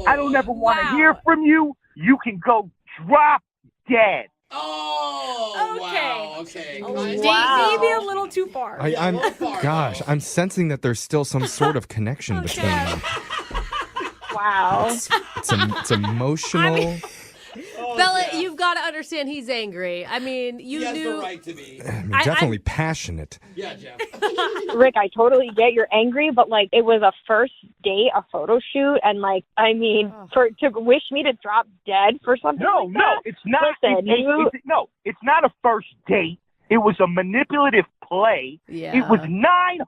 I don't ever want to hear from you. You can go drop dead. Okay. Wow. Maybe a little too far. I'm sensing that there's still some sort of connection between them. Wow. It's emotional. Bella, you've got to understand he's angry. I mean, you He has knew. the right to be. I mean, definitely passionate. Yeah, Jeff. Rick, I totally get you're angry, but like it was a first date, a photo shoot, and like I mean, to wish me to drop dead for something. like that? It's not. Listen, It's not a first date. It was a manipulative play. Yeah. It was $900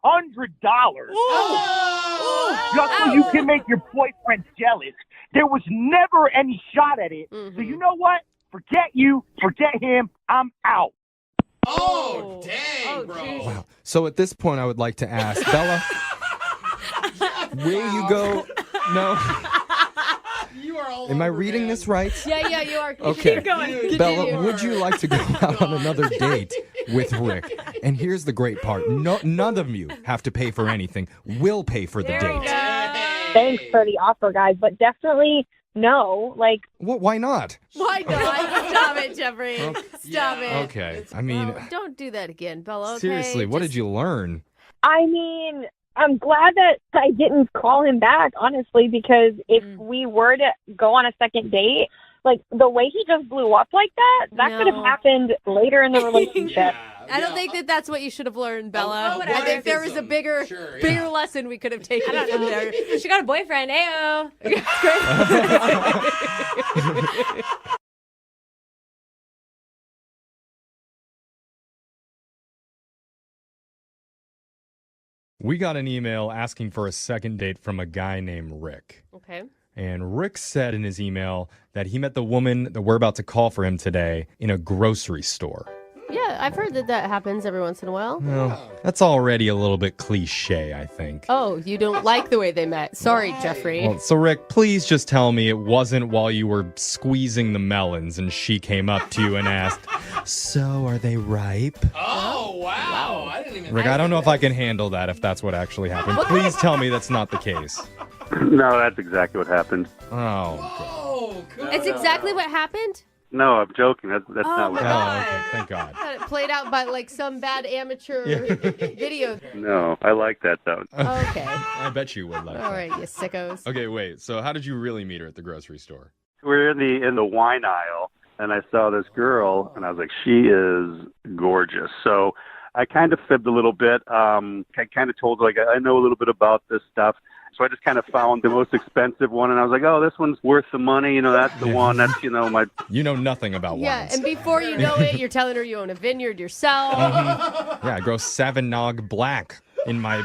just so you can make your boyfriend jealous. There was never any shot at it. So you know what? Forget you. Forget him. I'm out. Oh, dang, bro. Wow. So at this point, I would like to ask Bella, will you go? No. You are all Am I reading this right? Yeah, you are. Okay. Keep going. Bella, would you like to go out on another date with Rick? And here's the great part. None of you have to pay for anything. We'll pay for the date. Thanks for the offer, guys, but definitely no. Like, Why not? Why not? Stop it, Jeffrey. Stop it. Okay. I mean, Don't do that again, Bella. Okay? seriously, what did you learn? I mean, I'm glad that I didn't call him back, honestly, because if we were to go on a second date, like the way he just blew up like that could have happened later in the relationship. I don't think that that's what you should have learned, Bella. Oh, I think there was a bigger lesson we could have taken from there. She got a boyfriend. Ayo. We got an email asking for a second date from a guy named Rick. Okay. And Rick said in his email that he met the woman that we're about to call for him today in a grocery store. Yeah, I've heard that happens every once in a while. Well, that's already a little bit cliche, I think. Oh, you don't like the way they met. Sorry, Jeffrey. Well, so Rick, please just tell me it wasn't while you were squeezing the melons and she came up to you and asked, "So, are they ripe?" Oh, wow. I didn't even Rick, I don't know if I can handle that if that's what actually happened. Please tell me that's not the case. No, that's exactly what happened. Oh. It's exactly what happened? No, I'm joking. That's Oh, not what my happened. Oh, okay. Thank God. Thought it played out by like some bad amateur video. No, I like that, though. Okay. I bet you would like All that. right, you sickos. Okay, wait. So how did you really meet her at the grocery store? We're in the wine aisle, and I saw this girl, and I was like, she is gorgeous. So I kind of fibbed a little bit. I kind of told her, like, I know a little bit about this stuff. So I just kind of found the most expensive one, and I was like, oh, this one's worth the money. You know, that's the one. That's, my... You know nothing about Yeah, wines. and before you know it, you're telling her you own a vineyard yourself. Yeah, I grow Savagnog Black in my...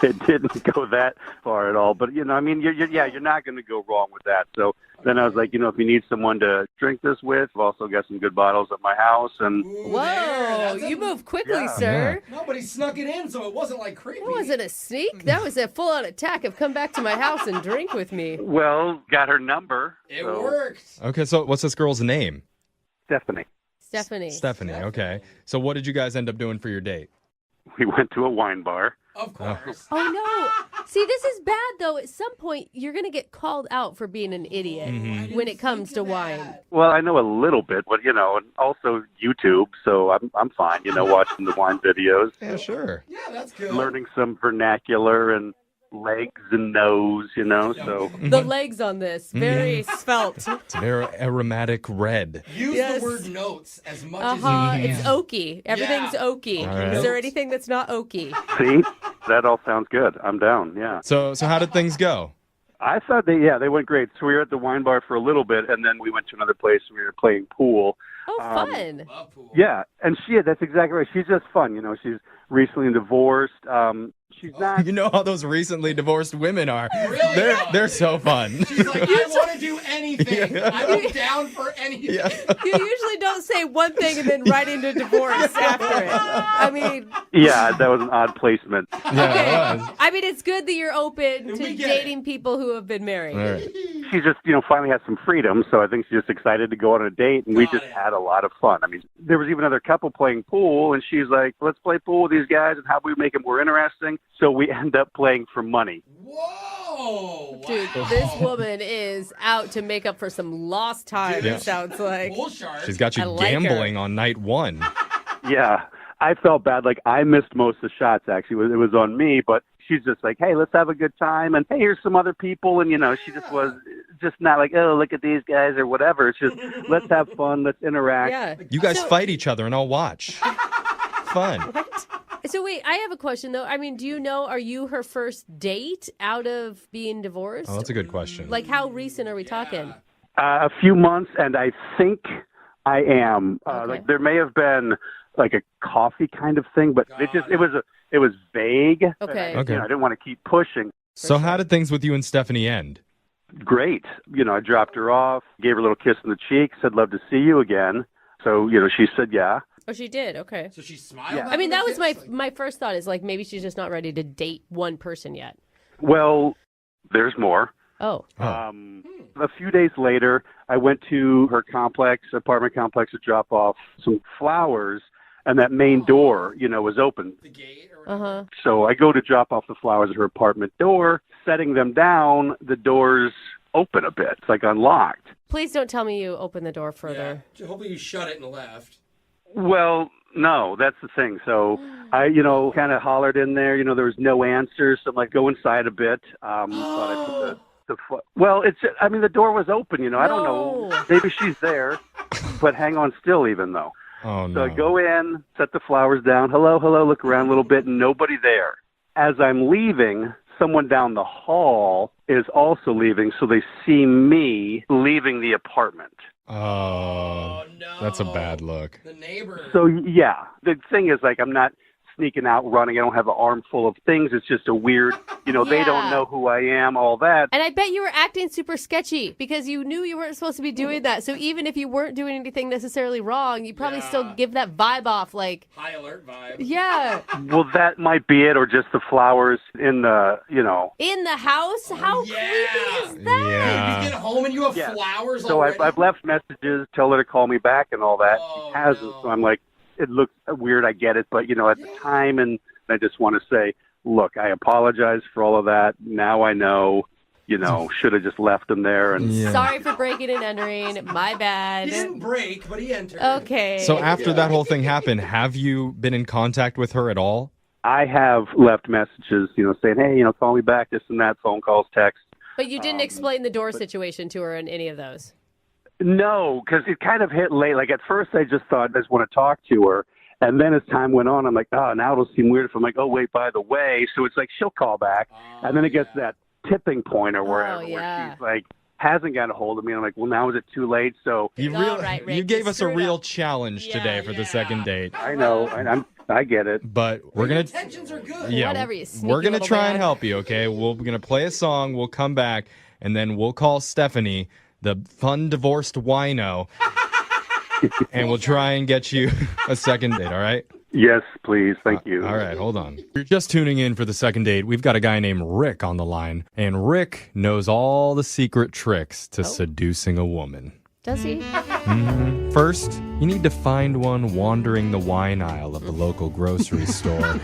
It didn't go that far at all. But, you're not going to go wrong with that. So then I was like, if you need someone to drink this with, I've also got some good bottles at my house. And Whoa, you move quickly, sir. Nobody snuck it in, so it wasn't like creepy. That wasn't a sneak. That was a full-on attack of come back to my house and drink with me. Well, got her number. It worked. Okay, so what's this girl's name? Stephanie. Stephanie, okay. So what did you guys end up doing for your date? We went to a wine bar. Of course. Oh, no. See, this is bad, though. At some point, you're going to get called out for being an idiot when it comes to wine. Well, I know a little bit, but, and also YouTube, so I'm fine, watching the wine videos. Yeah, sure. Yeah, that's good. Learning some vernacular and legs and nose, so. The legs on this, very svelte. It's very aromatic red. Use the word notes as much as you can. It's oaky. Everything's oaky. right. Is there anything that's not oaky? See? That all sounds good. I'm down, yeah. So how did things go? I thought they went great. So we were at the wine bar for a little bit, and then we went to another place and we were playing pool. Oh, fun. Yeah, and that's exactly right. She's just fun, She's recently divorced. She's not. You know how those recently divorced women are. Really? They're so fun. She's like, I want to do anything. I'm down for anything. Yeah. You usually don't say one thing and then right into divorce after it. I mean... Yeah, that was an odd placement. Yeah, it was. I mean, it's good that you're open to We get dating people who have been married. All right. She just, finally has some freedom, so I think she's just excited to go on a date, and we just had a lot of fun. I mean, there was even another couple playing pool, and she's like, let's play pool with these guys, and how do we make it more interesting? So we end up playing for money. Whoa. Dude, this woman is out to make up for some lost time, Yeah. it sounds like. Bull shark. She's got you I like her. gambling on night one. Yeah, I felt bad. Like, I missed most of the shots, actually. It was on me, but she's just like, hey, let's have a good time, and hey, here's some other people, and, she just was just not like, oh, look at these guys or whatever. It's just, let's have fun, let's interact. Yeah. You guys fight each other and I'll watch. Fun. So wait, I have a question though. I mean, do you know, are you her first date out of being divorced? Oh, that's a good question. Like, how recent are we talking? A few months, and I think I am. Okay. Like, there may have been like a coffee kind of thing, but it was vague. Okay. And I didn't want to keep pushing. So how did things with you and Stephanie end? Great. I dropped her off, gave her a little kiss on the cheek, said, love to see you again. So, she said, yeah. Oh, she did. Okay. So she smiled. Yeah. I mean, that was my first thought is like maybe she's just not ready to date one person yet. Well, there's more. Oh. A few days later, I went to her apartment complex to drop off some flowers, and that main door, was open. The gate or Uh-huh. So I go to drop off the flowers at her apartment door, setting them down, the door's open a bit. It's like unlocked. Please don't tell me you opened the door further. Yeah. Hopefully you shut it and left. Well, no, that's the thing. So I, kind of hollered in there. There was no answer. So I'm like, go inside a bit. Thought I put well, the door was open, I don't know. Maybe she's there, but hang on still even though. Oh, no. So I go in, set the flowers down. Hello, look around a little bit, and nobody there. As I'm leaving, someone down the hall is also leaving, so they see me leaving the apartment. Oh, no. That's a bad look. The neighbor. So, yeah, the thing is, like, I'm not sneaking out, running. I don't have an arm full of things. It's just a weird, they don't know who I am, all that. And I bet you were acting super sketchy because you knew you weren't supposed to be doing that. So even if you weren't doing anything necessarily wrong, you probably still give that vibe off, like high alert vibe. Yeah. Well, that might be it, or just the flowers in the, In the house? How creepy is that? Yeah. You get home and you have flowers So already? I've left messages, tell her to call me back and all that. She hasn't, so I'm like, it looks weird, I get it, but, at the time, and I just want to say, look, I apologize for all of that. Now I know, should have just left him there. And Sorry for breaking and entering. My bad. He didn't break, but he entered. Okay. So after that whole thing happened, have you been in contact with her at all? I have left messages, saying, hey, call me back, this and that, phone calls, text. But you didn't explain the door situation to her in any of those. No, because it kind of hit late. Like, at first I just thought I just want to talk to her. And then as time went on, I'm like, oh, now it'll seem weird if I'm like, oh, wait, by the way. So it's like she'll call back. And then it gets that tipping point or wherever where she's like, hasn't got a hold of me. I'm like, well, now is it too late? So You gave us a real challenge today for the second date. I know. I get it. But we're going to... Intentions are good. Yeah, Whatever, you sneaky we're going to little try man. and help you, okay? We're going to play a song. We'll come back, and then we'll call Stephanie, the fun divorced wino, and we'll try and get you a second date, all right? Yes, please. Thank you. All right, hold on. You're just tuning in for the second date. We've got a guy named Rick on the line, and Rick knows all the secret tricks to seducing a woman. Does he? First, you need to find one wandering the wine aisle of the local grocery store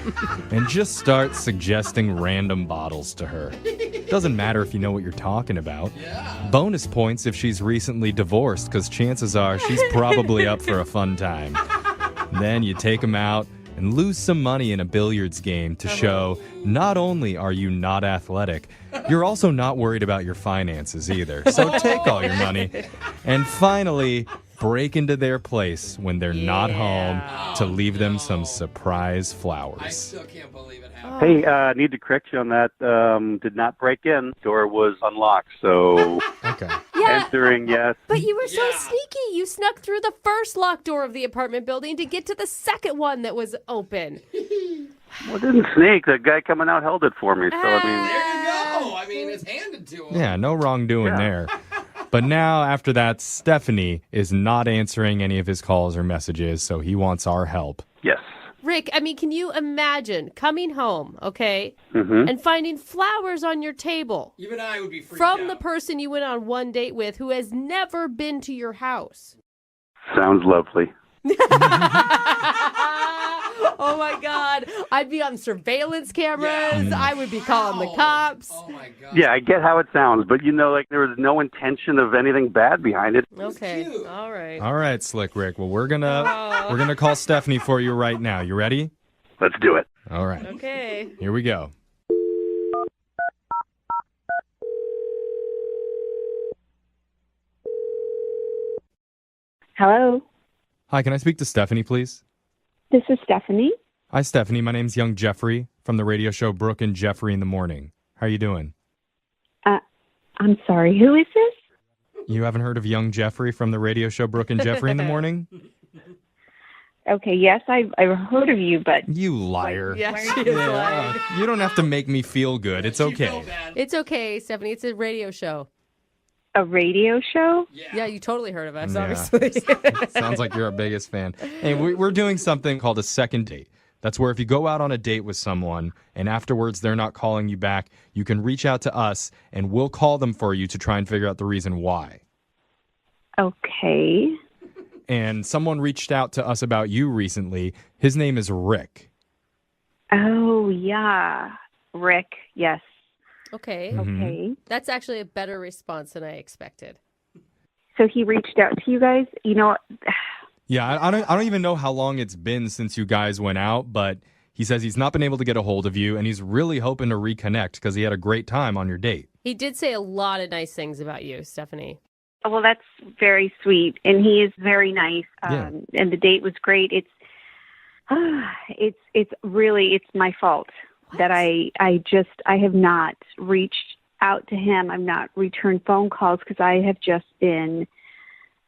and just start suggesting random bottles to her. Doesn't matter if you know what you're talking about. Bonus points if she's recently divorced, because chances are she's probably up for a fun time. Then you take them out and lose some money in a billiards game to show not only are you not athletic, you're also not worried about your finances either. So take all your money. And finally, break into their place when they're not home to leave them some surprise flowers. I still can't believe it happened. Hey, need to correct you on that. Did not break in. Door was unlocked, so entering, yes. But you were so sneaky. You snuck through the first locked door of the apartment building to get to the second one that was open. Well, it didn't sneak. The guy coming out held it for me, so I mean... There you go. I mean, it's handed to him. Yeah, no wrongdoing there. But now, after that, Stephanie is not answering any of his calls or messages, so he wants our help. Yes. Rick, I mean, can you imagine coming home, okay, Mhm. and finding flowers on your table Even I would be freaked from out. the person you went on one date with who has never been to your house? Sounds lovely. Oh, my God. I'd be on surveillance cameras. I would be calling the cops. Oh, my God. Yeah, I get how it sounds, but there was no intention of anything bad behind it. Okay. All right. All right, Slick Rick. Well, we're gonna call Stephanie for you right now. You ready? Let's do it. All right. Okay. Here we go. Hello, Hi, can I speak to Stephanie, please? this is Stephanie. Hi, Stephanie. My name's Young Jeffrey from the radio show Brooke and Jeffrey in the Morning. How are you doing? I'm sorry, who is this? You haven't heard of Young Jeffrey from the radio show Brooke and Jeffrey in the Morning? Okay, yes, I've heard of you, but You liar. Yes, she is lying. You don't have to make me feel good. It's okay. It's okay, Stephanie. It's a radio show. a radio show? Yeah, you totally heard of us, Yeah. obviously. Sounds like you're our biggest fan. Hey, we're doing something called a second date. That's where if you go out on a date with someone and afterwards they're not calling you back, you can reach out to us and we'll call them for you to try and figure out the reason why. Okay. And someone reached out to us about you recently. His name is Rick. Oh, yeah. Rick, yes. Okay. Mhm. Okay. That's actually a better response than I expected. So he reached out to you guys. You know, Yeah, I don't even know how long it's been since you guys went out, but he says he's not been able to get a hold of you and he's really hoping to reconnect because he had a great time on your date. He did say a lot of nice things about you, Stephanie. well, that's very sweet, and he is very nice. Yeah. And the date was great. It's really my fault that I have not reached out to him. I've not returned phone calls because I have just been.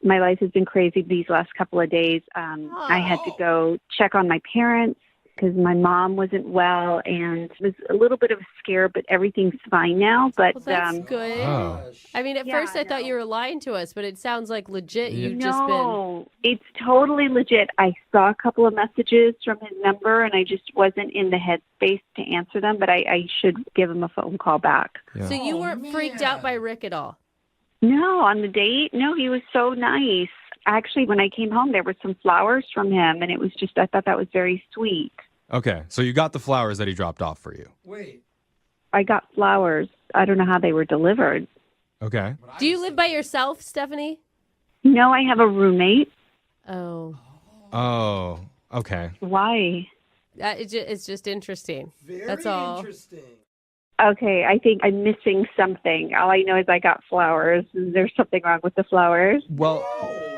My life has been crazy these last couple of days. I had to go check on my parents because my mom wasn't well and it was a little bit of a scare, but everything's fine now. But Well, that's good. Oh. I mean, at first I thought you were lying to us, but it sounds like legit. You've just been. No, it's totally legit. I saw a couple of messages from his number, and I just wasn't in the headspace to answer them, but I should give him a phone call back. So you weren't freaked out by Rick at all? No, on the date, no, he was so nice. Actually, when I came home, there were some flowers from him, and it was just, I thought that was very sweet. Okay, so you got the flowers that he dropped off for you. Wait. I got flowers. I don't know how they were delivered. Okay. Do you live by yourself, Stephanie? No, I have a roommate. Oh. Oh, okay. Why? It's just interesting. That's all. Interesting. Okay, I think I'm missing something. All I know is I got flowers. Is there something wrong with the flowers? Well,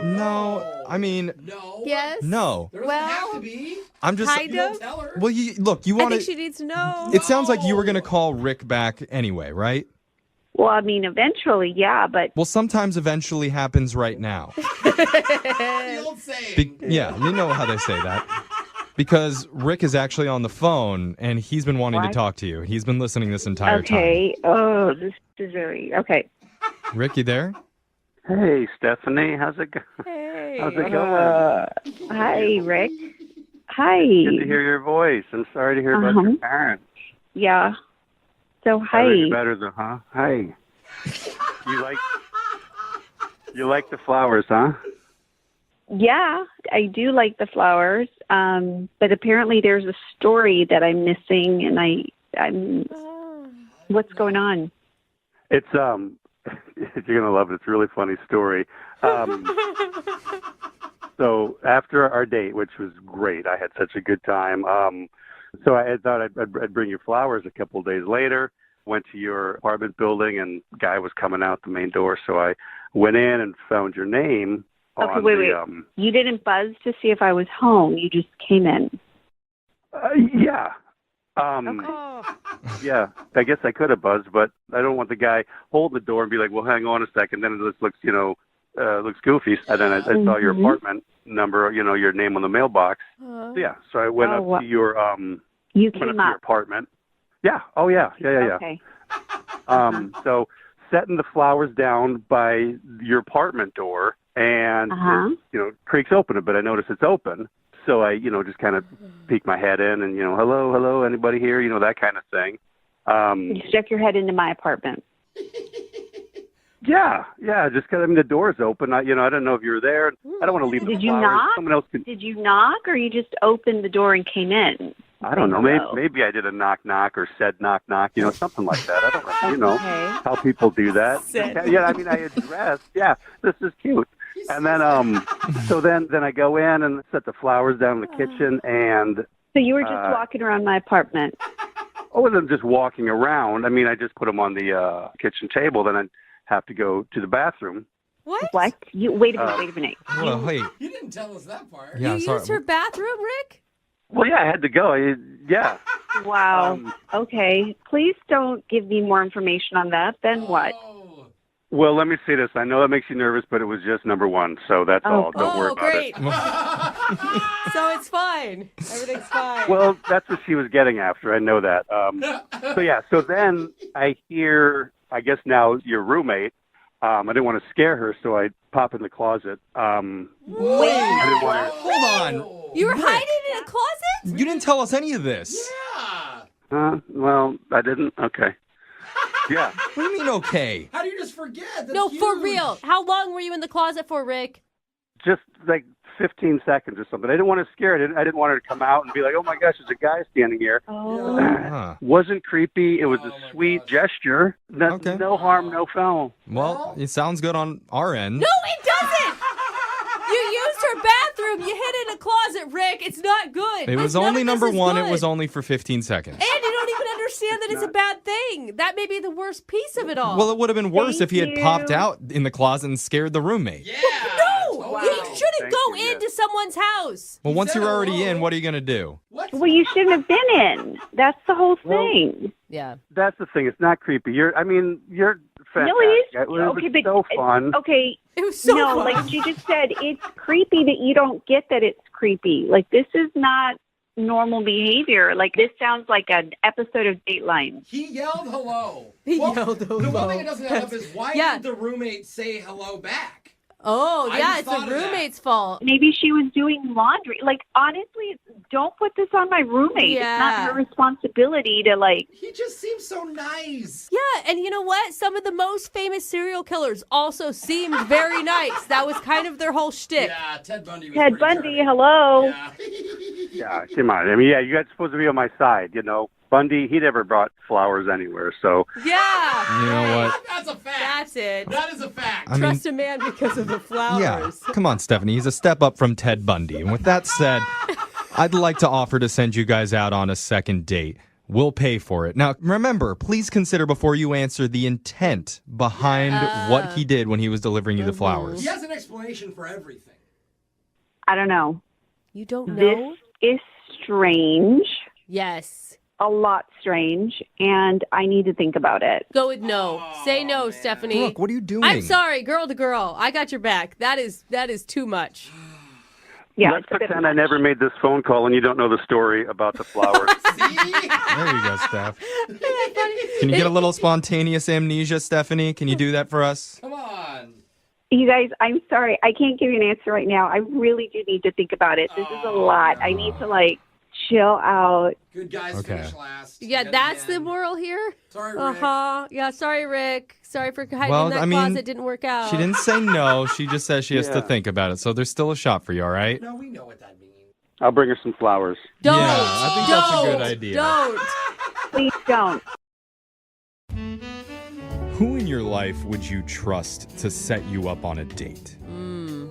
no. I mean, No. Yes. no. There doesn't have to be. I'm just. Kind of. Tell her. Well, you want I to. think she needs to know. It sounds like you were going to call Rick back anyway, right? Well, I mean, eventually, yeah, but Well, sometimes eventually happens right now. The old saying. Yeah, you know how they say that. Because Rick is actually on the phone, and he's been wanting to What? talk to you. He's been listening this entire okay. Oh, this is very, okay. time. Rick, you there? Hey, Stephanie, how's it going? Hey. How's it going? Hi, Rick. Hi. Good to hear your voice. I'm sorry to hear about your parents. Yeah. So, hi. Better, better though, huh? Hi. You like the flowers, huh? Yeah, I do like the flowers, but apparently there's a story that I'm missing, and I'm. What's going on? It's you're gonna love it. It's a really funny story. So after our date, which was great, I had such a good time. So I thought I'd bring you flowers a couple of days later. Went to your apartment building, and guy was coming out the main door. So I went in and found your name. Okay, wait. You didn't buzz to see if I was home. You just came in. Yeah. Yeah, I guess I could have buzzed, but I don't want the guy holding the door and be like, well, hang on a second. Then it just looks, looks goofy. And then I saw your apartment number, your name on the mailbox. Yeah, so I went up to your, you went up came to your up. apartment. Yeah. Oh, yeah. Okay. So setting the flowers down by your apartment door, and it, creaks open a bit. I notice it's open, so I, just kind of peek my head in, and hello, anybody here? That kind of thing. You stuck your head into my apartment. Yeah, just because the door's open. I don't know if you were there. I don't want to leave the Did you flowers. knock? Someone else could. Did you knock, or you just opened the door and came in? I don't know. Hello. Maybe I did a knock or said knock, something like that. I don't know. How people do that. Yeah, I mean, I addressed. Yeah, this is cute. And then, so then I go in and set the flowers down in the kitchen, and So you were just walking around my apartment. I wasn't just walking around. I mean, I just put them on the kitchen table. Then I'd have to go to the bathroom. What? You wait a minute. Well, wait. You didn't tell us that part. Yeah, You sorry. used her bathroom, Rick? Well, yeah, I had to go. Yeah. Wow. Okay. Please don't give me more information on that. Then what? Well, let me say this. I know that makes you nervous, but it was just number one, so that's all. Don't worry about great. So it's fine. Everything's fine. it. Well, that's what she was getting after. I know that. So then I hear, I guess now your roommate. I didn't want to scare her, so I pop in the closet. I didn't want her. Hold on. You were hiding in a closet? You didn't tell us any of this. Well, I didn't. Okay. Yeah. What do you mean, okay? How do you just forget? That's No, huge. for real. How long were you in the closet for, Rick? Just like 15 seconds or something. I didn't want to scare her. I didn't want her to come out and be like, oh my gosh, there's a guy standing here. Wasn't creepy. It was a sweet gesture. No harm, no foul. Well, it sounds good on our end. No, it doesn't! You used her bathroom. You hid in a closet, Rick. It's not good. It was None only of this number is one. good. It was only for 15 seconds. And you don't even understand that it's a bad thing. That may be the worst piece of it all. Well, it would have been worse if he had Thank popped you. out in the closet and scared the roommate. No! You shouldn't Thank go you, into someone's house. Well, once you're already in, what are you going to do? Well, you shouldn't have been in. That's the whole thing. Yeah. That's the thing. It's not creepy. You're fantastic. No, it is. It was Okay, but so fun. Okay. It was so no, fun. like you just said, it's creepy that you don't get that it's creepy. Like this is not normal behavior. Like, this sounds like an episode of Dateline. He yelled hello. He yelled hello. The one thing it doesn't add up is why did the roommate say hello back? Oh, I yeah, just it's thought the of that. roommate's fault. Maybe she was doing laundry. Like, honestly, don't put this on my roommate. It's not her responsibility to, like... He just seems so nice. Yeah, and you know what? Some of the most famous serial killers also seemed very nice. That was kind of their whole shtick. Yeah, Ted Bundy was Ted Bundy, hello. Yeah, come on. I mean, yeah, you guys are supposed to be on my side, you know. Bundy, he never brought flowers anywhere, so... Yeah. You know what? That's a fact. That's it. That is a fact. I mean- Trust a man because of the flowers. Yeah. Come on, Stephanie. He's a step up from Ted Bundy. And with that said, I'd like to offer to send you guys out on a second date. We'll pay for it. Now, remember, please consider before you answer the intent behind what he did when he was delivering you the flowers. He has an explanation for everything. I don't know. You don't know? This is strange. Yes. A lot strange, and I need to think about it. Go with no. Say no, Stephanie. Brooke, what are you doing? I'm sorry, girl to girl. I got your back. That is too much. Yeah, Let's pretend I never made this phone call and you don't know the story about the flowers. There you go, Steph. Can you get a little spontaneous amnesia, Stephanie? Can you do that for us? Come on. You guys, I'm sorry. I can't give you an answer right now. I really do need to think about it. This is a lot. I need to, like, chill out. Good guys finish last. Yeah, that's the moral here. Sorry, Rick. Uh-huh. Yeah, sorry, Rick. Sorry for hiding Well, in that I mean, closet. Didn't work out. She didn't say no. She just says she has to Yeah. think about it. So there's still a shot for you, all right? No, we know what that means. I'll bring her some flowers. Don't. Yeah, I think that's a good idea. Don't. Please don't. Who in your life would you trust to set you up on a date?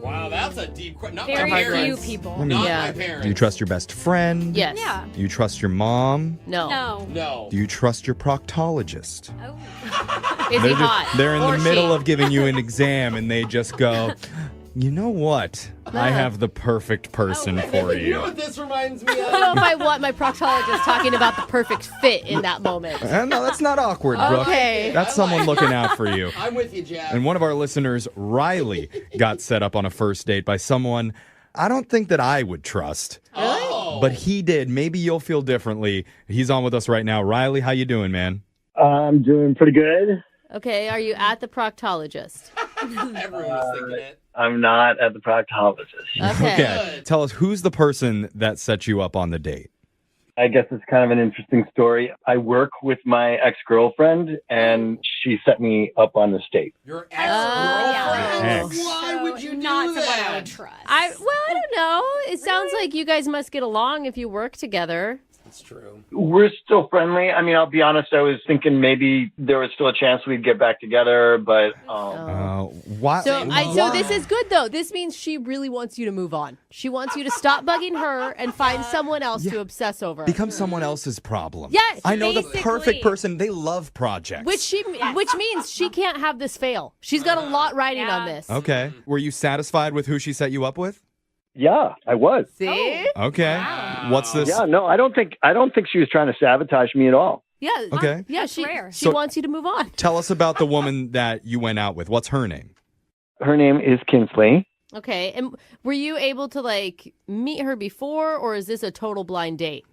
Wow, that's a deep question. Not Very my few parents. people. I mean, Not Yeah. my parents. Do you trust your best friend? Yes. Yeah. Do you trust your mom? No. No. No. Do you trust your proctologist? Is he hot? They're in Or the middle she? of giving you an exam and they just go, you know what? I have the perfect person for You know you. what this reminds me I don't know of? if I want my proctologist talking about the perfect fit in that moment. No, that's not awkward, Brooke. Okay. That's someone looking out for you. I'm with you, Jack. And one of our listeners, Riley, got set up on a first date by someone I don't think that I would trust. Oh. But he did. Maybe you'll feel differently. He's on with us right now. Riley, how you doing, man? I'm doing pretty good. Okay, are you at the proctologist? Everyone was thinking it. I'm not at the proctologist. Okay. Tell us, who's the person that set you up on the date? I guess it's kind of an interesting story. I work with my ex-girlfriend, and she set me up on this date. Your ex-girlfriend? Ex. Why would you do Not someone I that? would trust. I don't know. It sounds like you guys must get along if you work together. That's true. We're still friendly. I mean, I'll be honest, I was thinking maybe there was still a chance we'd get back together, but... Why? So this is good though. This means she really wants you to move on. She wants you to stop bugging her and find someone else to obsess over. Become someone else's problem. Yes, I know the basically. perfect person. They love projects. Which means she can't have this fail. She's got a lot riding on this. Okay. Were you satisfied with who she set you up with? Yeah, I was. See? Okay. What's this? Yeah, no, I don't think she was trying to sabotage me at all. Yeah. Okay. Yeah, she So- wants you to move on. Tell us about the woman that you went out with. What's her name? Her name is Kinsley. Okay. And were you able to like meet her before, or is this a total blind date?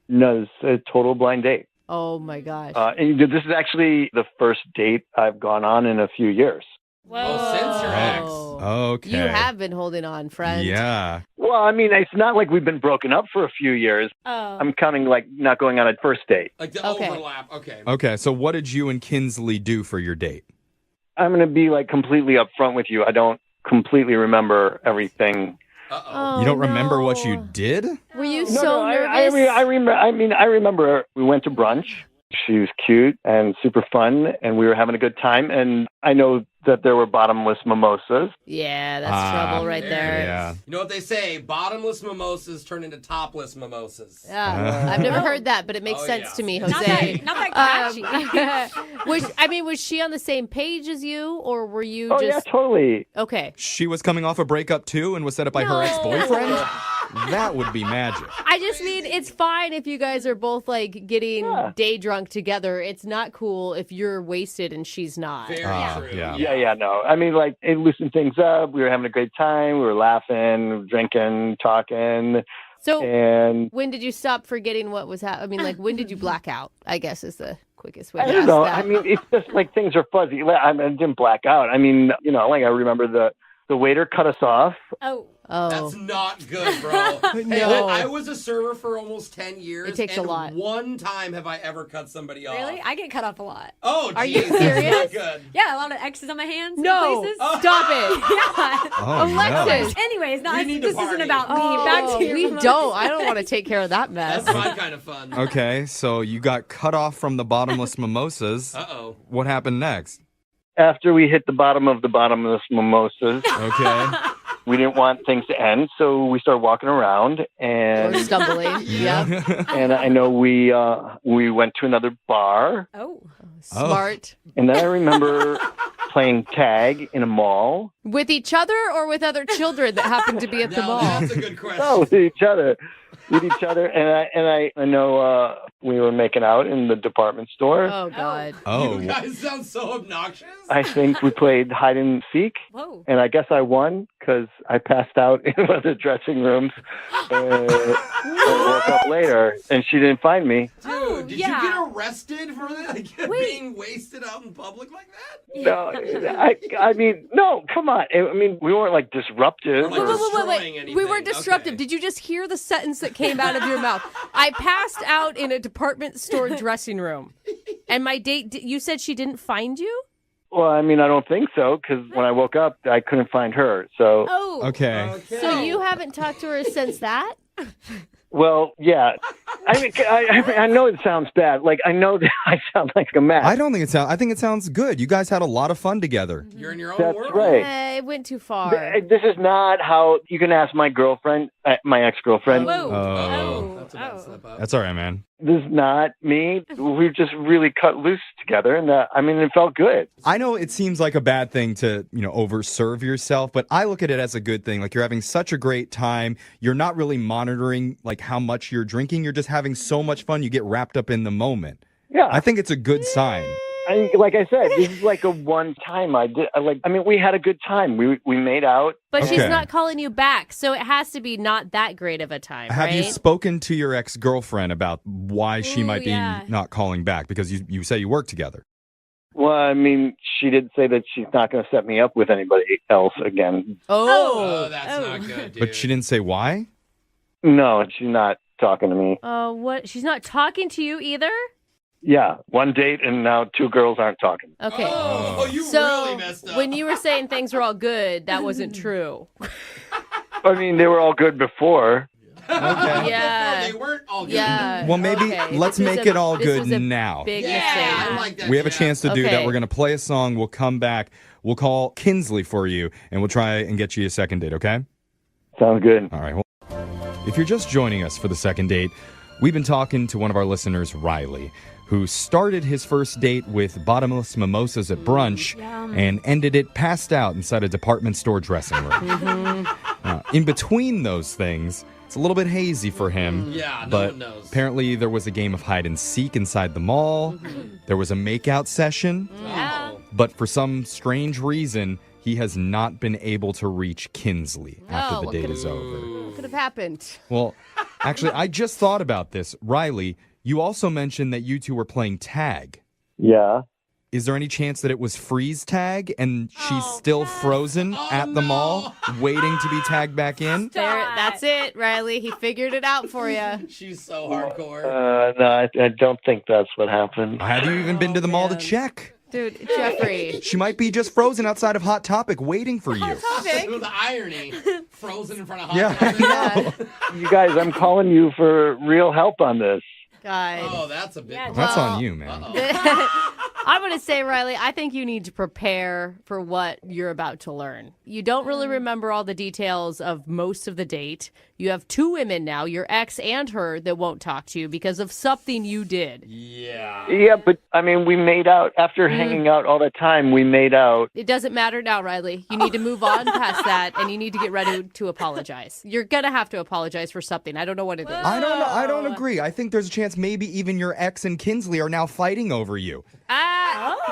No, it's a total blind date. Oh my gosh. And this is actually the first date I've gone on in a few years. Oh, since your ex. Okay. You have been holding on, friend. Yeah. Well, I mean, it's not like we've been broken up for a few years. Oh. I'm counting like not going on a first date. Like the overlap. Okay. Okay. So what did you and Kinsley do for your date? I'm going to be like completely upfront with you. I don't completely remember everything. Oh, You don't remember what you did? Were you No, so I nervous? I remember we went to brunch. She was cute and super fun, and we were having a good time. And I know that there were bottomless mimosas. Yeah, that's trouble right there. Yeah. You know what they say? Bottomless mimosas turn into topless mimosas. Yeah, I've never heard that, but it makes sense to me, Jose. Not that catchy. Was she on the same page as you, or were you Oh, just yeah, totally. okay? She was coming off a breakup too and was set up by her ex-boyfriend? That would be magic. I just mean it's fine if you guys are both like getting day drunk together. It's not cool if you're wasted and she's not. Very true. Yeah, no. I mean, like, it loosened things up. We were having a great time. We were laughing, drinking, talking. So And when did you stop forgetting what was happening? I mean, like, when did you black out? I guess is the quickest way to I ask don't know. that. I mean, it's just like things are fuzzy. I didn't black out. I mean, like I remember the waiter cut us off. Oh. That's not good, bro. Hey, No. I was a server for almost 10 years. It takes a and lot. one time have I ever cut somebody off. Really? I get cut off a lot. Oh, Are geez, you that's serious? not good. Yeah, a lot of X's on my hands. in No, places. stop it. Yeah. Oh, Alexis. Anyways, We need to this isn't party. about me. Back to your we remote. don't. I don't want to take care of that mess. That's my kind of fun. Okay, so you got cut off from the bottomless mimosas. Uh-oh. What happened next? After we hit the bottomless mimosas, Okay. we didn't want things to end, so we started walking around, Or and stumbling. Yeah. and I know we went to another bar, Oh. Smart. and then I remember playing tag in a mall. With each other or with other children that happened to be at the Now, mall? that's a good question. No, with each other, and I know we were making out in the department store. Oh, God. Oh. You guys sound so obnoxious. I think we played hide and seek, Whoa. and I guess I won because I passed out in one of the dressing rooms and woke up later, and she didn't find me. Dude, did yeah. you get arrested for that? Like, being wasted out in public like that? No, I mean, no, come on. I mean, we weren't like disruptive. Or, like, destroying anything. We were disruptive. Okay. Did you just hear the sentence that came out of your mouth? I passed out in a department store dressing room. And my date, you said she didn't find you? Well, I mean, I don't think so because when I woke up, I couldn't find her. So, Oh. Okay. So you haven't talked to her since that? well, yeah. I mean, I know it sounds bad. Like, I know that I sound like a mess. I don't think it sounds. I think it sounds good. You guys had a lot of fun together. You're in your own That's world. right. It went too far. This is not how you can ask my girlfriend, my ex-girlfriend. Whoa. Oh. That's a bad slip up. That's all right, man. This is not me. We just really cut loose together, and I mean, it felt good. I know it seems like a bad thing to, overserve yourself, but I look at it as a good thing. Like, you're having such a great time. You're not really monitoring, like, how much you're drinking. You're just having so much fun. You get wrapped up in the moment. Yeah. I think it's a good sign. Like I said, this is like a one time we had a good time. We made out. But she's Okay. not calling you back, so it has to be not that great of a time, Have right? you spoken to your ex-girlfriend about why she Ooh, might be yeah. not calling back? Because you say you work together. Well, I mean, she did say that she's not going to set me up with anybody else again. Oh, that's not good, dude. But she didn't say why? No, she's not talking to me. What? She's not talking to you either? Yeah, one date and now two girls aren't talking. Okay. Oh, you So really messed up. when you were saying things were all good, that wasn't true. I mean, they were all good before. Yeah. They weren't all good. Yeah. Well, maybe Okay. let's This was make a- it all this good was a now. Big Yeah, mistake. I like that. We have a Jeff. chance to do that. Okay. We're going to play a song. We'll come back. We'll call Kinsley for you, and we'll try and get you a second date, okay? Sounds good. All right. Well, if you're just joining us for the second date, we've been talking to one of our listeners, Riley, who started his first date with bottomless mimosas at brunch and ended it passed out inside a department store dressing room. In between those things, it's a little bit hazy for him. Yeah, no but one knows. apparently there was a game of hide and seek inside the mall. There was a makeout session. Yeah. But for some strange reason, he has not been able to reach Kinsley after the date is over. What could have happened? Well, actually, I just thought about this. Riley, you also mentioned that you two were playing tag. Yeah. Is there any chance that it was freeze tag and she's still frozen at the mall, waiting to be tagged back in? That's it, Riley. He figured it out for you. She's so hardcore. No, I don't think that's what happened. Have you even been to the mall to check? Dude, Jeffrey. She might be just frozen outside of Hot Topic waiting for you. The irony. Frozen in front of Hot Yeah, Topic. I know. You guys, I'm calling you for real help on this. God. Oh, that's a big one. That's on you, man. I'm going to say, Riley, I think you need to prepare for what you're about to learn. You don't really remember all the details of most of the date. You have two women now, your ex and her, that won't talk to you because of something you did. Yeah. Yeah, but I mean, we made out after hanging out all the time. We made out. It doesn't matter now, Riley. You need to move on past that, and you need to get ready to apologize. You're going to have to apologize for something. I don't know what it is. I don't know. I don't agree. I think there's a chance maybe even your ex and Kinsley are now fighting over you.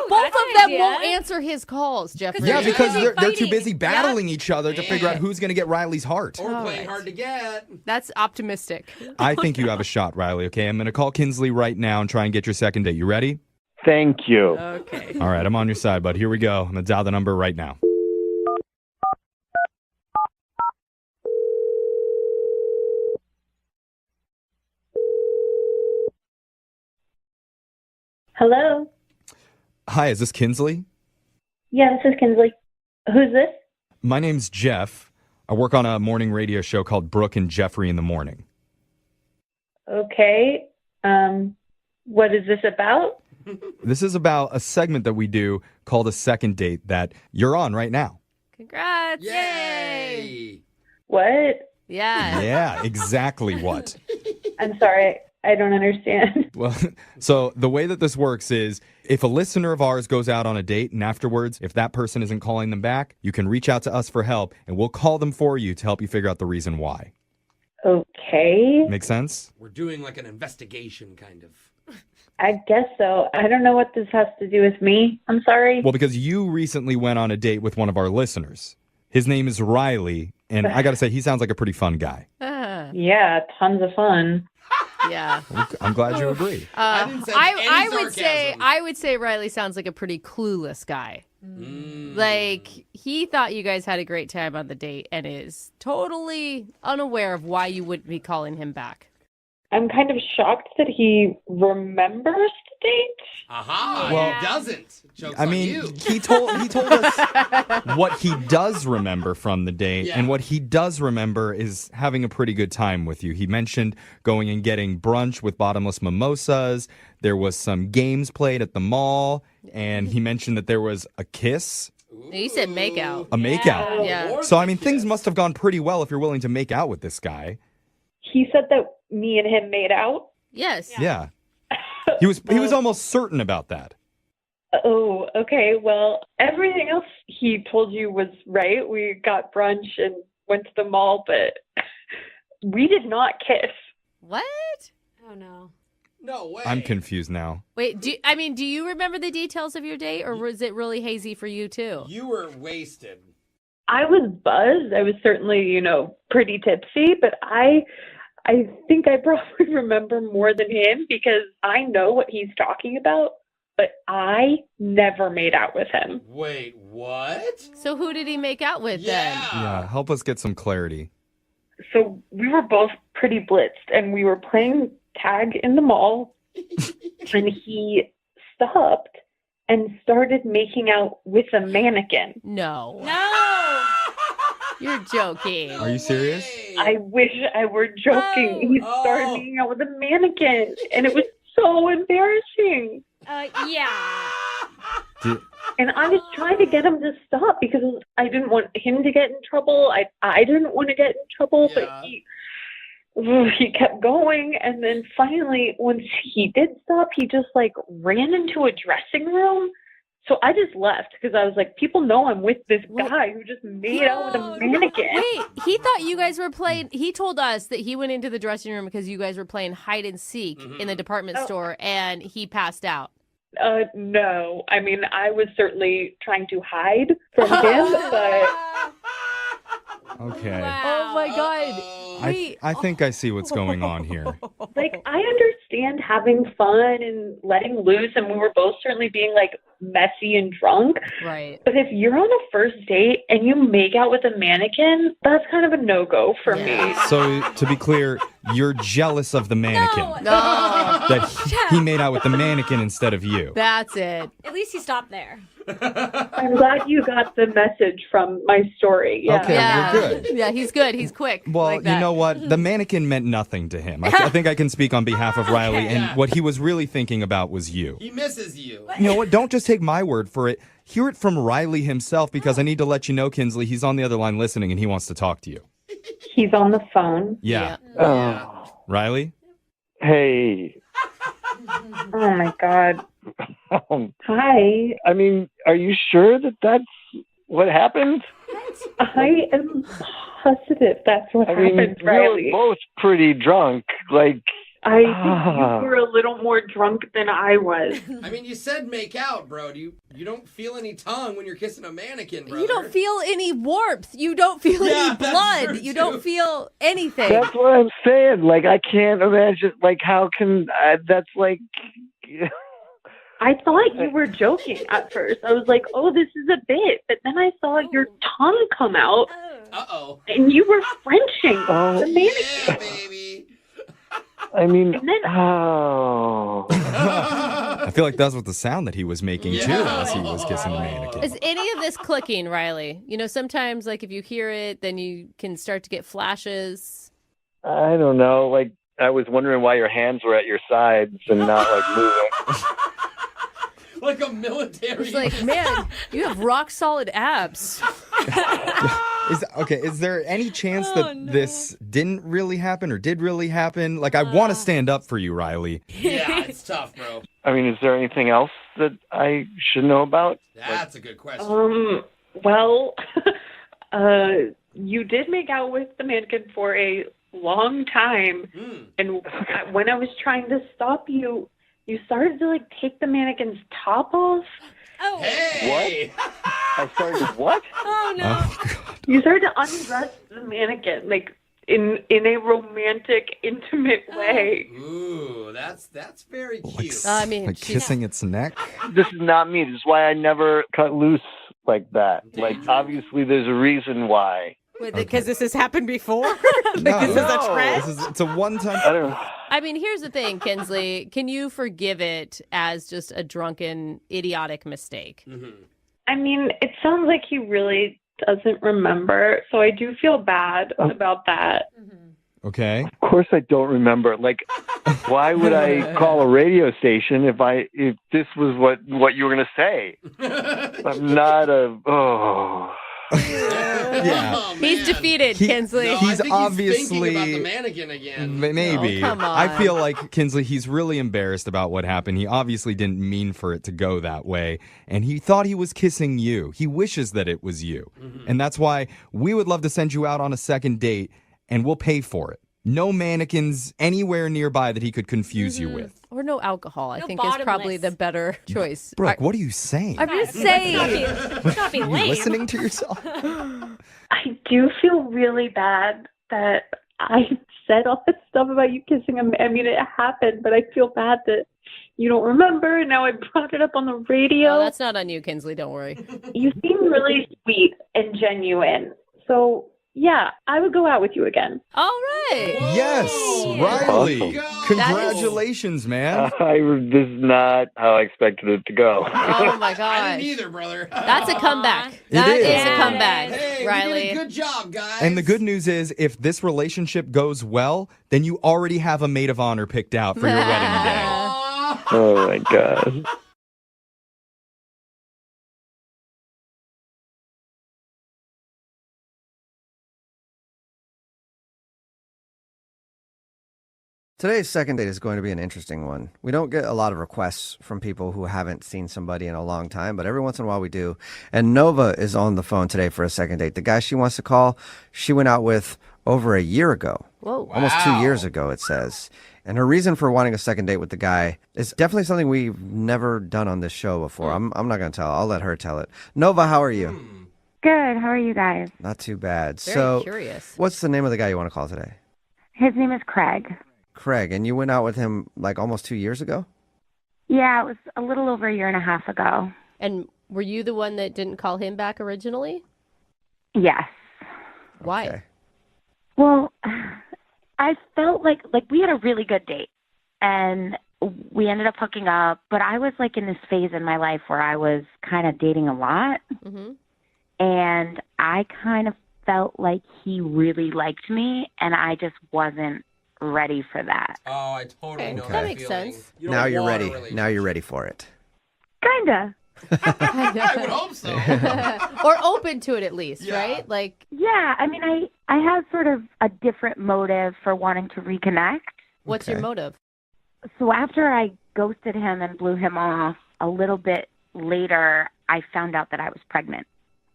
both of them won't answer his calls, Jeffrey. Yeah, because they're too busy battling each other to figure out who's going to get Riley's heart. Or playing hard to get. That's optimistic. I think you have a shot, Riley, okay? I'm going to call Kinsley right now and try and get your second date. You ready? Thank you. Okay. All right, I'm on your side, bud. Here we go. I'm going to dial the number right now. Hello. Hi, is this Kinsley? Yeah, this is Kinsley. Who's this? My name's Jeff. I work on a morning radio show called Brooke and Jeffrey in the Morning. Okay. What is this about? This is about a segment that we do called A Second Date that you're on right now. Congrats. Yay. What? Yeah. Yeah, exactly what. I'm sorry. I don't understand. Well, so the way that this works is if a listener of ours goes out on a date and afterwards, if that person isn't calling them back, you can reach out to us for help and we'll call them for you to help you figure out the reason why. Okay. Make sense? We're doing like an investigation kind of. I guess so. I don't know what this has to do with me. I'm sorry. Well, because you recently went on a date with one of our listeners. His name is Riley, and I got to say, he sounds like a pretty fun guy. Yeah, tons of fun. Yeah. I'm glad you agree. I would say Riley sounds like a pretty clueless guy. Like, he thought you guys had a great time on the date and is totally unaware of why you wouldn't be calling him back. I'm kind of shocked that he remembers the date. Aha, Well, he doesn't. Joke's I on mean, you. he told us what he does remember from the date, and what he does remember is having a pretty good time with you. He mentioned going and getting brunch with bottomless mimosas. There was some games played at the mall, and he mentioned that there was a kiss. He said make out. A makeout. Yeah. So, I mean, things must have gone pretty well if you're willing to make out with this guy. He said that me and him made out. Yes. Yeah. He was almost certain about that. Oh, okay. Well, everything else he told you was right. We got brunch and went to the mall, but we did not kiss. What? Oh, no. No way. I'm confused now. Wait, do you remember the details of your date, or was it really hazy for you too? You were wasted. I was buzzed. I was certainly, pretty tipsy, but I think I probably remember more than him because I know what he's talking about, but I never made out with him. Wait, what? So who did he make out with then? Yeah, help us get some clarity. So we were both pretty blitzed, and we were playing tag in the mall, and he stopped and started making out with a mannequin. No. No! You're joking. Are you serious? I wish I were joking. He started making out with a mannequin, and it was so embarrassing. Yeah. And I was trying to get him to stop because I didn't want him to get in trouble. I didn't want to get in trouble, but he kept going. And then finally, once he did stop, he just ran into a dressing room. So I just left because I was like, people know I'm with this guy who just made out with a mannequin. Wait, he thought you guys were playing. He told us that he went into the dressing room because you guys were playing hide and seek in the department store, and he passed out. No. I mean, I was certainly trying to hide from him, but... Okay. Oh, my God. I think I see what's going on here. I understand having fun and letting loose, and we were both certainly being, messy and drunk. Right. But if you're on a first date and you make out with a mannequin, that's kind of a no-go for me. So, to be clear, you're jealous of the mannequin. No. That he made out with the mannequin instead of you. That's it. At least he stopped there. I'm glad you got the message from my story. Yeah. Okay, we're good. Yeah, he's good. He's quick. Well, you know what? The mannequin meant nothing to him. I think I can speak on behalf of Riley, and what he was really thinking about was you. He misses you. You know what? Don't just take my word for it. Hear it from Riley himself, because I need to let you know, Kinsley, he's on the other line listening, and he wants to talk to you. He's on the phone. Yeah. Riley? Hey. Oh, my God. Hi. I mean, are you sure that that's what happened? I am positive that's what happened, we Riley. were both pretty drunk. I think you were a little more drunk than I was. I mean, you said make out, bro. You don't feel any tongue when you're kissing a mannequin, brother. You don't feel any warmth. You don't feel any blood. You don't feel anything. That's what I'm saying. Like, I can't imagine. Like, how can that's like? I thought you were joking at first. I was like, "Oh, this is a bit," but then I saw your tongue come out. Uh-oh. And you were Frenching Oh, the mannequin. Yeah, baby. I mean, And then, I feel like that's what the sound that he was making too as he was kissing the mannequin. Is any of this clicking, Riley? You know, sometimes like if you hear it, then you can start to get flashes. I don't know. Like, I was wondering why your hands were at your sides and not like moving. Like a military. It's like, man, you have rock solid abs. Is there any chance that this didn't really happen or did really happen? Like, I want to stand up for you, Riley. Yeah, it's tough, bro. I mean, is there anything else that I should know about? That's a good question. well, you did make out with the mannequin for a long time, and when I was trying to stop you, you started to like take the mannequin's top off. Oh, hey! What? I started what? Oh no! Oh, God. You started to undress the mannequin, like in a romantic, intimate way. Ooh, that's very cute. I mean, Like kissing its neck? This is not me. This is why I never cut loose like that. Like, obviously, there's a reason why. Because this has happened before? No, this is a trend? it's a one-time. I don't know. I mean, here's the thing, Kinsley. Can you forgive it as just a drunken, idiotic mistake? Mm-hmm. I mean, it sounds like he really doesn't remember, so I do feel bad about that. Okay. Of course I don't remember. Like, why would I call a radio station if this was what you were going to say? I'm not Yeah. Oh, He's defeated, Kinsley. No, He's I think obviously he's thinking about the mannequin again. Maybe. Oh, come on. I feel like Kinsley, he's really embarrassed about what happened. He obviously didn't mean for it to go that way. And he thought he was kissing you. He wishes that it was you. And that's why we would love to send you out on a second date, and we'll pay for it. No mannequins anywhere nearby that he could confuse you with. Or no alcohol, I No think is probably bottomless. the better choice. Brooke, what are you saying? I'm just saying. Not be Are you lame. listening to yourself? I do feel really bad that I said all this stuff about you kissing him. I mean, it happened, but I feel bad that you don't remember. Now I brought it up on the radio. No, that's not on you, Kinsley. Don't worry. You seem really sweet and genuine. So, yeah, I would go out with you again. All right. Yes, Riley. Awesome. Congratulations, man. this is not how I expected it to go. Oh, my I gosh. didn't either, brother. That's a comeback. It That is. is a comeback, Hey, Riley. we did a good job, guys. And the good news is, if this relationship goes well, then you already have a maid of honor picked out for your wedding day. Oh my God. Today's second date is going to be an interesting one. We don't get a lot of requests from people who haven't seen somebody in a long time, but every once in a while we do. And Nova is on the phone today for a second date. The guy she wants to call, she went out with over a year ago. Whoa. Almost 2 years ago, it says. And her reason for wanting a second date with the guy is definitely something we've never done on this show before. I'm not going to tell. I'll let her tell it. Nova, how are you? Good. How are you guys? Not too bad. Very so, curious. what's the name of the guy you want to call today? His name is Craig. Craig. And you went out with him like almost 2 years ago? Yeah, it was a little over a year and a half ago. And were you the one that didn't call him back originally? Yes. Why? Okay. Well, I felt like we had a really good date, and we ended up hooking up. But I was like in this phase in my life where I was kind of dating a lot, and I kind of felt like he really liked me, and I just wasn't ready for that. Oh, I totally know That that makes feeling. sense. You don't Now you're want a ready. relationship. Now you're ready for it. Kinda. I would hope so. Or open to it at least, Yeah. right? Like, Yeah, I mean, I have sort of a different motive for wanting to reconnect. what's your motive? So after I ghosted him and blew him off, a little bit later, I found out that I was pregnant.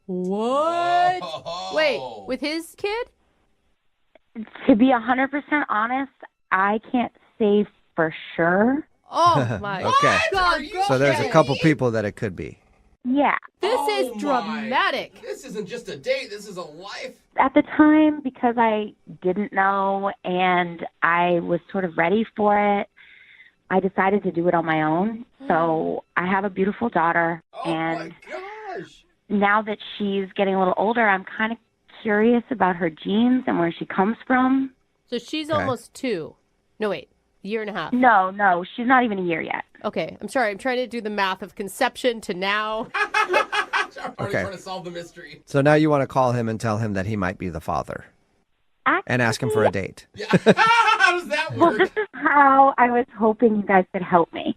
What? Oh. Wait, with his kid? To be 100% honest, I can't say for sure. Oh my Okay. God. So there's a couple people that it could be. Yeah. This is dramatic. This isn't just a date. This is a life. At the time, because I didn't know and I was sort of ready for it, I decided to do it on my own. So I have a beautiful daughter. And now that she's getting a little older, I'm kind of curious about her genes and where she comes from. So she's almost 2. No, wait. Year and a half. No, she's not even a year yet. Okay, I'm sorry. I'm trying to do the math of conception to now. Okay. Trying to solve the mystery. So now you want to call him and tell him that he might be the father. And ask him for a date. How does that work? Well, this is how I was hoping you guys could help me.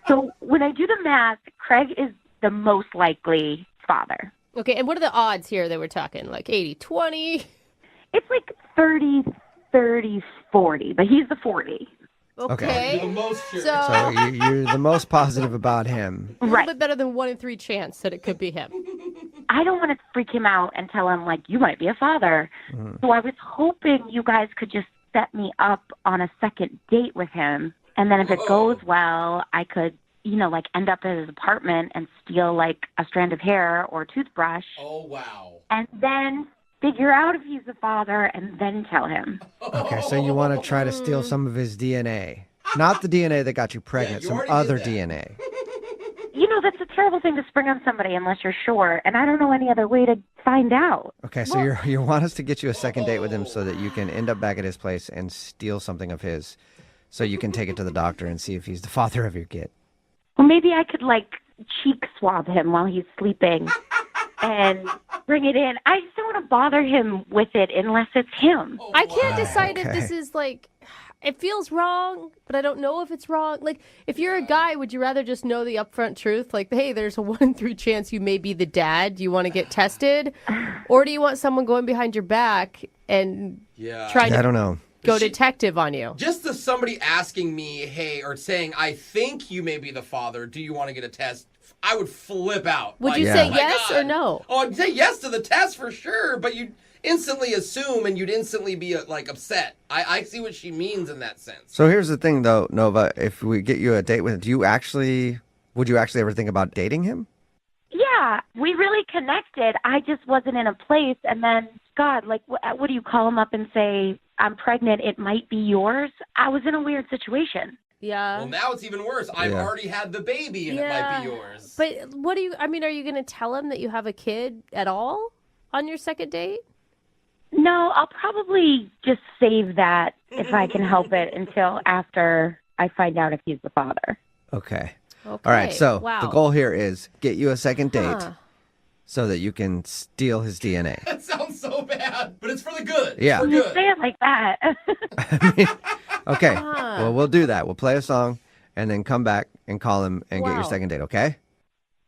So when I do the math, Craig is the most likely father. Okay, and what are the odds here that we're talking? Like 80-20? It's like 30-40, but he's the 40. Okay. The most sure. So you're the most positive about him. A little bit better than 1 in 3 chance that it could be him. I don't want to freak him out and tell him, like, you might be a father. So I was hoping you guys could just set me up on a second date with him. And then if it goes well, I could, like end up at his apartment and steal, like, a strand of hair or a toothbrush. Oh, wow. And then figure out if he's the father and then tell him. Okay, so you want to try to steal some of his DNA. Not the DNA that got you pregnant, some other DNA. That's a terrible thing to spring on somebody unless you're sure, and I don't know any other way to find out. Okay, so you want us to get you a second date with him so that you can end up back at his place and steal something of his so you can take it to the doctor and see if he's the father of your kid. Well, maybe I could, like, cheek swab him while he's sleeping and bring it in. I just don't want to bother him with it unless it's him. I can't decide if this is like, it feels wrong, but I don't know if it's wrong. Like, if you're a guy, would you rather just know the upfront truth? Like, hey, there's a 1 in 3 chance you may be the dad. Do you want to get tested? Or do you want someone going behind your back and trying to I don't know. Go detective on you? Just somebody asking me, hey, or saying, I think you may be the father. Do you want to get a test? I would flip out. Would you say yes or no? Oh, I'd say yes to the test for sure, but you'd instantly assume and you'd instantly be upset. I see what she means in that sense. So here's the thing, though, Nova. If we get you a date with him, would you actually ever think about dating him? Yeah, we really connected. I just wasn't in a place. And then, God, like, what do you call him up and say, I'm pregnant, it might be yours? I was in a weird situation. Yeah. Well, now it's even worse. I've already had the baby and it might be yours. But are you going to tell him that you have a kid at all on your second date? No, I'll probably just save that if I can help it until after I find out if he's the father. Okay. All right, so the goal here is get you a second date so that you can steal his DNA. That sounds so bad, but it's for the good. Yeah. You say it like that. Okay, well, we'll do that. We'll play a song and then come back and call him and get your second date, okay?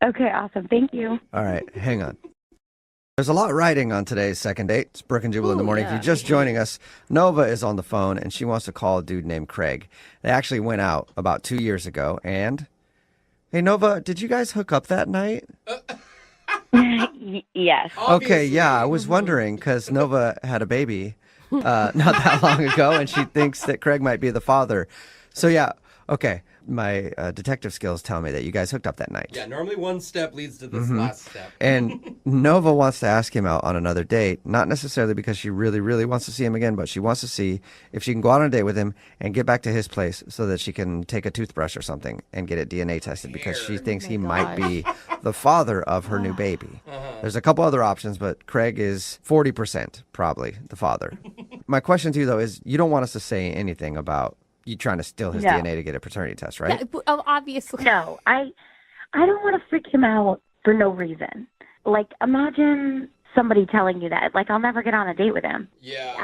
Okay, awesome. Thank you. All right, hang on. There's a lot riding on today's second date. It's Brooke and Jubal in the morning. If you're just joining us, Nova is on the phone, and she wants to call a dude named Craig. They actually went out about 2 years ago, and... Hey, Nova, did you guys hook up that night? Yes. Okay, yeah, I was wondering, because Nova had a baby not that long ago, and she thinks that Craig might be the father. So, yeah, okay. My detective skills tell me that you guys hooked up that night. Yeah, normally one step leads to this last step. And Nova wants to ask him out on another date, not necessarily because she really, really wants to see him again, but she wants to see if she can go out on a date with him and get back to his place so that she can take a toothbrush or something and get it DNA tested because she thinks he might be the father of her new baby. There's a couple other options, but Craig is 40% probably the father. My question to you, though, is you don't want us to say anything about you trying to steal his DNA to get a paternity test, right? Yeah, obviously. No, I don't want to freak him out for no reason. Like, imagine somebody telling you that. Like, I'll never get on a date with him. Yeah.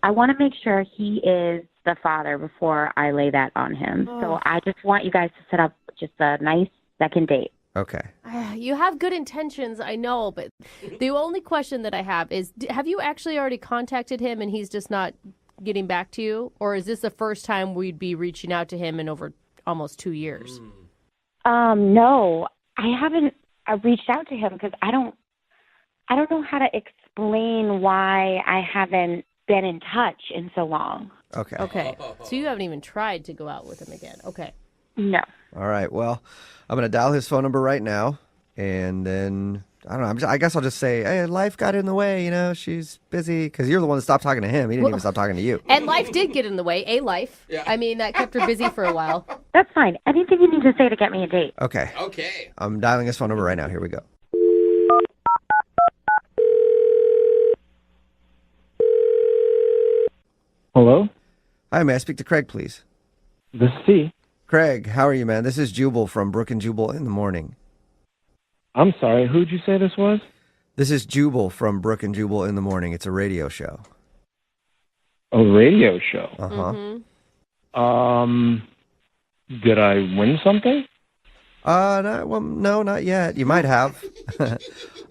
I want to make sure he is the father before I lay that on him. So I just want you guys to set up just a nice second date. Okay. You have good intentions, I know, but the only question that I have is, have you actually already contacted him and he's just not getting back to you? Or is this the first time we'd be reaching out to him in over almost 2 years? No, I haven't reached out to him because I don't know how to explain why I haven't been in touch in so long. Okay. Okay. So you haven't even tried to go out with him again. Okay. No. All right. Well, I'm going to dial his phone number right now, and then I don't know. I guess I'll just say, hey, life got in the way. She's busy because you're the one that stopped talking to him. He didn't even stop talking to you. And life did get in the way. A life. Yeah. I mean, that kept her busy for a while. That's fine. Anything you need to say to get me a date. Okay. Okay. I'm dialing his phone number right now. Here we go. Hello? Hi, may I speak to Craig, please? This is C. Craig, how are you, man? This is Jubal from Brooke and Jubal in the Morning. I'm sorry, who'd you say this was? This is Jubal from Brooke and Jubal in the Morning. It's a radio show. A radio show? Uh-huh. Did I win something? No, not yet. You might have.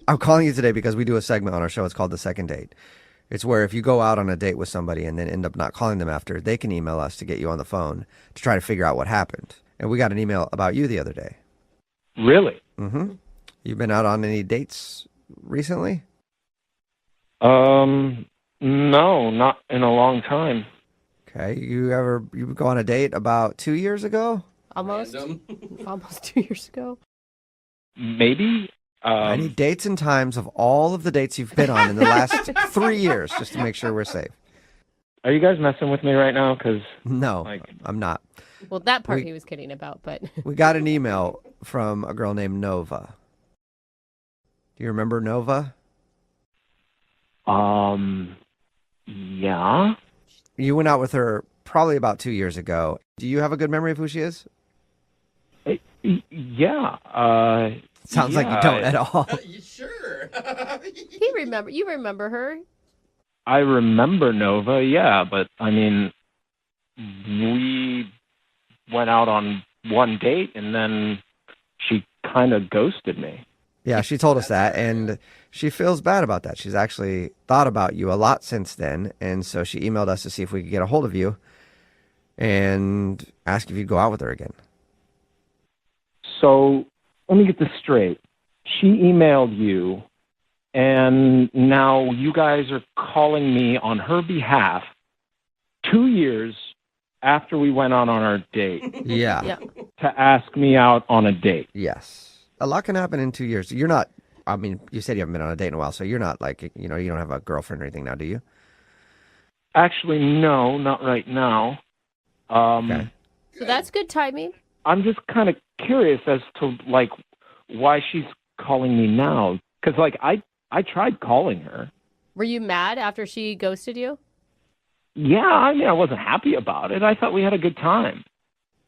I'm calling you today because we do a segment on our show. It's called The Second Date. It's where if you go out on a date with somebody and then end up not calling them after, they can email us to get you on the phone to try to figure out what happened. And we got an email about you the other day. Really? Mm-hmm. You've been out on any dates recently? No, not in a long time. Okay. You go on a date about 2 years ago? Almost 2 years ago. Maybe. I need dates and times of all of the dates you've been on in the last 3 years, just to make sure we're safe. Are you guys messing with me right now? No, I'm not. Well, that part he was kidding about, but... We got an email from a girl named Nova. Do you remember Nova? Yeah. You went out with her probably about 2 years ago. Do you have a good memory of who she is? Yeah. Sounds like you don't at all. You sure? You remember her? I remember Nova, yeah, but I mean, we went out on one date and then she kind of ghosted me. Yeah, she told us that, and she feels bad about that. She's actually thought about you a lot since then, and so she emailed us to see if we could get a hold of you and ask if you'd go out with her again. So let me get this straight. She emailed you, and now you guys are calling me on her behalf 2 years after we went on our date. Yeah. To ask me out on a date. Yes. A lot can happen in 2 years. You're not, I mean, you said you haven't been on a date in a while, so you're not like, you don't have a girlfriend or anything now, do you? Actually, no, not right now. Okay. So that's good timing. I'm just kind of curious as to, why she's calling me now. Because, I tried calling her. Were you mad after she ghosted you? Yeah, I mean, I wasn't happy about it. I thought we had a good time.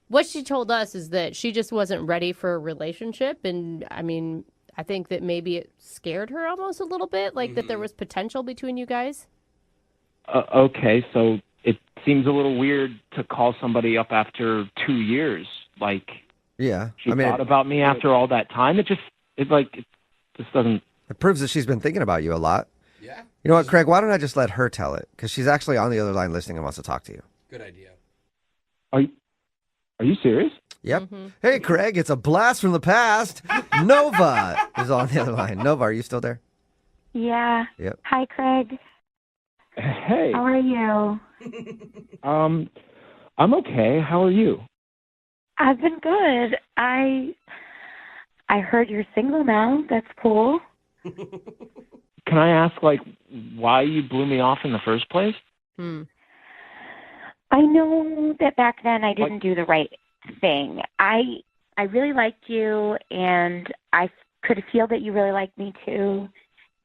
What she told us is that she just wasn't ready for a relationship. And, I mean, I think that maybe it scared her almost a little bit, that there was potential between you guys. Okay, so it seems a little weird to call somebody up after 2 years. Yeah, she thought about me after all that time. It just doesn't. It proves that she's been thinking about you a lot. Yeah. You know what, Craig? Why don't I just let her tell it? Because she's actually on the other line listening and wants to talk to you. Good idea. Are you serious? Yep. Mm-hmm. Hey, Craig, it's a blast from the past. Nova is on the other line. Nova, are you still there? Yeah. Yep. Hi, Craig. Hey. How are you? I'm okay. How are you? I've been good. I heard you're single now. That's cool. Can I ask, why you blew me off in the first place? I know that back then I didn't do the right thing. I really liked you, and I could feel that you really liked me too.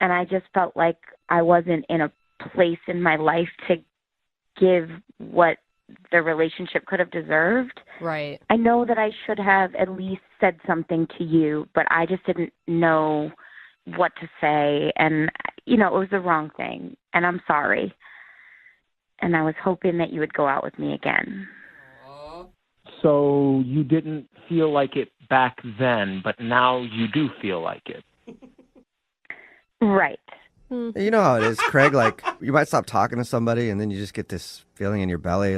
And I just felt like I wasn't in a place in my life to give what the relationship could have deserved. Right. I know that I should have at least said something to you, but I just didn't know what to say. And, it was the wrong thing. And I'm sorry. And I was hoping that you would go out with me again. So you didn't feel like it back then, but now you do feel like it. Right. You know how it is, Craig. You might stop talking to somebody, and then you just get this feeling in your belly,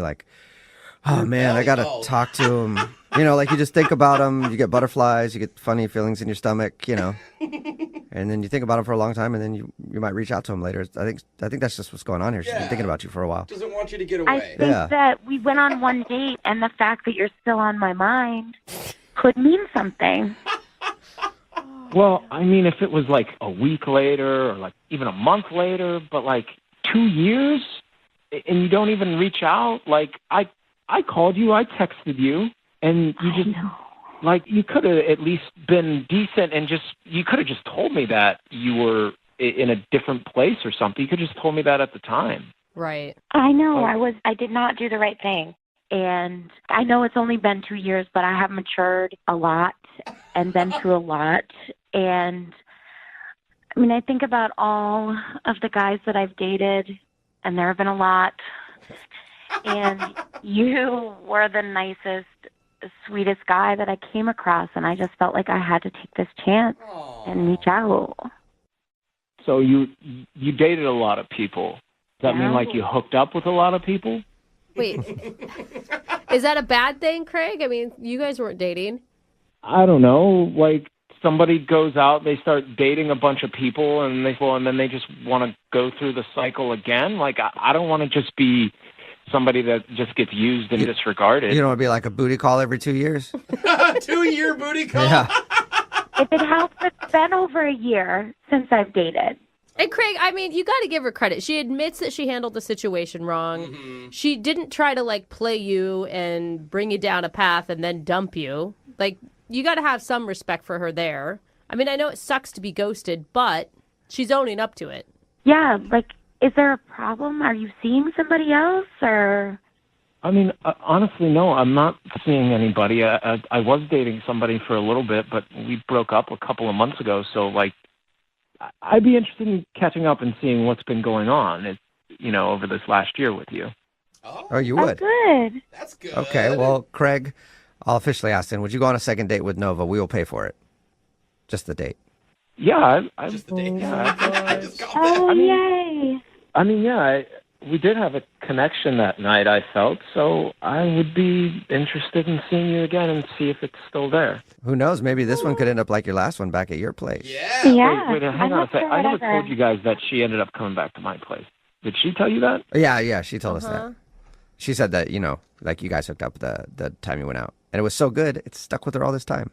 oh man, I gotta talk to him. You just think about him. You get butterflies. You get funny feelings in your stomach. And and then you think about him for a long time, and then you might reach out to him later. I think that's just what's going on here. She's been thinking about you for a while. Doesn't want you to get I away. think that we went on one date, and the fact that you're still on my mind could mean something. Well, I mean, if it was like a week later or like even a month later, but like 2 years and you don't even reach out, like I called you, I texted you, and you just like you could have at least been decent and you could have just told me that you were in a different place or something. You could have just told me that at the time. Right. I know. I did not do the right thing. And I know it's only been 2 years, but I have matured a lot and been through a lot. And I mean, I think about all of the guys that I've dated, and there have been a lot. And you were the nicest, sweetest guy that I came across. And I just felt like I had to take this chance and reach out. So you dated a lot of people. Does that mean like you hooked up with a lot of people? Wait, is that a bad thing, Craig? I mean, you guys weren't dating. I don't know. Like somebody goes out, they start dating a bunch of people, and then they just want to go through the cycle again. Like I don't want to just be somebody that just gets used and disregarded. You don't want to be like a booty call every 2 years? 2-year booty call? Yeah. If it helps, it's been over a year since I've dated. And Craig, I mean, you got to give her credit. She admits that she handled the situation wrong. Mm-hmm. She didn't try to like play you and bring you down a path and then dump you. Like, you got to have some respect for her there. I mean, I know it sucks to be ghosted, but she's owning up to it. Yeah, like, is there a problem? Are you seeing somebody else, or? I mean, honestly, no, I'm not seeing anybody. I was dating somebody for a little bit, but we broke up a couple of months ago, so like, I'd be interested in catching up and seeing what's been going on, over this last year with you. Oh, you would? Good. That's good. Okay, well, Craig, I'll officially ask him, would you go on a second date with Nova? We will pay for it. Just the date. Yeah, Just the date. I just got Oh, that. yay. I mean, yeah, we did have a connection that night, I felt, so I would be interested in seeing you again and see if it's still there. Who knows? Maybe this one could end up like your last one back at your place. Yeah. Yeah. Wait, hang on a second. I never told you guys that she ended up coming back to my place. Did she tell you that? Yeah, she told us that. She said that, like you guys hooked up the time you went out. And it was so good, it stuck with her all this time.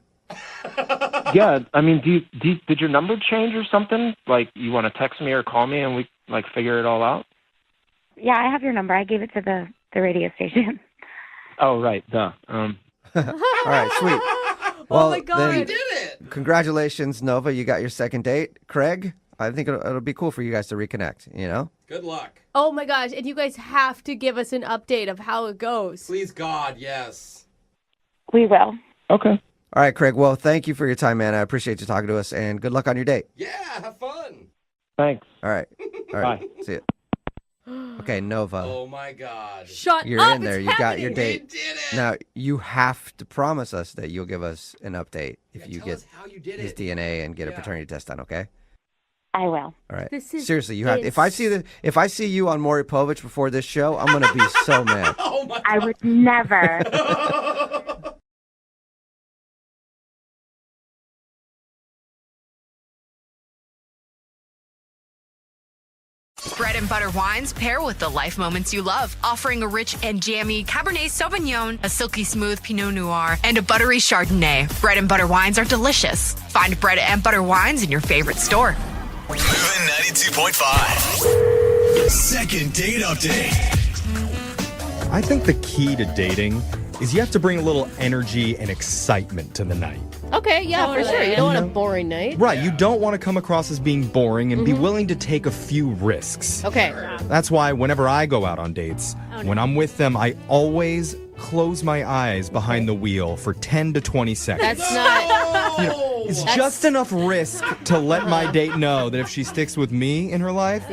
Yeah, I mean, did your number change or something? Like, you want to text me or call me and we, like, figure it all out? Yeah, I have your number. I gave it to the radio station. Oh, right, duh. All right, sweet. Well, oh, my God. then, You did it. Congratulations, Nova. You got your second date. Craig, I think it'll be cool for you guys to reconnect, Good luck. Oh, my gosh. And you guys have to give us an update of how it goes. Please, God, yes. We will. Okay. All right, Craig. Well, thank you for your time, man. I appreciate you talking to us, and good luck on your date. Yeah, have fun. Thanks. All right. Bye. See you. Okay, Nova. Oh, my God. Shut You're up. in there. It's You got your happening. date. We did it. Now, you have to promise us that you'll give us an update if you tell get us how you did his it. DNA and get a paternity test done, okay? I will. All right. This is Seriously, you have. If I see you on Maury Povich before this show, I'm gonna be so mad. Oh, my God. I would never. Bread and butter wines pair with the life moments you love, offering a rich and jammy Cabernet Sauvignon, a silky smooth Pinot Noir, and a buttery Chardonnay. Bread and butter wines are delicious. Find bread and butter wines in your favorite store. Moving 92.5. Second date update. I think the key to dating is you have to bring a little energy and excitement to the night. Okay, yeah, for sure. You don't want a boring night. Right, you don't want to come across as being boring and be willing to take a few risks. Okay. That's why whenever I go out on dates, when I'm with them, I always close my eyes behind the wheel for 10 to 20 seconds. That's not... It's just enough risk to let my date know that if she sticks with me in her life,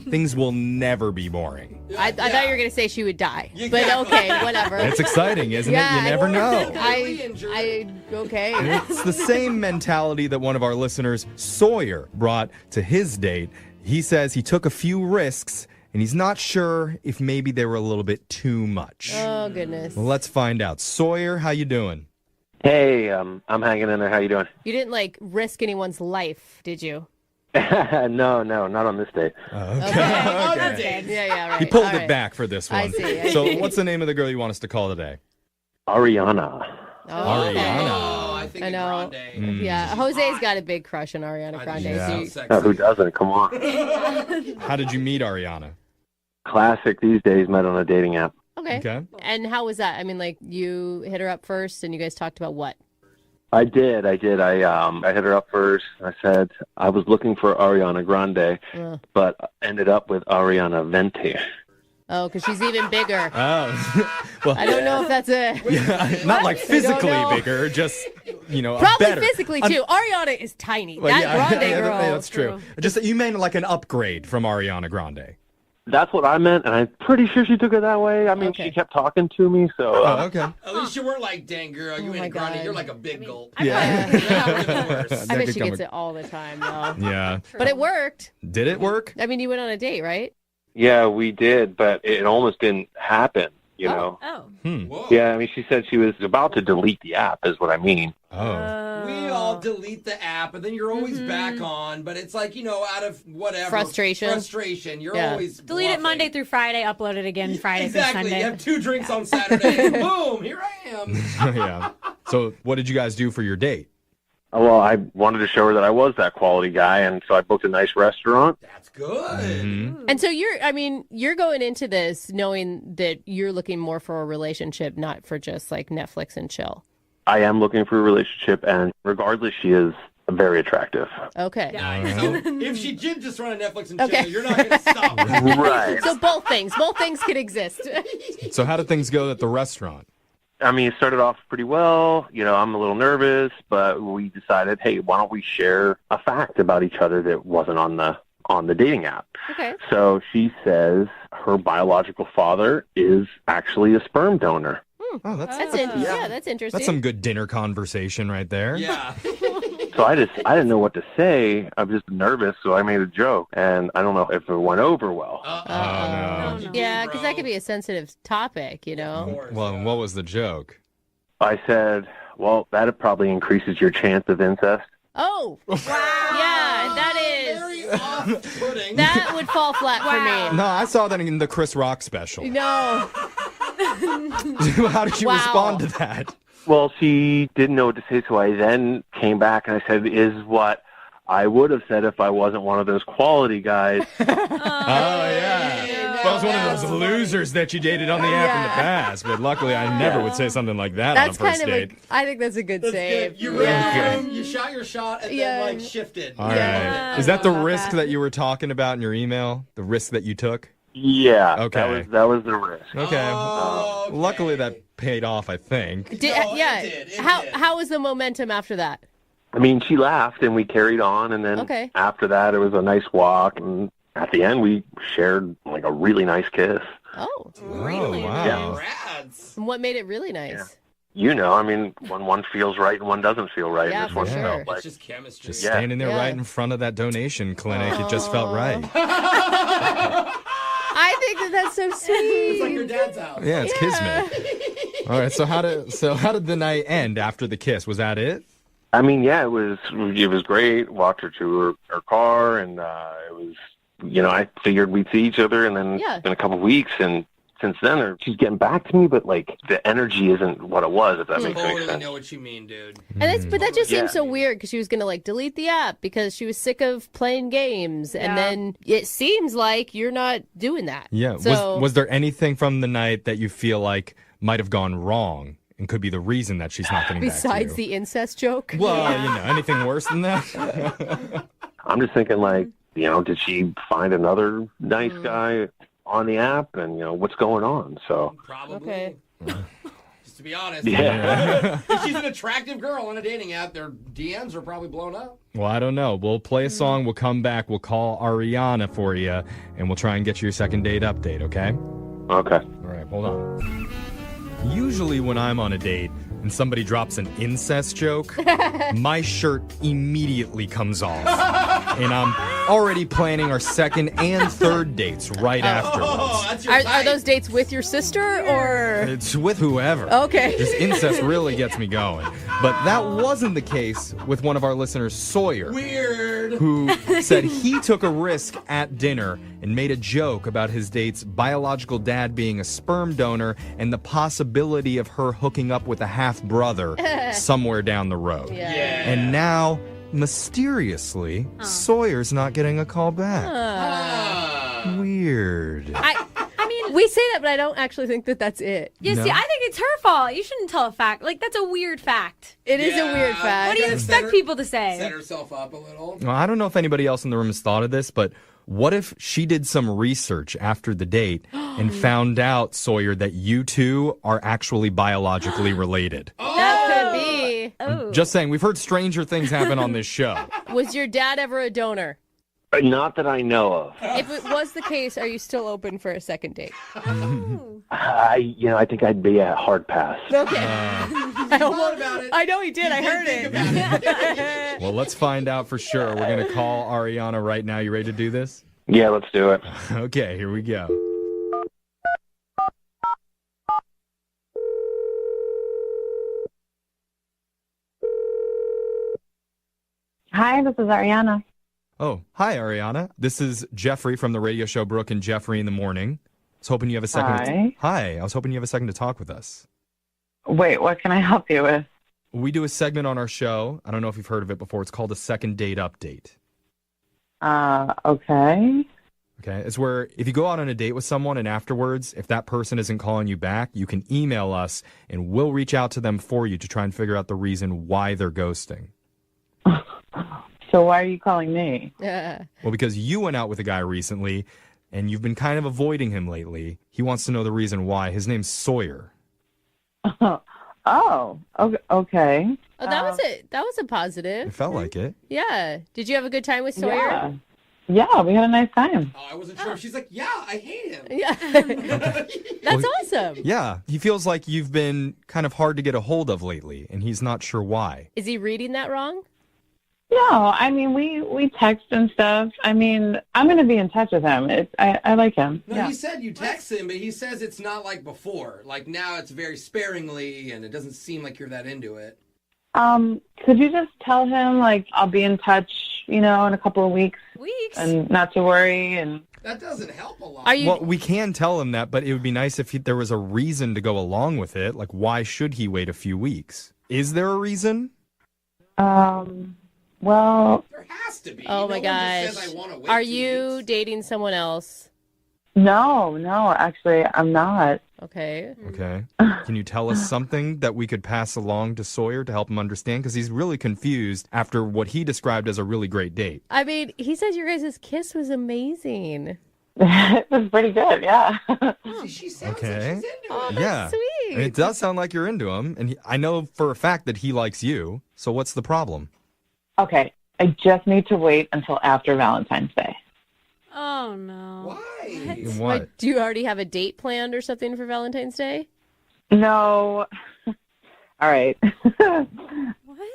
things will never be boring. I thought you were going to say she would die. But okay, whatever. It's exciting, isn't it? You never know. Okay. It's the same mentality that one of our listeners, Sawyer, brought to his date. He says he took a few risks, and he's not sure if maybe they were a little bit too much. Oh, goodness. Well, let's find out. Sawyer, how you doing? Hey, I'm hanging in there. How you doing? You didn't like risk anyone's life, did you? No, not on this date. Okay. Yeah, right. He pulled All it right. back for this one. I see. So what's the name of the girl you want us to call today? Ariana. Ariana. I think I know. Mm. Yeah, Jose's got a big crush on Ariana Grande. Yeah. So Who doesn't? Come on. How did you meet Ariana? Classic these days, met on a dating app. okay. And how was that? I mean, like you hit her up first, and you guys talked about what? I did. I hit her up first. I said I was looking for Ariana Grande, but ended up with Ariana Venti. Oh, because she's even bigger. Oh, well, I don't know if that's a not like I don't physically know. bigger, just Probably better. physically too. Ariana is tiny. Well, that Grande girl. that's true. Just you meant like an upgrade from Ariana Grande. That's what I meant, and I'm pretty sure she took it that way. I mean, she kept talking to me, so. Okay. At least you weren't like, dang girl, you ain't grinding. You're like a big gulp. Yeah. I bet she gets it all the time, though. Yeah. But it worked. Did it work? I mean, you went on a date, right? Yeah, we did, but it almost didn't happen, you know? Oh. Yeah, I mean, she said she was about to delete the app, is what I mean. Oh. We all delete the app, and then you're always back on. But it's like, out of whatever. Frustration. You're always delete it Monday through Friday, upload it again Friday through Exactly. Sunday. You have 2 drinks on Saturday, and boom, here I am. Yeah. So what did you guys do for your date? Well, I wanted to show her that I was that quality guy, and so I booked a nice restaurant. That's good. And so you're going into this knowing that you're looking more for a relationship, not for just like Netflix and chill. I am looking for a relationship, and regardless, she is very attractive. Okay. So if she did just run a Netflix and chill, Okay. you're not going to stop. Right. So both things can exist. So how did things go at the restaurant? I mean, it started off pretty well. I'm a little nervous, but we decided, hey, why don't we share a fact about each other that wasn't on the dating app? Okay. So she says her biological father is actually a sperm donor. Oh, that's interesting. That's some good dinner conversation right there. Yeah. So I didn't know what to say. I was just nervous, so I made a joke, and I don't know if it went over well. Yeah, because that could be a sensitive topic, Well, what was the joke? I said, well, that probably increases your chance of incest. Oh, wow. Yeah, that is. That would fall flat for me. No, I saw that in the Chris Rock special. No. How did you respond to that? Well, she didn't know what to say, so I then came back and I said, is what I would have said if I wasn't one of those quality guys. Oh, yeah. Well, I was one of those losers that you dated on the app in the past, but luckily I never would say something like that on a first date. I think that's a good save. You read the room, you shot your shot, and then shifted. All right. Is that the risk that you were talking about in your email? The risk that you took? Yeah. Okay. That was the risk. Okay. Luckily that paid off, I think. How was the momentum after that? I mean, she laughed and we carried on, and then after that it was a nice walk, and at the end we shared like a really nice kiss. Oh, really? Wow. Yeah. And what made it really nice? I mean, when one feels right and one doesn't feel right. Yeah, this for one sure. felt like It's just chemistry. Just standing there right in front of that donation clinic, it just felt right. I think that's so sweet. It's like your dad's house. Yeah, it's kismet. All right, so how did the night end after the kiss? Was that it? I mean, yeah, it was great. Walked her to her car, and it was, I figured we'd see each other, and then in a couple of weeks, and since then, she's getting back to me, but like the energy isn't what it was. If that makes any sense. I know what you mean, dude. And but that just seems so weird because she was gonna delete the app because she was sick of playing games, and then it seems like you're not doing that. Yeah. So, was there anything from the night that you feel like might have gone wrong and could be the reason that she's not getting back to you? Besides the incest joke. Well, anything worse than that? I'm just thinking, like, did she find another nice guy on the app, and what's going on? So probably. Okay. Just to be honest. Yeah. If she's an attractive girl on a dating app, their DMs are probably blown up. Well, I don't know. We'll play a song. We'll come back. We'll call Ariana for you, and we'll try and get you your second date update, okay? Okay. All right, hold on. Usually when I'm on a date, and somebody drops an incest joke, my shirt immediately comes off. And I'm already planning our second and third dates right afterwards. Are those dates with your sister or? It's with whoever. Okay. This incest really gets me going. But that wasn't the case with one of our listeners, Sawyer. Weird. Who said he took a risk at dinner and made a joke about his date's biological dad being a sperm donor and the possibility of her hooking up with a half-brother somewhere down the road. Yeah. And now, mysteriously, Sawyer's not getting a call back. Weird. I mean, we say that, but I don't actually think that that's it. Yeah, see, I think it's her fault. You shouldn't tell a fact. Like, that's a weird fact. It is a weird fact. What do you expect people to say? Set herself up a little. Well, I don't know if anybody else in the room has thought of this, but what if she did some research after the date and found out, Sawyer, that you two are actually biologically related? That could be. Just saying, we've heard stranger things happen on this show. Was your dad ever a donor? Not that I know of. If it was the case, are you still open for a second date? I think I'd be a hard pass. Okay. I know he did. I heard it. Well, let's find out for sure. We're going to call Ariana right now. You ready to do this? Yeah, let's do it. Okay, here we go. Hi, this is Ariana. Oh, hi, Ariana. This is Jeffrey from the radio show Brooke and Jeffrey in the Morning. I was hoping you have a second. Hi. I was hoping you have a second to talk with us. Wait, what can I help you with? We do a segment on our show. I don't know if you've heard of it before. It's called a second date update. Okay. Okay. It's where if you go out on a date with someone and afterwards, if that person isn't calling you back, you can email us and we'll reach out to them for you to try and figure out the reason why they're ghosting. So why are you calling me? Yeah. Well, because you went out with a guy recently and you've been kind of avoiding him lately. He wants to know the reason why. His name's Sawyer. Oh, okay. Oh, that was it. That was a positive. It felt like it. Yeah. Did you have a good time with Sawyer? Yeah, we had a nice time. Oh, I wasn't sure. She's like, yeah, I hate him. Yeah. That's awesome. Yeah. He feels like you've been kind of hard to get a hold of lately, and he's not sure why. Is he reading that wrong? No, I mean, we text and stuff. I mean, I'm going to be in touch with him. I like him. No, yeah. he said you text him, but he says it's not like before. Like now it's very sparingly, and it doesn't seem like you're that into it. Could you just tell him, like, I'll be in touch, in a couple of weeks? And not to worry, and... That doesn't help a lot. Well, we can tell him that, but it would be nice if there was a reason to go along with it. Like, why should he wait a few weeks? Is there a reason? Well... There has to be. Oh, my gosh. Just says, I wanna wait Are 2 you weeks. dating someone else? No, actually, I'm not. Okay. Okay. Can you tell us something that we could pass along to Sawyer to help him understand? Because he's really confused after what he described as a really great date. I mean, he says your guys' kiss was amazing. It was pretty good, yeah. She sounds Okay. like she's into Oh, it. that's Yeah. sweet. And it does sound like you're into him. And I know for a fact that he likes you. So what's the problem? Okay, I just need to wait until after Valentine's Day. Oh, no. Why? What? Like, do you already have a date planned or something for Valentine's Day? No. All right.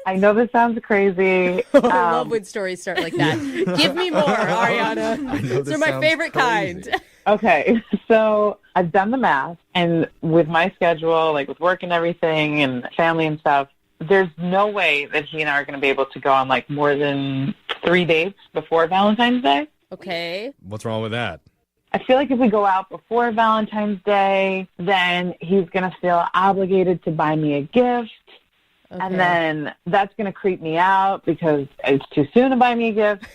I know this sounds crazy. I love when stories start like that. Give me more, Ariana. These are my favorite kind. Okay, so I've done the math, and with my schedule, like with work and everything and family and stuff, there's no way that he and I are going to be able to go on like more than 3 dates before Valentine's Day. Okay. What's wrong with that? I feel like if we go out before Valentine's Day, then he's going to feel obligated to buy me a gift. Okay. And then that's going to creep me out because it's too soon to buy me a gift.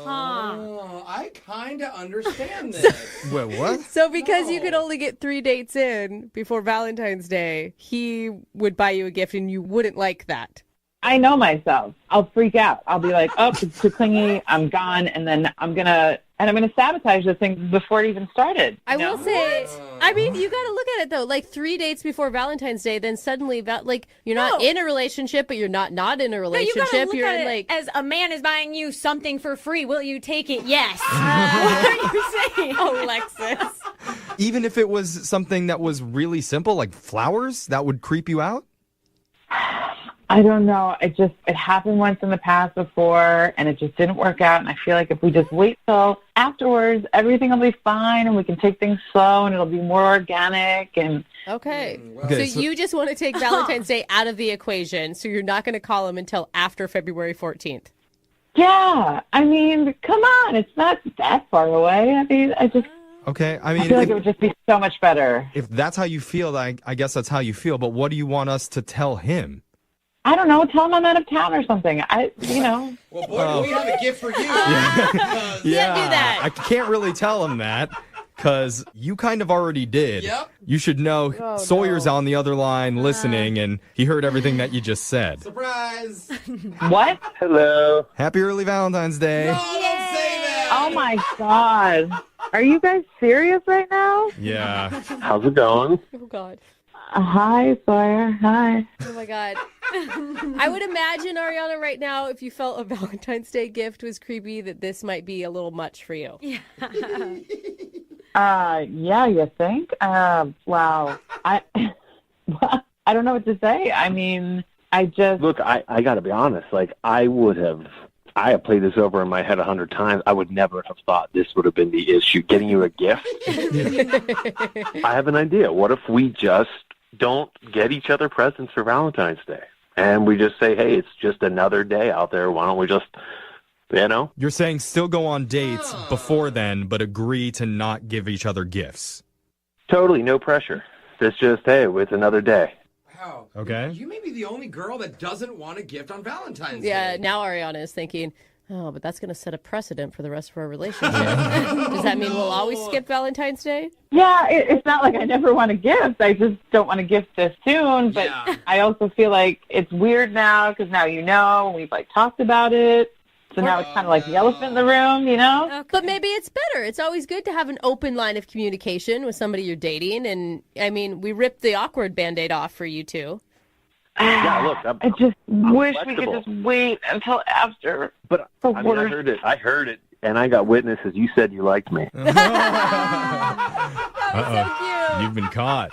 Oh, I kind of understand this. Wait, what? So because you could only get 3 dates in before Valentine's Day, he would buy you a gift and you wouldn't like that. I know myself. I'll freak out. I'll be like, oh, it's too clingy. I'm gone. And then I'm going to sabotage this thing before it even started. I will say, I mean, you got to look at it though. Like 3 dates before Valentine's Day, then suddenly, you're not in a relationship, but you're not in a relationship. No, you gotta look you're at in it as a man is buying you something for free. Will you take it? Yes. What are you saying? Alexis. Even if it was something that was really simple, like flowers, that would creep you out? I don't know. It happened once in the past before, and it just didn't work out. And I feel like if we just wait till afterwards, everything will be fine, and we can take things slow, and it'll be more organic. And Okay, so you just want to take Valentine's Day out of the equation, so you're not going to call him until after February 14th. Yeah, I mean, come on, it's not that far away. I mean, Okay, I feel like it would just be so much better. If that's how you feel, I guess that's how you feel. But what do you want us to tell him? I don't know. Tell him I'm out of town or something. Well, boy, do we have a gift for you. Yeah, do that. I can't really tell him that because you kind of already did. Yep. You should know Sawyer's on the other line listening, and he heard everything that you just said. Surprise! What? Hello. Happy early Valentine's Day. No, don't say that. Oh my God. Are you guys serious right now? Yeah. How's it going? Oh, God. Hi, Sawyer. Hi. Oh, my God. I would imagine, Ariana, right now, if you felt a Valentine's Day gift was creepy, that this might be a little much for you. Yeah. Yeah, you think? Wow. I don't know what to say. I mean, Look, I got to be honest. Like, I have played this over in my head 100 times. I would never have thought this would have been the issue. Getting you a gift? I have an idea. What if we just don't get each other presents for Valentine's Day? And we just say, hey, it's just another day out there. Why don't we just, You're saying still go on dates before then, but agree to not give each other gifts. Totally, no pressure. It's just, hey, it's another day. Wow. Okay. You may be the only girl that doesn't want a gift on Valentine's Day. Yeah, now Ariana is thinking, oh, but that's going to set a precedent for the rest of our relationship. Does that mean we'll always skip Valentine's Day? Yeah, it's not like I never want a gift. I just don't want a gift this soon. But I also feel like it's weird now because now we've talked about it. So now it's kind of like the elephant in the room, Okay. But maybe it's better. It's always good to have an open line of communication with somebody you're dating. And, I mean, we ripped the awkward Band-Aid off for you two. Yeah, look, I just wish flexible. we could just wait until after. But I heard it, and I got witnesses. You said you liked me. That was so cute. You've been caught.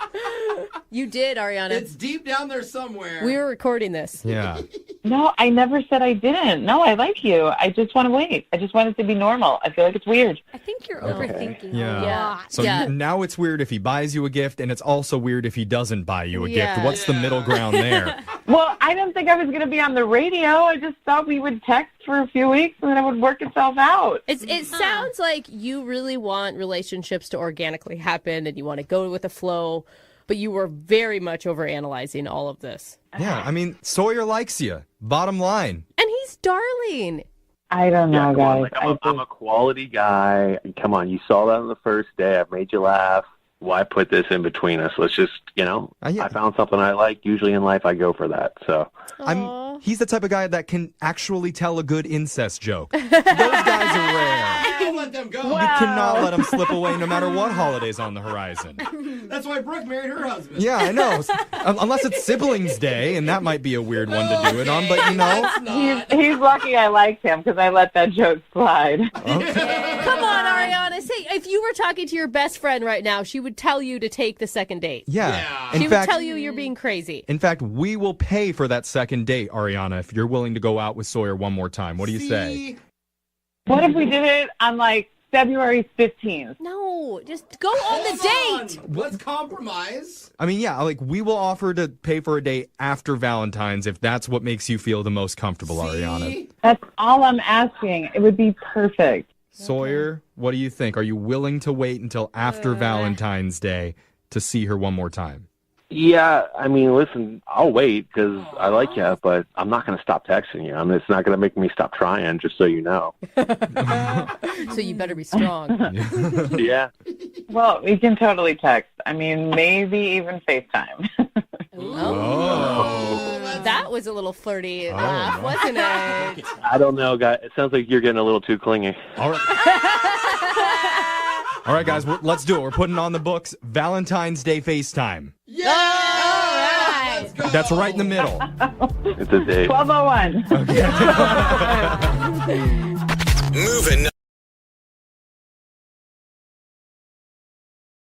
You did, Ariana. It's deep down there somewhere. We were recording this. Yeah. No, I never said I didn't. No, I like you. I just want to wait. I just want it to be normal. I feel like it's weird. I think you're overthinking Yeah. a lot. So now it's weird if he buys you a gift, and it's also weird if he doesn't buy you a gift. What's the middle ground there? Well, I didn't think I was going to be on the radio. I just thought we would text for a few weeks, and then it would work itself out. It sounds like you really want relationships to organically happen, and you want to go with the flow. But you were very much overanalyzing all of this. Yeah, I mean, Sawyer likes you. Bottom line. And he's darling. I don't know, Yeah, guys. I'm a quality guy. Come on, you saw that on the first day. I've made you laugh. Why put this in between us? Let's just, I found something I like. Usually in life, I go for that. So He's the type of guy that can actually tell a good incest joke. Those guys are rare. Don't let them go. You cannot let them slip away no matter what holiday's on the horizon. That's why Brooke married her husband. Yeah, I know. Unless it's Siblings Day, and that might be a weird one to do it on, but He's lucky I liked him because I let that joke slide. Come on, Ariana. Say, if you were talking to your best friend right now, she would tell you to take the second date. Yeah. She would tell you you're being crazy. In fact, we will pay for that second date, Ariana, if you're willing to go out with Sawyer one more time. What do you say? What if we did it on February 15th? No, just go on the date. Let's compromise. I mean, we will offer to pay for a date after Valentine's if that's what makes you feel the most comfortable, Ariana. That's all I'm asking. It would be perfect. Sawyer, what do you think? Are you willing to wait until after Valentine's Day to see her one more time? Yeah, I mean, listen, I'll wait because I like you, but I'm not going to stop texting you. I mean, it's not going to make me stop trying, just so you know. So you better be strong. Yeah. Well, we can totally text. I mean, maybe even FaceTime. That was a little flirty laugh, wasn't it? I don't know, guys. It sounds like you're getting a little too clingy. All right, guys, let's do it. We're putting on the books Valentine's Day FaceTime. Yeah! All right. Let's go. That's right in the middle. It's a date. 12:01. Moving